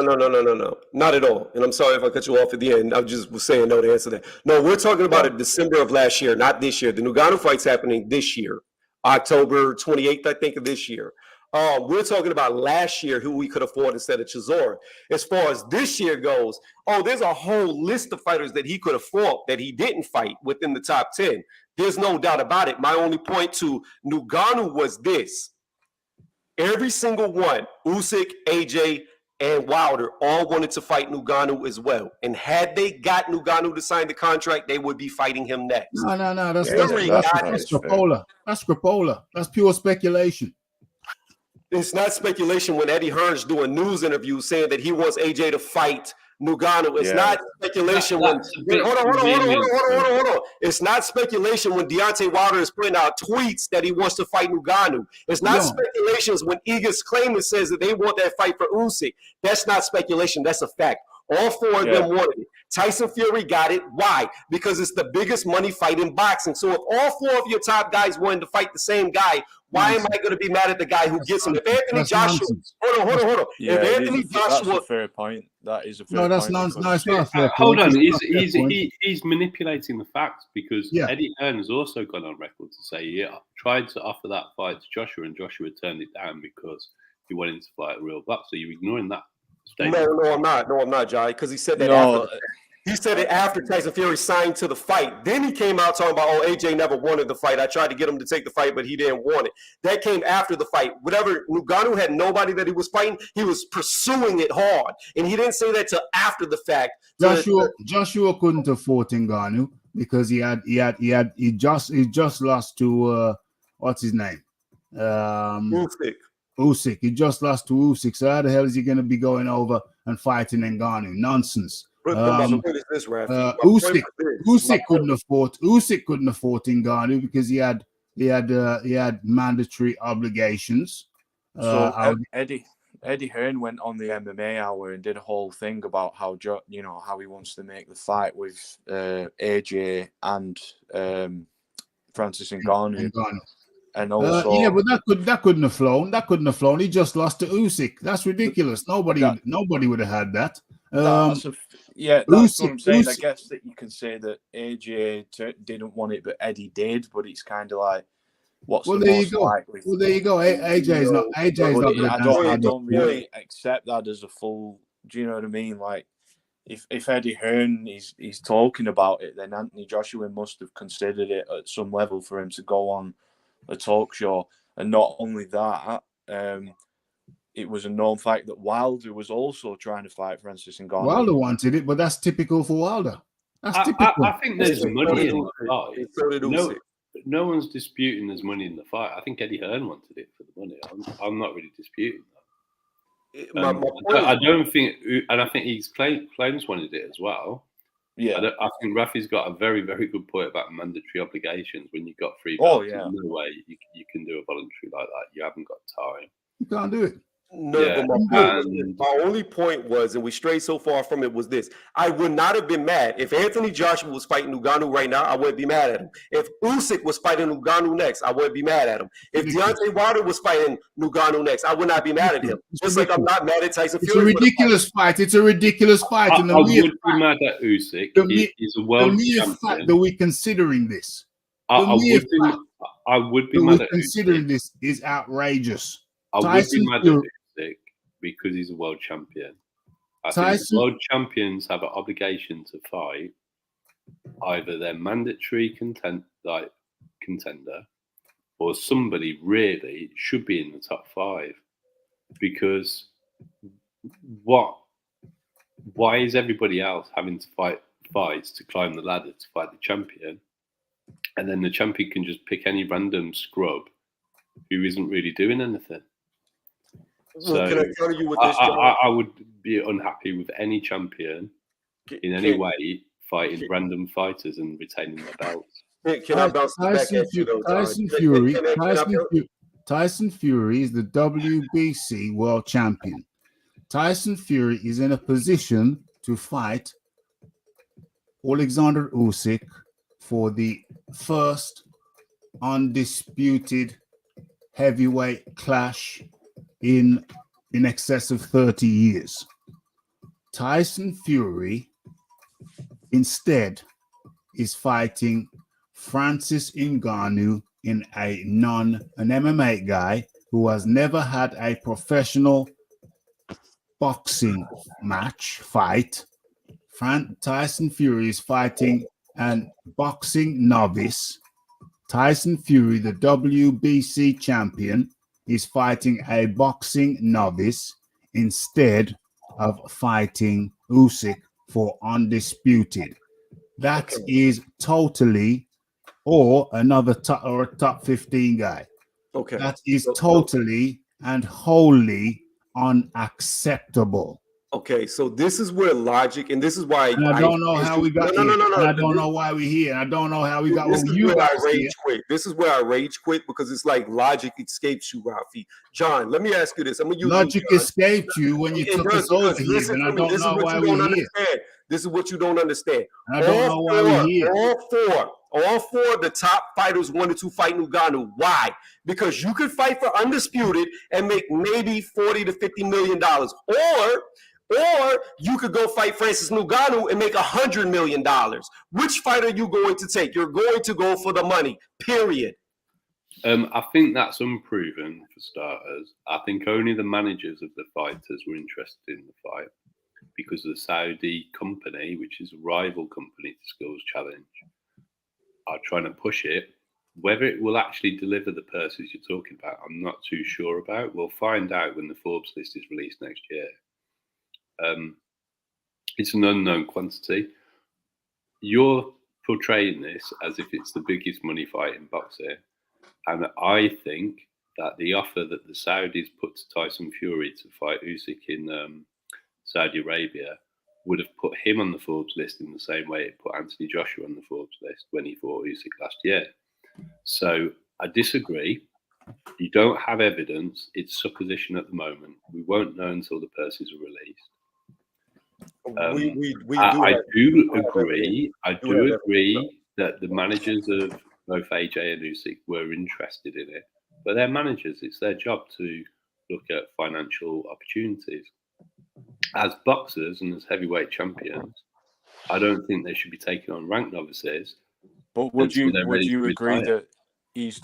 at all. And I'm sorry if I cut you off at the end. I just was saying no to answer that. No, we're talking about it December of last year, not this year. The Ngannou fight's happening this year, October 28th, I think, of this year. We're talking about last year who we could afford instead of Chisora. As far as this year goes, there's a whole list of fighters that he could have fought that he didn't fight within the top 10. There's no doubt about it. My only point to Ngannou was this. Every single one, Usyk, AJ, and Wilder, all wanted to fight Ngannou as well. And had they got Ngannou to sign the contract, they would be fighting him next. No. That's Crapola. That's Crapola. That's pure speculation. It's not speculation when Eddie Hearn's doing news interviews saying that he wants AJ to fight Ngannou. It's not speculation when hold on. It's not speculation when Deontay Wilder is putting out tweets that he wants to fight Ngannou. It's not speculations when Eagles Claimant says that they want that fight for Usyk. That's not speculation. That's a fact. All four of them wanted it. Tyson Fury got it. Why? Because it's the biggest money fight in boxing. So if all four of your top guys wanted to fight the same guy, why am I going to be mad at the guy who gets him? If Anthony Joshua, hold on. Yeah, if Anthony Joshua, that's a fair point. That is a fair point. No, that's nonsense. No, it's not a fair Hold point. on, he's manipulating the facts because Eddie Hearn has also gone on record to say he tried to offer that fight to Joshua and Joshua turned it down because he wanted to fight a real boxer. You're ignoring that statement. No, I'm not, Jai, because he said that after. He said it after Tyson Fury signed to the fight. Then he came out talking about, AJ never wanted the fight. I tried to get him to take the fight, but he didn't want it. That came after the fight. Whatever, Ngannou had nobody that he was fighting. He was pursuing it hard. And he didn't say that till after the fact. Joshua couldn't have fought Ngannou because he just lost to what's his name? Usyk. He just lost to Usyk. So how the hell is he going to be going over and fighting Ngannou? Nonsense. Usyk couldn't have fought Ngannou because he had mandatory obligations. So Eddie Hearn went on the MMA Hour and did a whole thing about how how he wants to make the fight with AJ and Francis Ngannou. And also, but that couldn't have flown. That couldn't have flown. He just lost to Usyk. That's ridiculous. Nobody would have had that. That's what I'm saying. I guess that you can say that AJ didn't want it, but Eddie did. But it's kind of like, what's the most likely? Well, there you go. AJ's not. I don't really accept that as a full. Do you know what I mean? Like, if Eddie Hearn is talking about it, then Anthony Joshua must have considered it at some level for him to go on a talk show. And not only that, it was a known fact that Wilder was also trying to fight Francis Ngannou. Wilder wanted it, but that's typical for Wilder. That's typical. I think there's money in the fight. No one's disputing there's money in the fight. I think Eddie Hearn wanted it for the money. I'm not really disputing that. I don't think, and I think he's claims wanted it as well. Yeah, I think Rafi's got a very, very good point about mandatory obligations. When you've got free belts, no way you can do a voluntary like that. You haven't got time. You can't do it. No, but my only point was, and we strayed so far from it, was this. I would not have been mad. If Anthony Joshua was fighting Ngannou right now, I wouldn't be mad at him. If Usyk was fighting Ngannou next, I wouldn't be mad at him. If Deontay Wilder was fighting Ngannou next, I would not be mad at him. Just like I'm not mad at Tyson Fury. It's a ridiculous fight. It's a ridiculous fight. I would be mad at Usyk. He's a world champion. Fact that we're considering this. I would be mad at considering this is outrageous. I would be mad at Usyk because he's a world champion. I Tyson- think world champions have an obligation to fight either their mandatory contender or somebody really should be in the top 5. Because why is everybody else having to fight fights to climb the ladder to fight the champion, and then the champion can just pick any random scrub who isn't really doing anything? Well, can I tell you with this? I would be unhappy with any champion in any way fighting random fighters and retaining their belts. Can I bounce back at you though, John? Tyson Fury is the WBC world champion. Tyson Fury is in a position to fight Oleksandr Usyk for the first undisputed heavyweight clash in excess of 30 years. Tyson Fury instead is fighting Francis Ngannou in an MMA guy who has never had a professional boxing fight. Tyson Fury is fighting a boxing novice. Tyson Fury, the WBC champion, is fighting a boxing novice instead of fighting Usyk for undisputed. That is totally, or a top 15 guy. Okay. That is totally and wholly unacceptable. Okay, so this is where logic, and this is why I don't know how we got here. No. I don't know why we're here. I don't know how we got This where is you where I guys here. rage quit. This is where I rage quit because it's like logic escapes you, Rafi. John, let me ask you this. I'm gonna use Logic you, escaped you when you took us over here, and I don't know why we're here. This is what you don't understand. I don't know why we're here. All four of the top fighters wanted to fight Ngannou. Why? Because you could fight for undisputed and make maybe $40 to $50 million, or you could go fight Francis Ngannou and make $100 million. Which fight are you going to take? You're going to go for the money, period. I think that's unproven for starters. I think only the managers of the fighters were interested in the fight because the Saudi company, which is a rival company to Skills Challenge, are trying to push it. Whether it will actually deliver the purses you're talking about, I'm not too sure about. We'll find out when the Forbes list is released next year. It's an unknown quantity. You're portraying this as if it's the biggest money fight in boxing, and I think that the offer that the Saudis put to Tyson Fury to fight Usyk in Saudi Arabia would have put him on the Forbes list in the same way it put Anthony Joshua on the Forbes list when he fought Usyk last year. So I disagree. You don't have evidence. It's supposition at the moment. We won't know until the purses are released. I do agree that the managers of both AJ and Usyk were interested in it, but they're managers. It's their job to look at financial opportunities. As boxers and as heavyweight champions, I don't think they should be taking on ranked novices. But would you agree that he's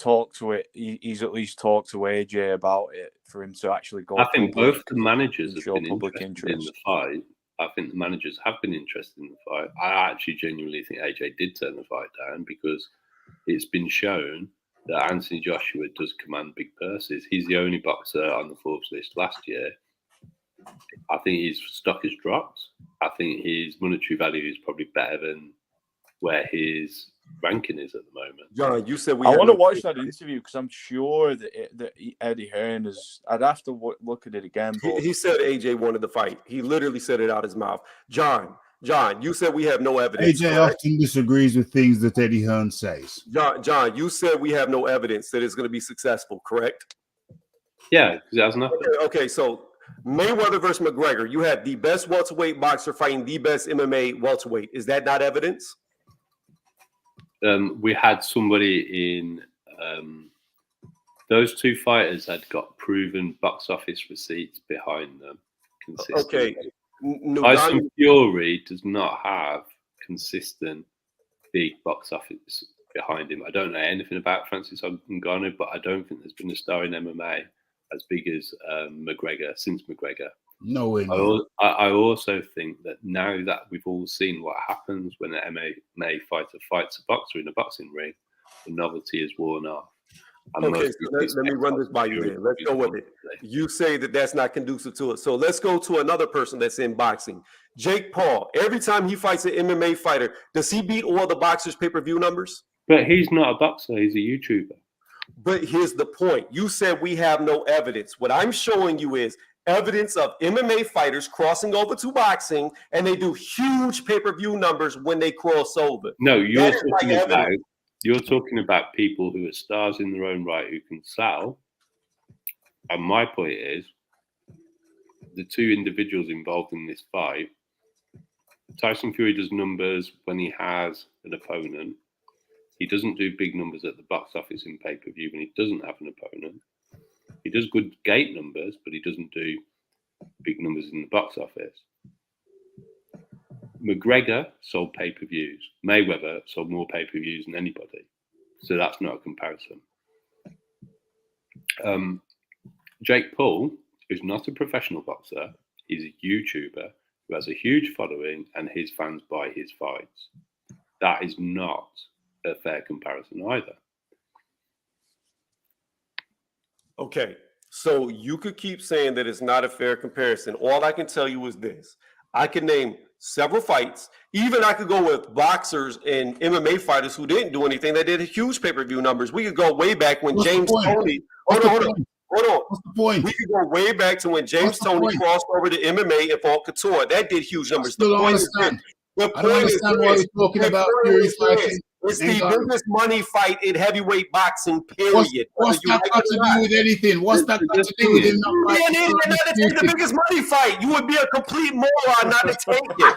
at least talked to AJ about it for him to actually go? I think both the managers have been interested interest in the fight. I think the managers have been interested in the fight. I actually genuinely think AJ did turn the fight down because it's been shown that Anthony Joshua does command big purses. He's the only boxer on the Forbes list last year. I think his stock has dropped. I think his monetary value is probably better than where his ranking is at the moment. John, you said I want to watch that interview because I'm sure that Eddie Hearn is. I'd have to look at it again. But he said AJ wanted the fight. He literally said it out his mouth. John, you said we have no evidence. AJ often disagrees with things that Eddie Hearn says. John, you said we have no evidence that it's going to be successful, correct? Yeah, because it has nothing. Okay, so Mayweather versus McGregor, you had the best welterweight boxer fighting the best MMA welterweight. Is that not evidence? We had somebody in those two fighters had got proven box office receipts behind them consistently. Okay. Tyson Fury does not have consistent big box office behind him. I don't know anything about Francis Ngannou, but I don't think there's been a star in MMA as big as McGregor since McGregor. Nowhere near. I also think that now that we've all seen what happens when an MMA fighter fights a boxer in a boxing ring, the novelty is worn off. Okay, so let me run this by you then. Let's go with it. You say that that's not conducive to it. So let's go to another person that's in boxing. Jake Paul. Every time he fights an MMA fighter, does he beat all the boxers' pay-per-view numbers? But he's not a boxer. He's a YouTuber. But here's the point. You said we have no evidence. What I'm showing you is evidence of MMA fighters crossing over to boxing, and they do huge pay-per-view numbers when they cross over. No, you're talking about people who are stars in their own right who can sell. And my point is, the two individuals involved in this fight, Tyson Fury does numbers when he has an opponent. He doesn't do big numbers at the box office in pay-per-view when he doesn't have an opponent. He does good gate numbers, but he doesn't do big numbers in the box office. McGregor sold pay-per-views. Mayweather sold more pay-per-views than anybody. So that's not a comparison. Jake Paul is not a professional boxer. He's a YouTuber who has a huge following and his fans buy his fights. That is not a fair comparison either. Okay, so you could keep saying that it's not a fair comparison. All I can tell you is this. I can name several fights. Even I could go with boxers and MMA fighters who didn't do anything. They did huge pay-per-view numbers. We could go way back when James Toney. Hold on. What's the point? We could go way back to when James Toney crossed over to MMA and fought Couture. That did huge numbers. I don't understand why we're talking about Fury fighting. It's the biggest money fight in heavyweight boxing, period. What's that got to do with anything? What's that got to do with him not fighting? It's the biggest money fight. You would be a complete moron not to take it.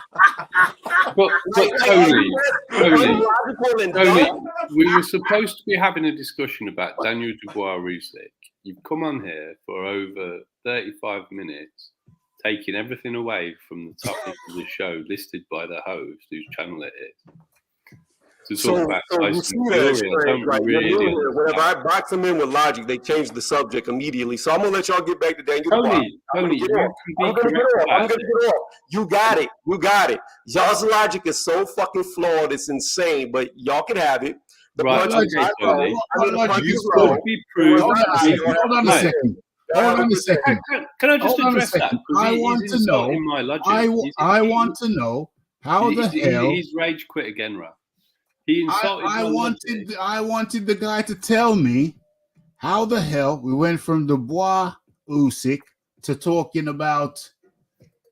Tony, we were supposed to be having a discussion about Daniel Dubois Usyk. You've come on here for over 35 minutes, taking everything away from the topic of the show listed by the host, whose channel it is. To talk about Tyson Fury. Whenever I box them in with logic, they change the subject immediately. So I'm gonna let y'all get back to Daniel. Tony, I'm gonna get off. You got it. Y'all's logic is so fucking flawed, it's insane. But y'all can have it. The logic is flawed. Hold on a second. Can I just address that? I want to know how the hell he's rage quit again, Ralph. He insulted I wanted the guy to tell me how the hell we went from Dubois Usyk to talking about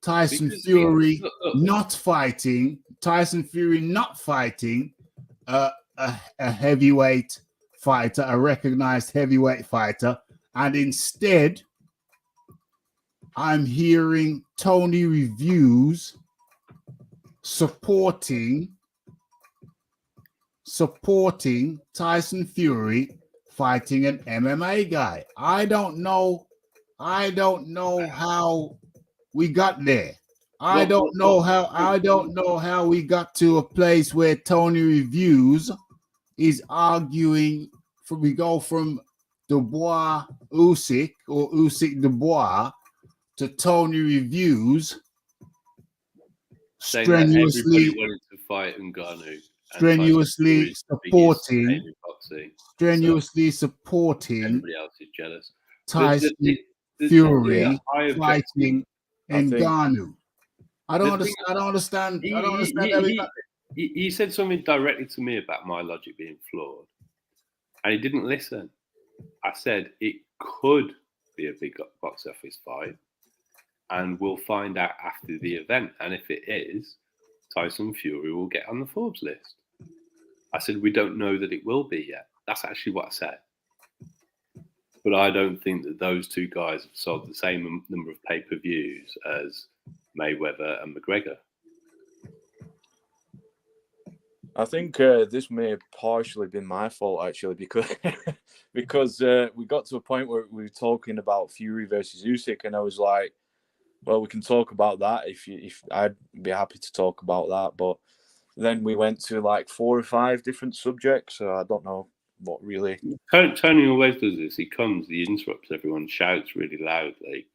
Tyson Fury not fighting a heavyweight fighter, a recognized heavyweight fighter, and instead I'm hearing Tony reviews supporting Tyson Fury fighting an MMA guy. I don't know how we got there. I don't know how we got to a place where Tony Reviews is arguing we go from Dubois Usyk or Usyk Dubois to Tony Reviews strenuously wanted to fight Ngannou. Strenuously supporting everybody else is jealous. Tyson Fury fighting Ngannou. I don't understand. He said something directly to me about my logic being flawed, and he didn't listen. I said it could be a big box office fight, and we'll find out after the event. And if it is, Tyson Fury will get on the Forbes list. I said, we don't know that it will be yet. That's actually what I said. But I don't think that those two guys have sold the same number of pay-per-views as Mayweather and McGregor. I think this may have partially been my fault, actually, because we got to a point where we were talking about Fury versus Usyk, and I was like, well, we can talk about that if I'd be happy to talk about that. But then we went to like 4 or 5 different subjects, so I don't know But really, Tony always does this. He comes, he interrupts everyone, shouts really loudly,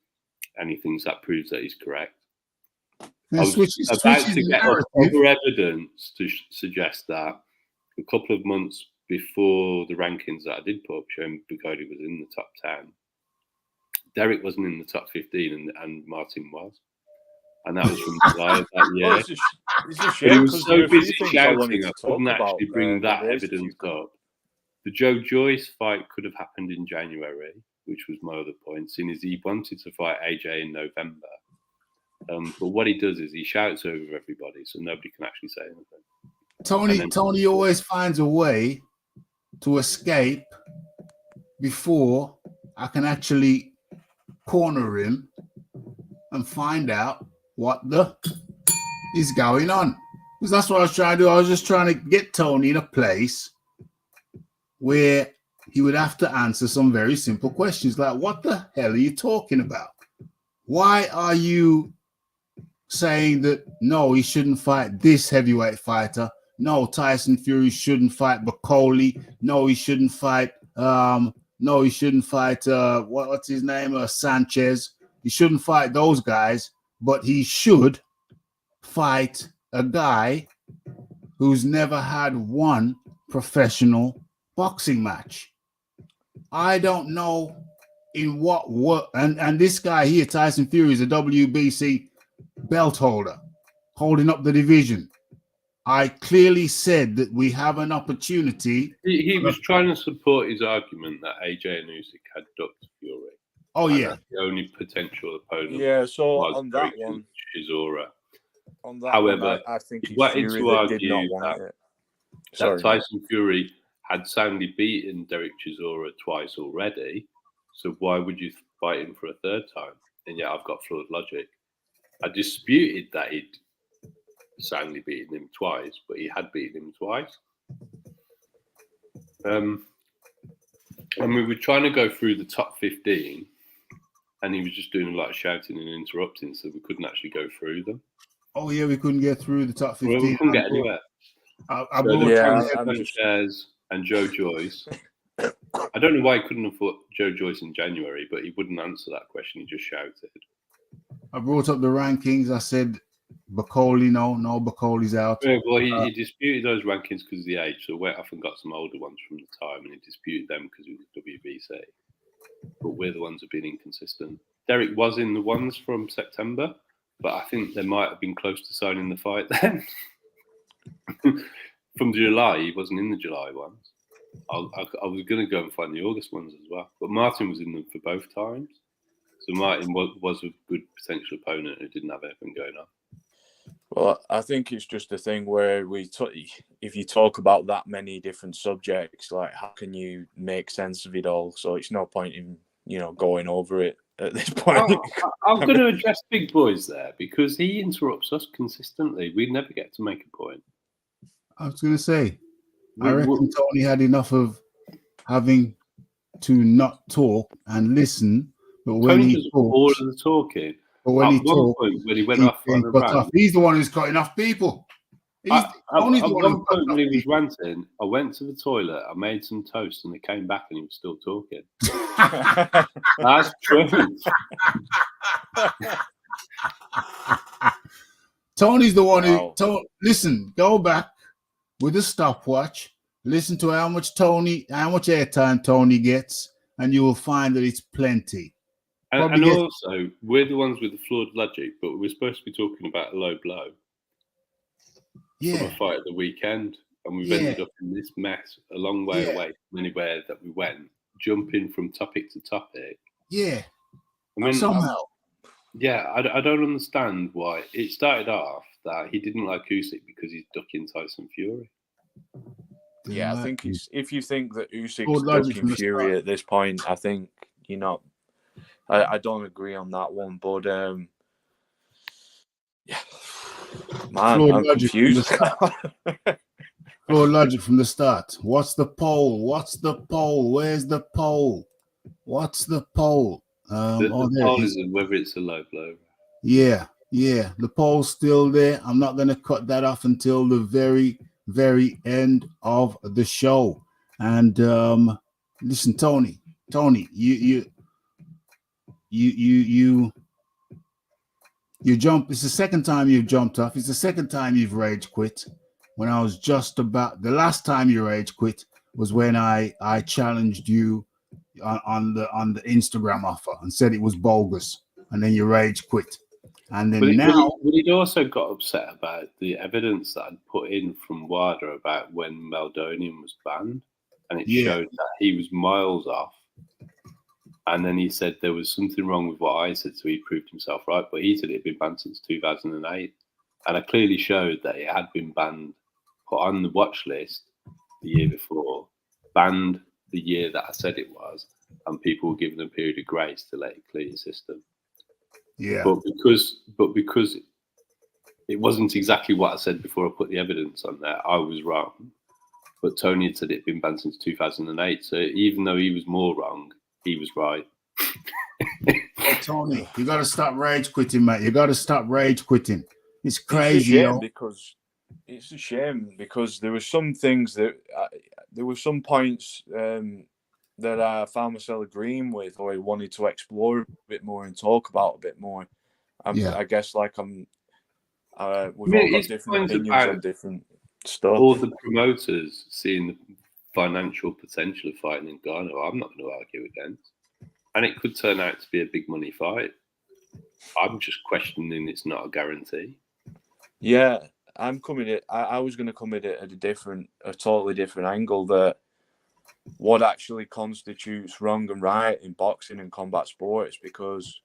and he thinks that proves that he's correct. I was about to get other evidence to suggest that a couple of months before the rankings that I did put up showing Bugatti was in the top 10, Derek wasn't in the top 15 and Martin was. And that was from July of that year. It's a But shame he was so busy shouting, I couldn't about, actually bring that evidence up. The Joe Joyce fight could have happened in January, which was my other point, seeing as he wanted to fight AJ in November. But what he does is he shouts over everybody, so nobody can actually say anything. Tony always finds a way to escape before I can actually corner him and find out what is going on. Because that's what I was trying to do. I was just trying to get Tony in a place where he would have to answer some very simple questions like, what the hell are you talking about? Why are you saying that, no, he shouldn't fight this heavyweight fighter? No, Tyson Fury shouldn't fight Bacoli. No, he shouldn't fight, what's his name? Sanchez. He shouldn't fight those guys, but he should fight a guy who's never had one professional boxing match. I don't know in what and this guy here, Tyson Fury, is a WBC belt holder, holding up the division. I clearly said that we have an opportunity. He was trying to support his argument that AJ and Usyk had ducked Fury. Oh, yeah. That's the only potential opponent. Yeah, so on that one, Chisora. On that However, one, I think he wanted to argue that Sorry, Tyson Fury had soundly beaten Derek Chisora twice already, so why would you fight him for a third time? And yet I've got flawed logic. I disputed that he'd soundly beaten him twice, but he had beaten him twice. And we were trying to go through the top 15, and he was just doing a lot of shouting and interrupting, so we couldn't actually go through them. Oh, yeah, we couldn't get through the top 15. We couldn't get anywhere. Sanchez and Joe Joyce. I don't know why he couldn't have fought Joe Joyce in January, but he wouldn't answer that question. He just shouted. I brought up the rankings. I said, Bacoli, no, Bacoli's out. Yeah, well, he disputed those rankings because of the age, so went off and got some older ones from the time, and he disputed them because it was WBC. But we're the ones who've been inconsistent. Derek was in the ones from September, but I think they might have been close to signing the fight then. From July, he wasn't in the July ones. I was going to go and find the August ones as well, but Martin was in them for both times. So Martin was a good potential opponent who didn't have anything going on. Well, I think it's just a thing where if you talk about that many different subjects, like how can you make sense of it all? So it's no point in going over it at this point. I'm going to address Big Boys there because he interrupts us consistently. We never get to make a point. I was going to say, I reckon Tony had enough of having to not talk and listen. But when Tony he does talks, all of the talking. but when he talks, when he went off on a rant, he's the one who's cutting off people. At one point when he was ranting, I went to the toilet, I made some toast, and I came back and he was still talking. That's true. Tony's the one who listen, go back with a stopwatch, listen to how much airtime Tony gets, and you will find that it's plenty. And also, we're the ones with the flawed logic, but we're supposed to be talking about a low blow. Yeah. From a fight at the weekend, and we've ended up in this mess a long way away from anywhere that we went, jumping from topic to topic. Yeah. I mean, somehow. I don't understand why it started off that he didn't like Usyk because he's ducking Tyson Fury. Yeah, I think if you think that Usyk's ducking Fury at this point, I think you're not. I don't agree on that one, but yeah, man, I'm confused. Flawed logic from the start. What's the poll? Where's the poll? What's the poll? The poll is whether it's a low blow. Yeah. The poll's still there. I'm not going to cut that off until the very, very end of the show. And listen, Tony, you jump. It's the second time you've jumped off. It's the second time you've rage quit. When I was just about the last time you rage quit was when I challenged you on the Instagram offer and said it was bogus, and then you rage quit. And then But he'd also got upset about the evidence that I'd put in from WADA about when Meldonium was banned, and it showed that he was miles off. And then he said there was something wrong with what I said, so he proved himself right. But he said it had been banned since 2008, and I clearly showed that it had been banned, put on the watch list the year before, banned the year that I said it was, and people were given a period of grace to let it clear the system. Yeah. But because it wasn't exactly what I said before I put the evidence on there, I was wrong. But Tony had said it'd been banned since 2008. So even though he was more wrong, he was right. Hey, Tony, you got to stop rage quitting, mate. You got to stop rage quitting. It's crazy, It's a shame because there were some things that there were some points that I found myself agreeing with, or I wanted to explore a bit more and talk about a bit more. I guess we've all got different opinions on different stuff. All the promoters seeing the financial potential of fighting in Ghana, I'm not going to argue against. And it could turn out to be a big money fight. I'm just questioning it's not a guarantee. Yeah, I was going to come at it at a totally different angle, that what actually constitutes wrong and right in boxing and combat sports, because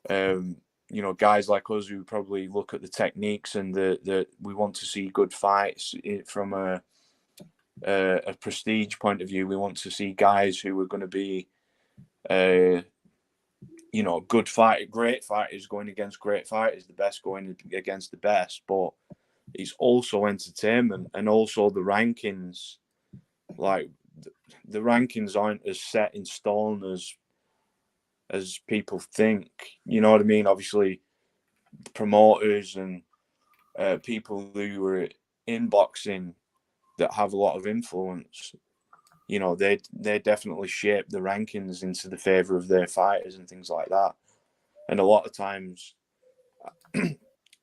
guys like us who probably look at the techniques and we want to see good fights from a prestige point of view. We want to see guys who are going to be good fight, great fighters going against great fighters, the best going against the best. But it's also entertainment, and also the rankings. Like the rankings aren't as set in stone as people think. You know what I mean? Obviously, promoters and people who are in boxing that have a lot of influence, they definitely shape the rankings into the favor of their fighters and things like that. And a lot of times,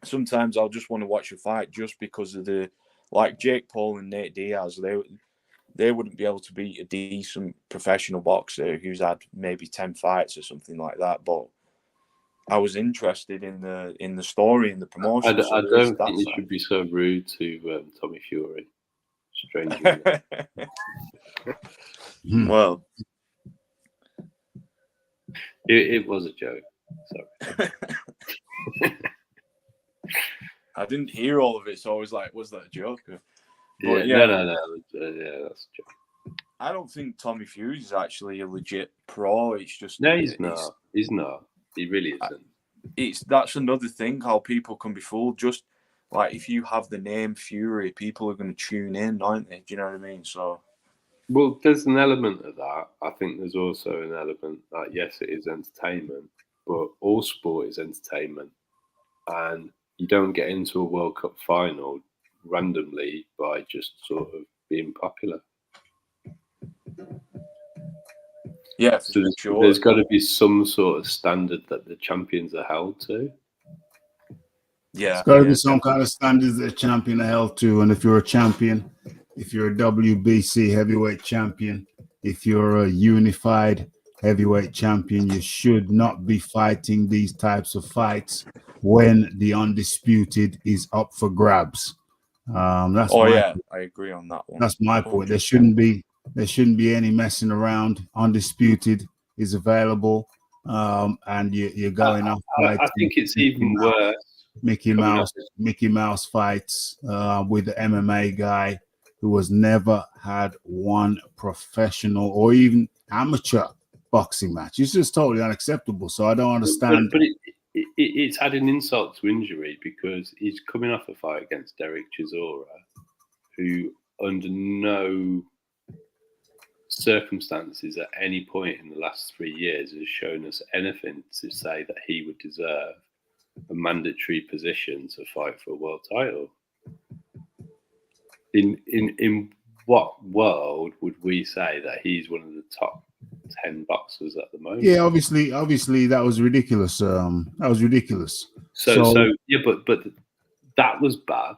sometimes I'll just want to watch a fight just because of like Jake Paul and Nate Diaz. They wouldn't be able to beat a decent professional boxer who's had maybe 10 fights or something like that. But I was interested in the story and the promotion. I don't think you should be so rude to Tommy Fury. Stranger. Well, it was a joke. Sorry. I didn't hear all of it, so I was like, "Was that a joke?" No. Yeah, that's a joke. I don't think Tommy Fury is actually a legit pro. It's just he's not. He's not. He really isn't. That's another thing, how people can be fooled. Just like if you have the name Fury, people are going to tune in, aren't they? Do you know what I mean? So, well, there's an element of that. I think there's also an element that yes, it is entertainment, but all sport is entertainment, and you don't get into a World Cup final randomly by just sort of being popular. Yeah, so there's got to be some sort of standard that the champions are held to. Yeah, there's got to be some kind of standards that a champion are held to. And if you're a champion, if you're a WBC heavyweight champion, if you're a unified heavyweight champion, you should not be fighting these types of fights when the undisputed is up for grabs. That's I agree on that one. That's my point. There shouldn't be any messing around. Undisputed is available, and you're going off. I think it's even worse. Mickey Mouse fights with the MMA guy who has never had one professional or even amateur boxing match. It's just totally unacceptable. So I don't understand. But it's adding insult to injury, because he's coming off a fight against Derek Chisora, who under no circumstances at any point in the last 3 years has shown us anything to say that he would deserve a mandatory position to fight for a world title. In what world would we say that he's one of the top 10 boxers at the moment? Yeah, obviously that was ridiculous. That was ridiculous. So yeah, but that was bad,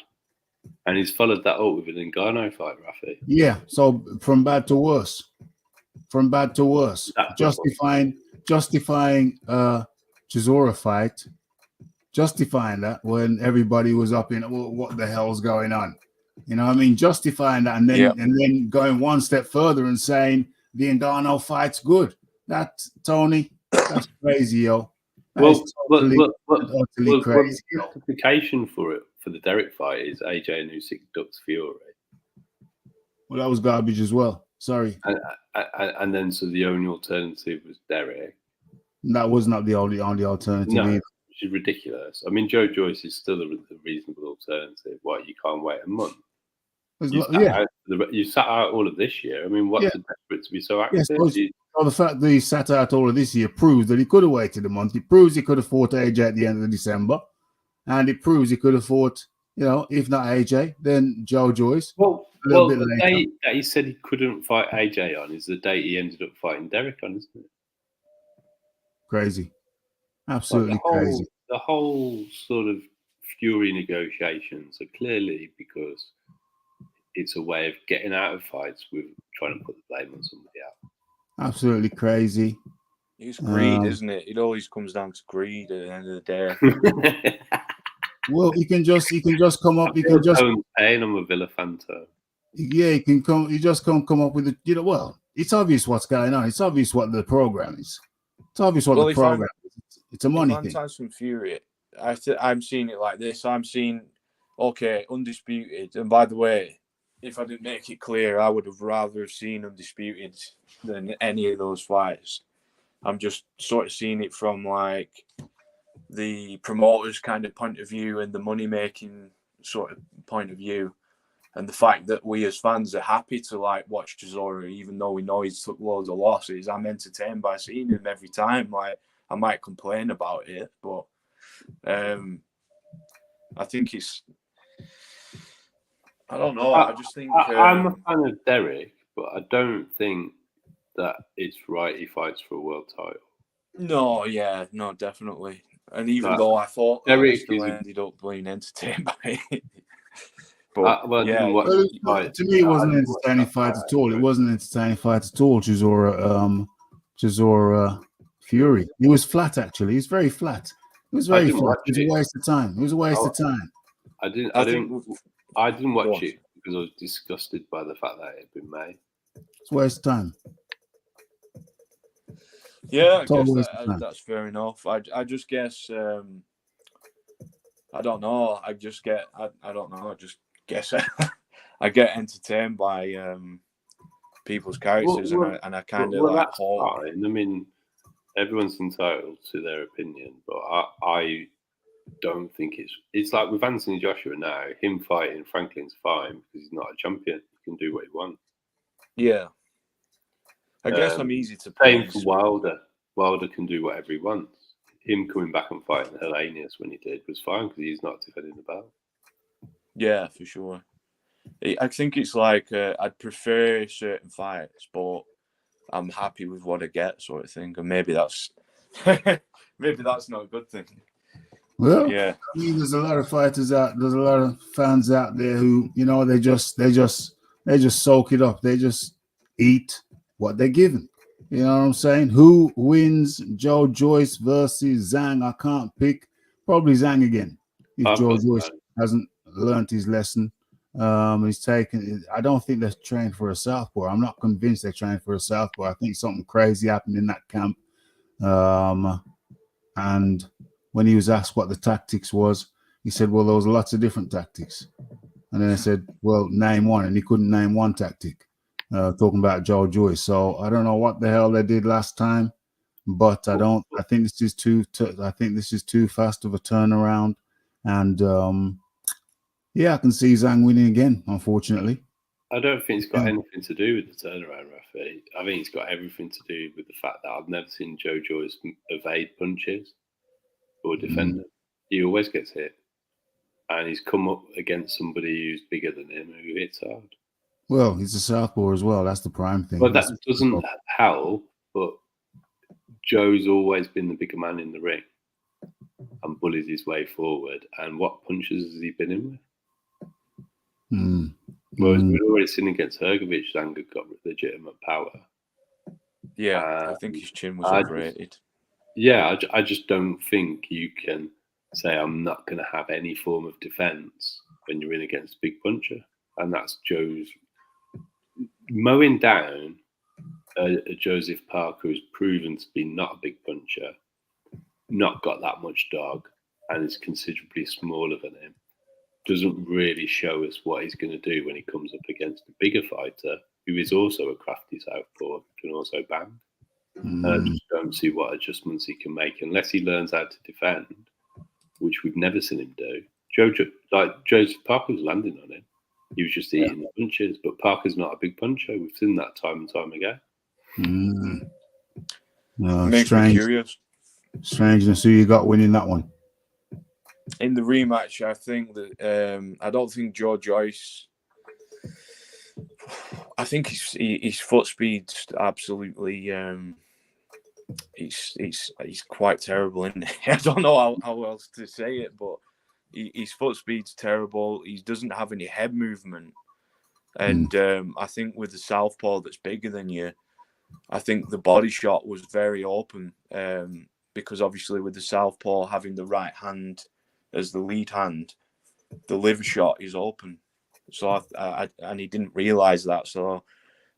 and he's followed that up with an Ngannou fight, Rafi. Yeah, so from bad to worse. From bad to worse. Justifying Chisora fight, justifying that when everybody was up in, well, what the hell's going on? You know what I mean? Justifying that and then going one step further and saying the Ngannou fight's good. That, Tony, that's crazy, yo. Utterly crazy. The justification for it, for the Derek fight, is AJ and Usyk ducks Fury. Well, that was garbage as well. Sorry. And then so the only alternative was Derek. That was not the only alternative No, either. which is ridiculous. I mean, Joe Joyce is still a reasonable alternative. Why, you can't wait a month? You sat out all of this year. I mean, what's the desperate to be so active? Well, the fact that he sat out all of this year proves that he could have waited a month. It proves he could have fought AJ at the end of December. And it proves he could have fought, if not AJ, then Joe Joyce. Well, the date that he said he couldn't fight AJ on is the date he ended up fighting Derek on, isn't it? Crazy. Absolutely crazy. The whole sort of Fury negotiations are clearly because it's a way of getting out of fights with trying to put the blame on somebody else. Absolutely crazy. It's greed, isn't it? It always comes down to greed at the end of the day. Well, you can just come up. You can just. I'm a Villa fan too. Yeah, you can come. You just can't come up with it. Well, it's obvious what's going on. It's obvious what the program is. It's obvious what the program is. It's a money thing. Tyson Fury, I'm seeing it like this. I'm seeing, Undisputed. And by the way, if I didn't make it clear, I would have rather seen Undisputed than any of those fights. I'm just sort of seeing it from like the promoter's kind of point of view and the money-making sort of point of view. And the fact that we as fans are happy to like watch Chisora, even though we know he's took loads of losses. I'm entertained by seeing him every time. Like, I might complain about it, but I think it's. I don't know. I just think I'm a fan of Derek, but I don't think that it's right he fights for a world title. No, definitely. And even though I thought Derek ended up being entertained by it. But to me, it wasn't an entertaining fight at all. It wasn't an entertaining fight at all. Chisora Fury. It was flat, actually. It was very flat. It was very flat. It was a waste of time. It was a waste of time. I didn't watch it because I was disgusted by the fact that it had been made. It's a waste of time. Yeah, I guess that's fair enough. I just guess I don't know. I just get I don't know. I just guess I get entertained by people's characters, and I kind of like hope. Fine. I mean, everyone's entitled to their opinion, but I don't think it's like with Anthony Joshua now. Him fighting Franklin's fine because he's not a champion. He can do what he wants. Yeah. I guess I'm easy to same for Wilder. Wilder can do whatever he wants. Him coming back and fighting Hellenius when he did was fine because he's not defending the belt. Yeah, for sure. I think it's like I'd prefer certain fights, but I'm happy with what I get, sort of thing. And maybe that's not a good thing. Well, yeah. I mean, there's a lot of fighters out. There's a lot of fans out there who, they just soak it up. They just eat what they're given. You know what I'm saying? Who wins Joe Joyce versus Zhang? I can't pick. Probably Zhang again. If Joe Joyce hasn't learned his lesson, he's taken. I don't think they're trained for a southpaw. I'm not convinced they're trained for a southpaw. I think something crazy happened in that camp. And when he was asked what the tactics was, he said, "Well, there was lots of different tactics." And then I said, "Well, name one," and he couldn't name one tactic. Talking about Joe Joyce. So I don't know what the hell they did last time, but I think this is too fast of a turnaround. And I can see Zhang winning again, unfortunately. I don't think it's got anything to do with the turnaround, Rafi. I think it's got everything to do with the fact that I've never seen Joe Joyce evade punches or defend them. He always gets hit. And he's come up against somebody who's bigger than him who hits hard. Well, he's a southpaw as well. That's the prime thing. But that doesn't help. But Joe's always been the bigger man in the ring and bullies his way forward. And what punches has he been in with? Whereas we'd already seen against Hrgovic, Zanga got legitimate power. Yeah, I think his chin was overrated. I just don't think you can say I'm not going to have any form of defense when you're in against a big puncher. And that's Joe's mowing down a Joseph Parker who's proven to be not a big puncher, not got that much dog, and is considerably smaller than him. Doesn't really show us what he's going to do when he comes up against a bigger fighter who is also a crafty southpaw, can also bang. And I just don't see what adjustments he can make unless he learns how to defend, which we've never seen him do. Joseph Parker was landing on him. He was just eating the punches, but Parker's not a big puncher. We've seen that time and time again. Makes me curious. Strangeness. Who you got winning that one? In the rematch, I think that I don't think Joe Joyce. I think his foot speed's absolutely. He's quite terrible, isn't he? I don't know how else to say it, but his foot speed's terrible. He doesn't have any head movement, and I think with the southpaw that's bigger than you, I think the body shot was very open. Because obviously with the southpaw having the right hand as the lead hand, the liver shot is open. So and he didn't realize that. So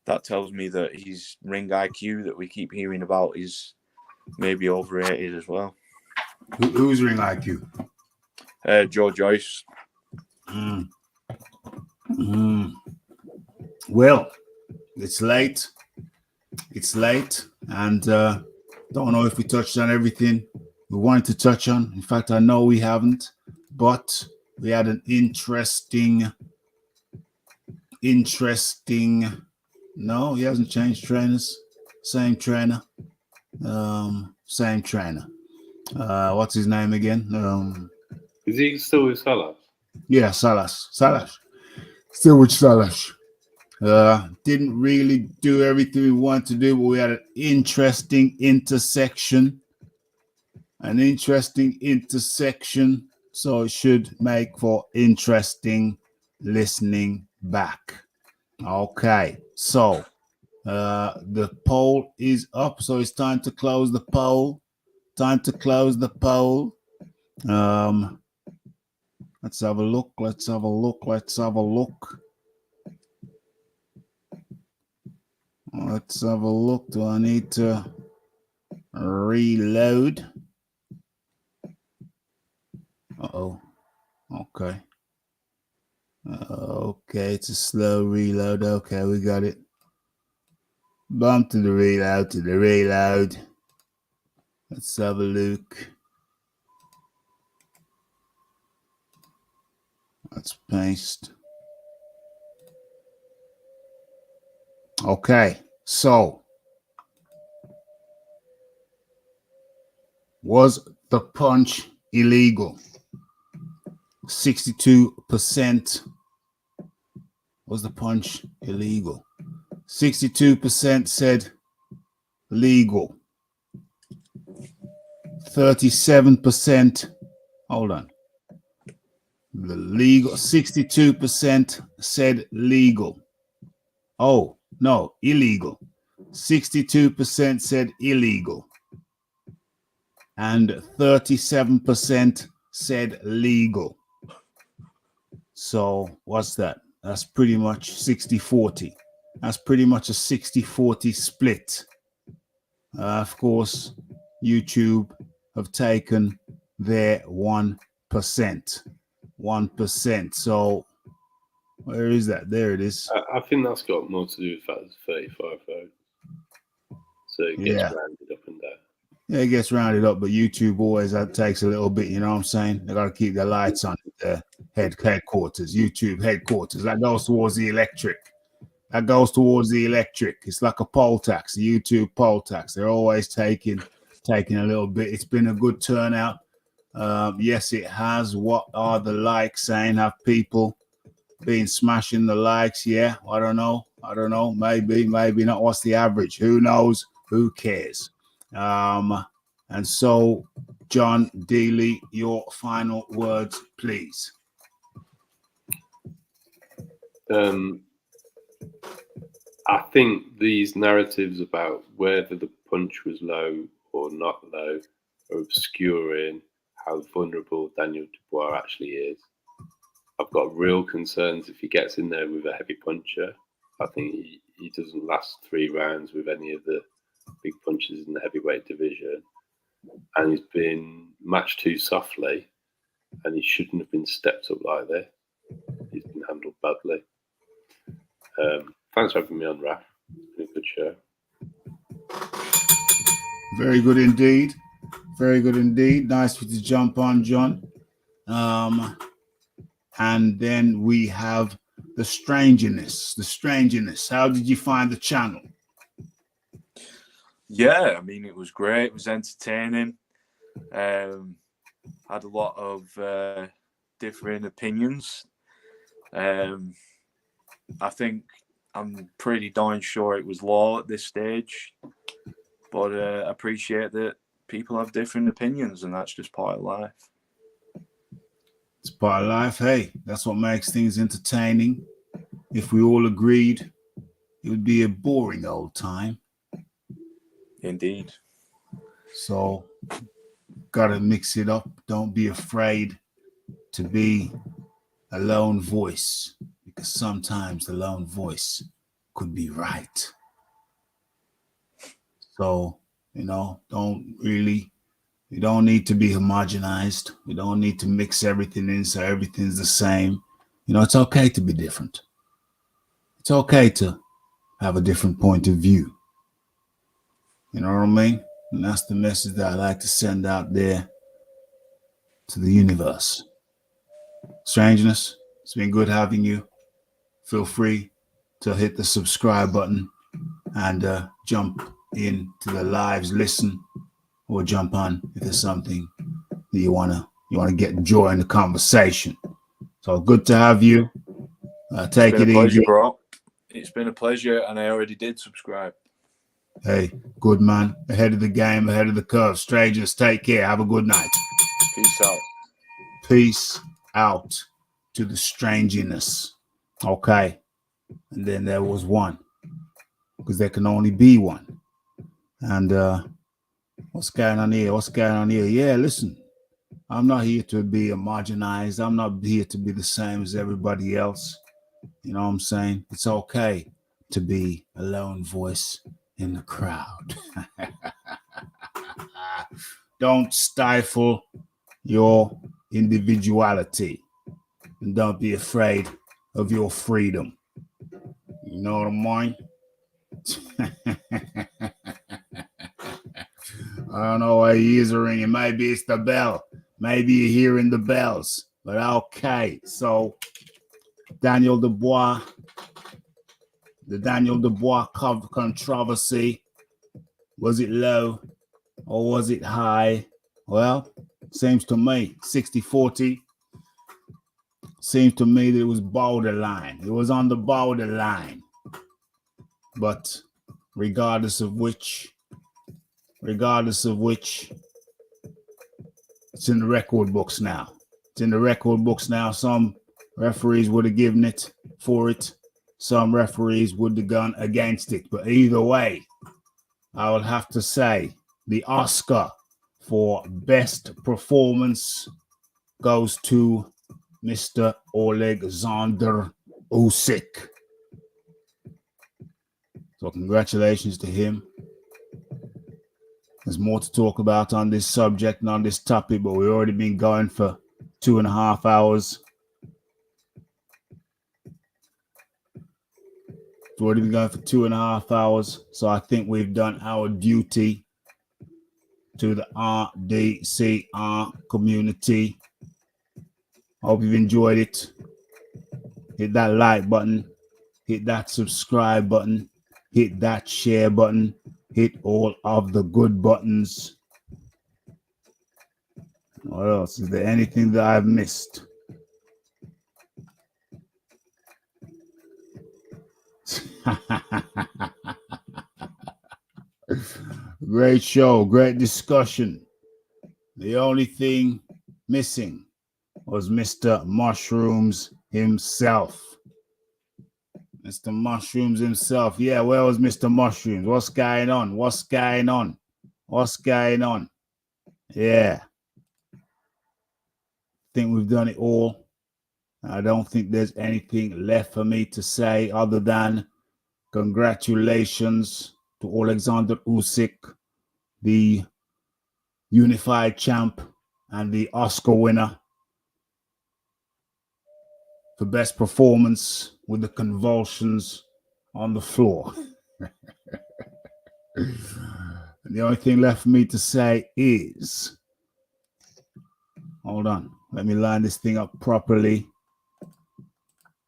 that tells me that his ring IQ that we keep hearing about is maybe overrated as well. Who's ring IQ? Joe Joyce. Well, it's late. And don't know if we touched on everything we wanted to touch on. In fact, I know we haven't, but we had an interesting. No, he hasn't changed trainers. Same trainer. What's his name again? Is he still with Salas? Yeah, Salas. Still with Salas. Didn't really do everything we wanted to do, but we had an interesting intersection. So it should make for interesting listening back. Okay, so the poll is up, so it's time to close the poll. Let's have a look. Do I need to reload? Okay. Okay, it's a slow reload. Okay, we got it. Bump to the reload. Let's have a look. Let's paste. Okay, so was the punch illegal? 62% was the punch illegal. 62% said legal. 37%, hold on. The legal, 62% said legal. Oh, no, illegal. 62% said illegal. And 37% said legal. So what's that? That's pretty much 60-40. That's pretty much a 60-40 split. Of course, YouTube have taken their 1%. 1%. So where is that? There it is. I think that's got more to do with the fact it's 35 votes. So it gets rounded up and down. Yeah, it gets rounded up, but YouTube always takes a little bit, you know what I'm saying? They got to keep their lights on at their headquarters, YouTube headquarters. That goes towards the electric. It's like a poll tax, the YouTube poll tax. They're always taking a little bit. It's been a good turnout. Yes, it has. What are the likes saying? Have people been smashing the likes. Yeah, I don't know. Maybe not. What's the average? Who knows? Who cares? And so, John Daly, your final words, please. I think these narratives about whether the punch was low or not low are obscuring how vulnerable Daniel Dubois actually is. I've got real concerns if he gets in there with a heavy puncher. I think he doesn't last 3 rounds with any of the big punches in the heavyweight division. And he's been matched too softly, and he shouldn't have been stepped up like this. He's been handled badly. Thanks for having me on, Raf. It's been a good show. Very good indeed. Very good indeed. Nice for you to jump on, John. And then we have the strangeness. The strangeness. How did you find the channel? Yeah, I mean, it was great. It was entertaining. Had a lot of differing opinions. I think I'm pretty darn sure it was law at this stage, but I appreciate that people have different opinions, and that's just part of life. It's part of life. Hey, that's what makes things entertaining. If we all agreed, it would be a boring old time. Indeed. So, gotta mix it up. Don't be afraid to be a lone voice, because sometimes the lone voice could be right. So, you don't need to be homogenized. You don't need to mix everything in so everything's the same. It's okay to be different. It's okay to have a different point of view. You know what I mean? And that's the message that I like to send out there to the universe. Strangeness, it's been good having you. Feel free to hit the subscribe button and jump into the lives, listen, or jump on if there's something that you wanna get joy in the conversation. So good to have you. Take it pleasure, easy, bro. It's been a pleasure, and I already did subscribe. Hey, good man. Ahead of the game, ahead of the curve. Strangers, take care. Have a good night. Peace out. Peace out to the strangeness. Okay. And then there was one, because there can only be one. And what's going on here? Yeah, listen, I'm not here to be homogenized. I'm not here to be the same as everybody else. You know what I'm saying? It's okay to be a lone voice in the crowd. Don't stifle your individuality, and don't be afraid of your freedom. You know what I mean? I don't know why your ears are ringing. Maybe it's the bell. Maybe you're hearing the bells. But okay, so Daniel Dubois, the Daniel Dubois controversy, was it low or was it high? Well, seems to me 60-40. Seems to me that it was borderline. It was on the borderline. But regardless of which, it's in the record books now. It's in the record books now. Some referees would have given it for it. Some referees would have gone against it. But either way, I will have to say the Oscar for best performance goes to Mr. Oleksandr Usyk. So congratulations to him. There's more to talk about on this subject and on this topic, but we've already been going for 2.5 hours. It's already been going for 2.5 hours. So I think we've done our duty to the RDCR community. Hope you've enjoyed it. Hit that like button. Hit that subscribe button. Hit that share button. Hit all of the good buttons. What else? Is there anything that I've missed? Great show, great discussion. The only thing missing was Mr. Mushrooms himself. Mr. Mushrooms himself. Yeah, where was Mr. Mushrooms? What's going on? What's going on? What's going on? Yeah. Think we've done it all. I don't think there's anything left for me to say other than congratulations to Alexander Usyk, the unified champ and the Oscar winner for best performance with the convulsions on the floor. The only thing left for me to say is, hold on, let me line this thing up properly.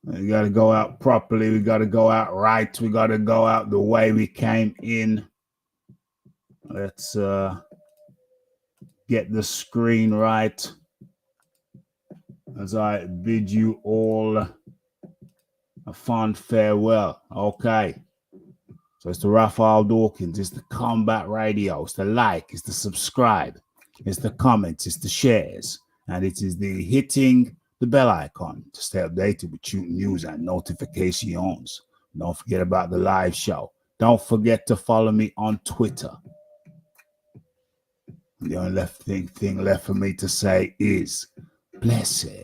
We got to go out properly. We got to go out right. We got to go out the way we came in. Let's get the screen right as I bid you all a fond farewell. Okay. So it's the Raphael Dawkins. It's the Combat Radio. It's the like. It's the subscribe. It's the comments. It's the shares. And it is the hitting the bell icon to stay updated with shooting news and notifications. Don't forget about the live show. Don't forget to follow me on Twitter. The only thing left for me to say is blessed.